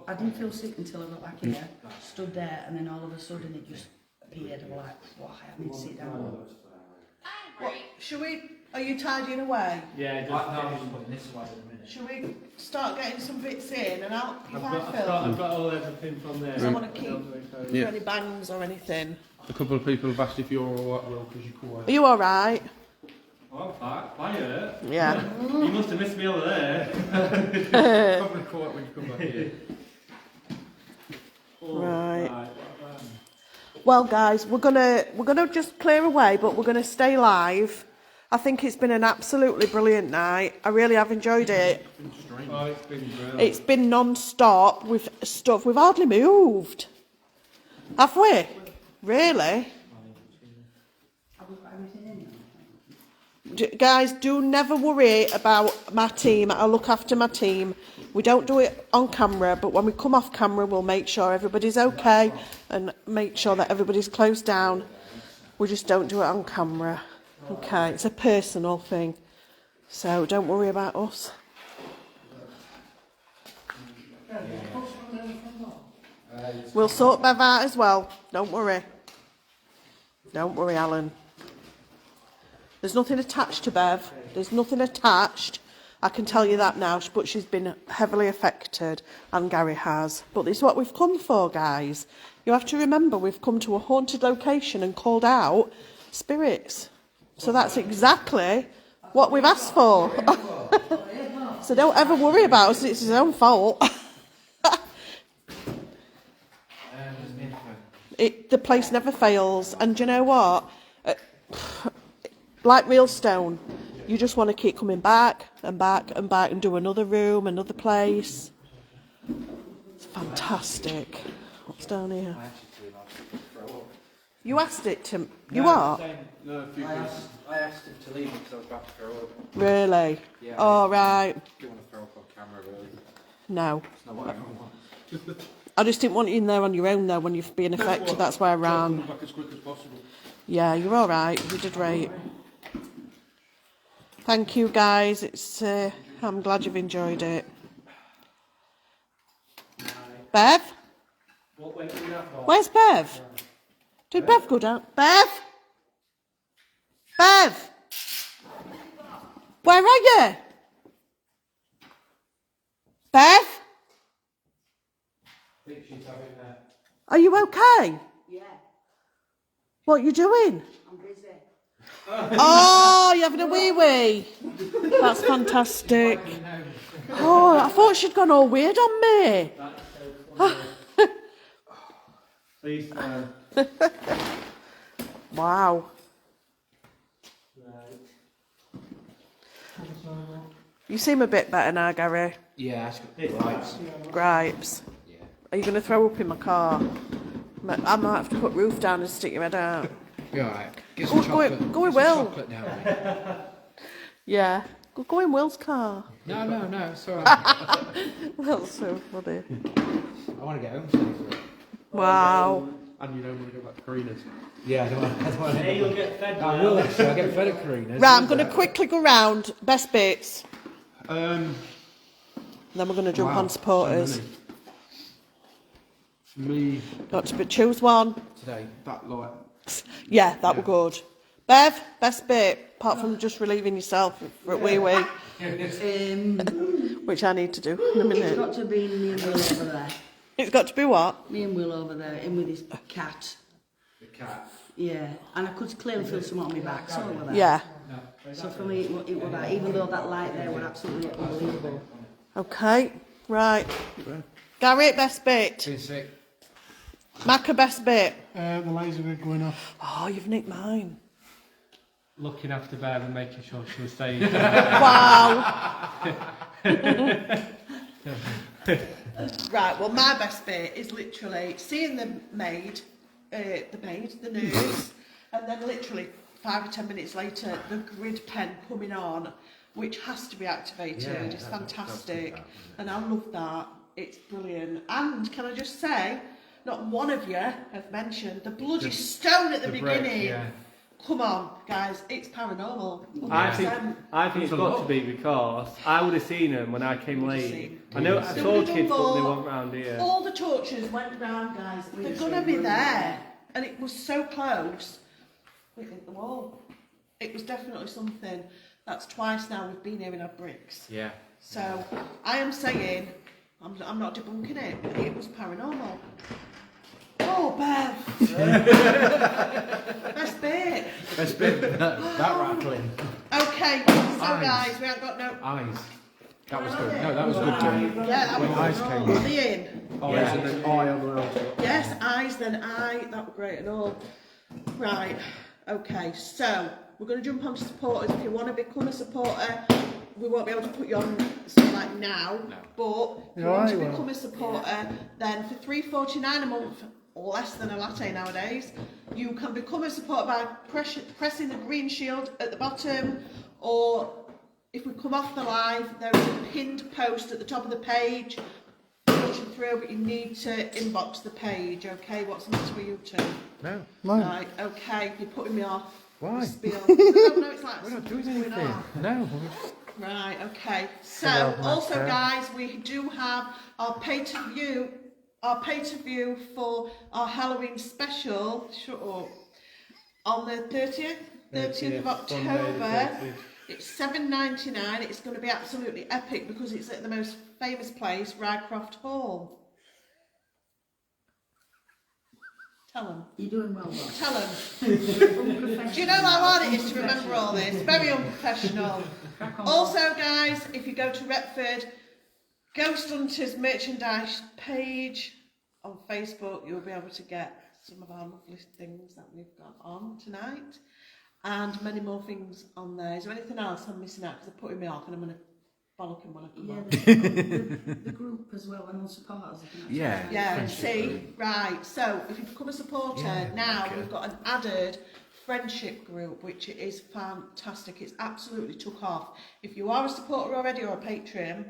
I didn't feel sick until I got back here. Stood there, and then all of a sudden it just appeared. I'm like, what? I need to sit down. What, are you tidying away? Yeah, I'm just putting this away in a minute. Should we start getting some bits in and out? If I I've film, got all everything from there. because I want to keep Yeah. any bangs or anything. A couple of people have asked if you're alright, Will, because you're quiet. Are you all right? Oh, quiet. Yeah. You must have missed me over there. Probably quiet when you come back here. Right. Well, guys, we're gonna just clear away, but we're gonna stay live. I think it's been an absolutely brilliant night. I really have enjoyed it. Oh, it's been brilliant. It's been non-stop with stuff. We've hardly moved, have we? Really? Have we got everything in there? Guys, do never worry about my team. I look after my team. We don't do it on camera, but when we come off camera, we'll make sure everybody's okay and make sure that everybody's closed down. We just don't do it on camera. Okay, it's a personal thing. So don't worry about us. We'll sort Bev out as well. Don't worry. Don't worry, Alan. There's nothing attached to Bev. There's nothing attached. I can tell you that now, but she's been heavily affected, and Gary has. But this is what we've come for, guys. You have to remember, we've come to a haunted location and called out spirits. So that's exactly what we've asked for. So don't ever worry about us, it's his own fault. The place never fails, and do you know what? Like real stone, you just want to keep coming back and back and back and do another room, another place. It's fantastic. What's down here? You asked it to... You are? No, I asked him to leave because I was about to throw up. Really? Yeah. All right. Do you want to throw up on camera, really? No. It's not what everyone wants. I just didn't want you in there on your own though when you've been affected. That's why I ran. Come back as quick as possible. Yeah, you're all right. You did great. Thank you, guys. It's. I'm glad you've enjoyed it. Bev? Where's Bev? Did Bev go down? Bev? Bev? Where are you? Bev? Are you okay? Yeah, What are you doing? I'm busy. Oh, you're having a wee-wee. That's fantastic. Oh, I thought she'd gone all weird on me. Please, Wow. You seem a bit better now, Gary. Yeah, it's gripes. Gripes. Yeah. Are you going to throw up in my car? I might have to put roof down and stick your head out. You're alright. Get some Go chocolate. with Get some Will. chocolate down. Yeah. Go in Will's car. No, it's alright. That's so funny. I want to get home safely. Wow. And you don't want to go back to Karina's. Yeah, I don't want to. hey, you'll get fed. I will actually. I'll get fed at Karina's. Right, I'm going to quickly go round. Best bits. Um, Then we're going to jump wow, on supporters. so many. For me, Got to choose one. Today. that like Yeah, that were good. Bev, best bit, apart from just relieving yourself for a wee-wee, which I need to do in a It's minute. got to be me and Will over there. It's got to be what? Me and Will over there, in with his cat. The cat. Yeah, and I could clearly feel something on my back, so over there. Yeah. So for me, it was that, even though that light there were absolutely unbelievable. Okay, right. Gary, best bit. Been sick. Macca, best bit. The laser grid going off. Oh, you've nicked mine. Looking after Bev and making sure she was safe. Wow. Right, well, my best bit is literally seeing the nurse, and then literally 5 or 10 minutes later, the grid pen coming on, which has to be activated. Yeah, It's fantastic, and I love that. It's brilliant. And can I just say, not one of you have mentioned the bloody stone at the beginning. Yeah. Come on, guys, it's paranormal. I 100%. think it's got to be because I would have seen them when I came late. seen- I know I Still saw done kids, but they more. weren't round here. All the torches went round, guys. They're gonna be there, and it was so close. We hit the wall. It was definitely something. That's twice now we've been here in our bricks. Yeah. So I am saying, I'm not debunking it, but it was paranormal. Oh, Bev. Best bit. Best bit. That rattling. Okay, so Eyes. guys, we haven't got no. Eyes. That was good. No, that was good too. Yeah, that When was eyes came in. Ian. eyes and then eye on the road. Yes, eyes, then eye. That were great and all. Right, okay, so we're going to jump onto supporters. If you want to become a supporter, we won't be able to put you on something like now, but if you want to become a supporter, then for $3.49 a month, less than a latte nowadays, you can become a supporter by pressing the green shield at the bottom, or if we come off the live, there is a pinned post at the top of the page. Pushing through, but you need to inbox the page, okay? What's the matter with you two? No. Right, okay, you're putting me off. Why? The spiel. No, it's like We're not something's doing going anything. on. No. Right, okay. So, also, guys, we do have our pay-to-view for our Halloween special. Shut up. On the 30th of October. It's $7.99. It's going to be absolutely epic because it's at the most famous place, Rycroft Hall. Tell them. You're doing well, boss. Tell them. Do you know how hard it is to remember all this? Very unprofessional. Also, guys, if you go to Retford Ghost Hunters merchandise page on Facebook, you'll be able to get some of our lovely things that we've got on tonight, and many more things on there. Is there anything else I'm missing out? Because they're putting me off, and I'm going to bollock him when I come on. The group as well, and all supporters. Yeah, see, right. So if you become a supporter now, we've got an added friendship group, which is fantastic. It's absolutely took off. If you are a supporter already or a patron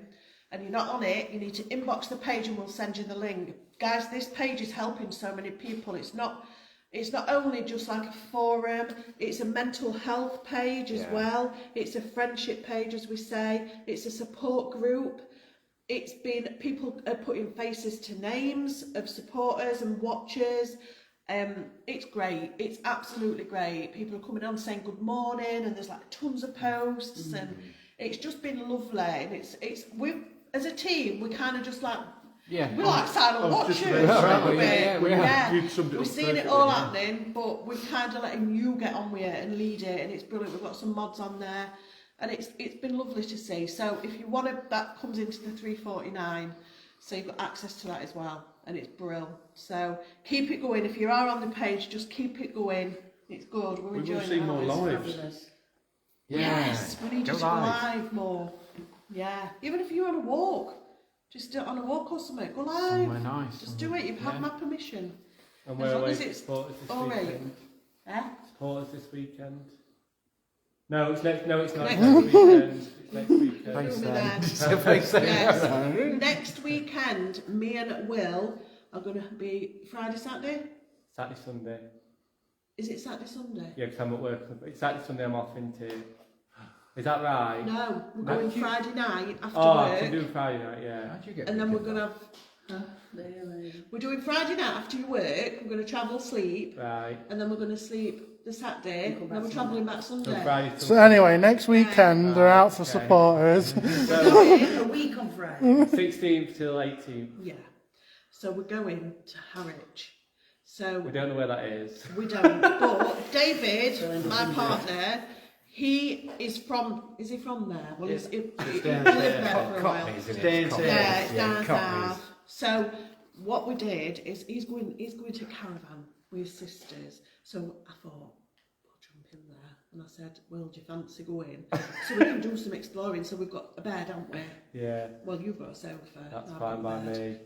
and you're not on it, you need to inbox the page and we'll send you the link. Guys, this page is helping so many people. It's not only just like a forum, it's a mental health page as well. It's a friendship page, as we say. It's a support group. It's been, people are putting faces to names of supporters and watchers. It's great. It's absolutely great. People are coming on saying good morning, and there's like tons of posts, and it's just been lovely. And we as a team, we kind of just like, we like silent watchers. We're seeing it all happening, but we're kind of letting you get on with it and lead it, and it's brilliant. We've got some mods on there, and it's been lovely to see. So if you want to, that comes into the $3.49, so you've got access to that as well, and it's brilliant. So keep it going. If you are on the page, just keep it going. It's good. We're enjoying it. We will see more lives. Yes, we need you to go live more. Yeah, even if you're on a walk, just do it on a walk or something. Go live. Somewhere nice. Just do it. You've had my permission. And where are we? Supporters this weekend? Supporters this weekend? No, it's next. No, it's not. Next weekend. It's next weekend. Yes. Next weekend, me and Will are going to be Friday, Saturday. Saturday, Sunday. Is it Saturday, Sunday? Yeah, because I'm at work. It's Saturday, Sunday. I'm off into. Is that right? No, we're going Friday night after work. Oh, so doing Friday night, yeah. How'd you get and then we're going to have... We're doing Friday night after your work. We're going to travel, sleep. Right. And then we're going to sleep the Saturday. And then we're travelling back Sunday. So, Friday, so anyway, next weekend they're out for supporters. A week on Friday. 16th till 18th. Yeah. So we're going to Harwich. So we don't know where that is. We don't. But David, my partner... He is from he from there? Well, he lived there for a while. Yeah, it's down south. So what we did is he's going to caravan with his sisters. So I thought, we'll jump in there. And I said, well, do you fancy going? So we can do some exploring. So we've got a bed, haven't we? Yeah. Well, you've got a sofa. That's fine by me.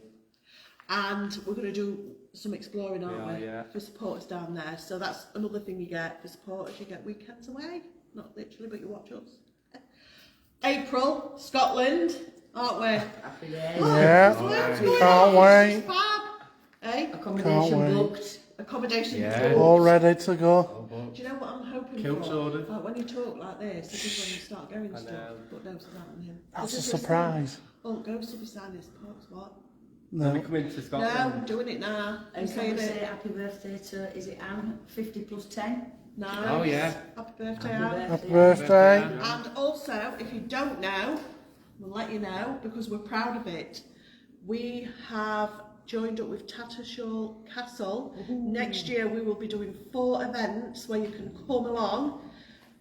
And we're going to do some exploring, aren't we? Yeah. For supporters down there. So that's another thing you get for supporters. You get weekends away. Not literally, but you watch us. April, Scotland, aren't we? Happy days. Yeah, can't wait. Fab. Eh? Accommodation booked. Accommodation booked. All ready to go. Do you know what I'm hoping Kilts for? ordered. Like when you talk like this is when you start going stuff. But no, it's not on him. That's a surprise. Oh, ghosts will be signing his post, what? No. We come into Scotland. No, I'm doing it now. And can we say happy birthday to, is it Anne? 50 plus 10? Nice. Oh yeah. Happy birthday, Anne. Happy birthday. And also, if you don't know, we'll let you know because we're proud of it. We have joined up with Tattershall Castle. Next year we will be doing 4 events where you can come along,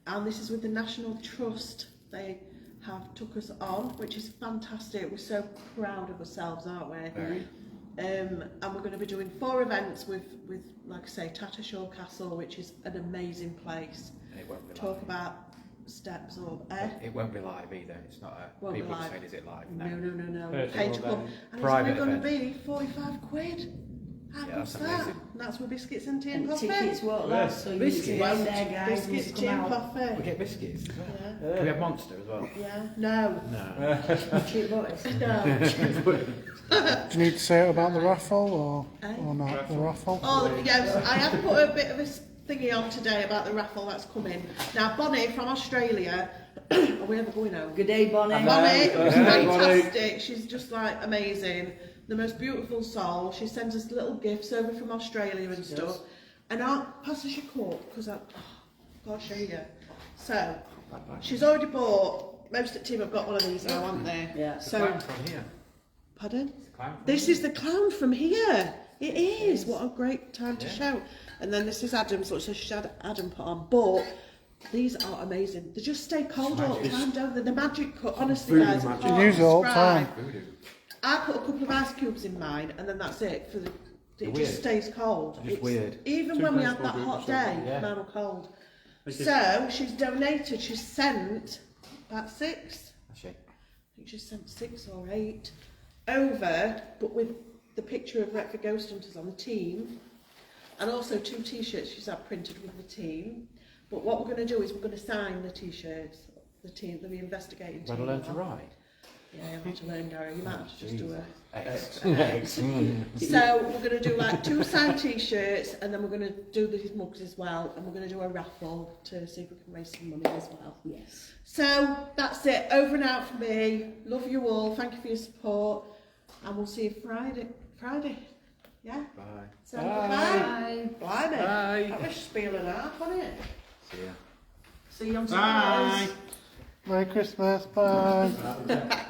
and this is with the National Trust. They have took us on, which is fantastic. We're so proud of ourselves, aren't we? Very. And we're going to be doing 4 events with like I say, Tattershall Castle, which is an amazing place. And it won't be Talk live. about steps up. It won't be live either. It's not a... Won't be people live. saying, is it live? No. First Pay of to all, come. then. And Private it's only going to event. be 45 quid. How Yeah, good's that's that? amazing. And that's with biscuits and tea and And coffee. tickets won't last, so you need to Biscuits. go there, guys. Biscuits, and tea and come out. We coffee. get biscuits as well. Yeah. Can we have Monster as well? Yeah. No. No. Cheap boys. No. Do you need to say it about the raffle or not? The raffle? Oh, yes, I have put a bit of a thingy on today about the raffle that's coming. Now, Bonnie from Australia, are we ever going home? Good day, Bonnie. Bonnie, Bonnie. fantastic. She's just like amazing. The most beautiful soul. She sends us little gifts over from Australia and stuff. And I'll pass us your cup because I've got to show you. So, she's already bought, most of the team have got one of these now, haven't they? Yeah. So, Clown from here. pardon? It's a clown from This is the clown from here. It is. What a great time to shout. And then this is Adam's, so she's had Adam put on. But these are amazing. They just stay cold all the time, don't they? The magic cut. Honestly, guys, I can't You use it all the time. describe. I put a couple of ice cubes in mine, and then that's it. It just stays cold. Just weird. Even when we had that hot day, mine were cold. So she's donated. She's sent about 6. That's it. I think she sent 6 or 8 over, but with the picture of Retford Ghost Hunters on the team, and also 2 t-shirts she's had printed with the team. But what we're going to do is we're going to sign the t-shirts, the team, the investigating team. Better learn to ride. Yeah, you have to learn, Gary. You might have to just do a... X. So we're going to do like 2 signed t-shirts, and then we're going to do these mugs as well, and we're going to do a raffle to see if we can raise some money as well. Yes. So that's it. Over and out for me. Love you all. Thank you for your support, and we'll see you Friday. Yeah. Bye. So bye. Blimey. Bye. That was spiel and a half, wasn't it? See ya. See you on Bye. Saturdays. Merry Christmas. Bye.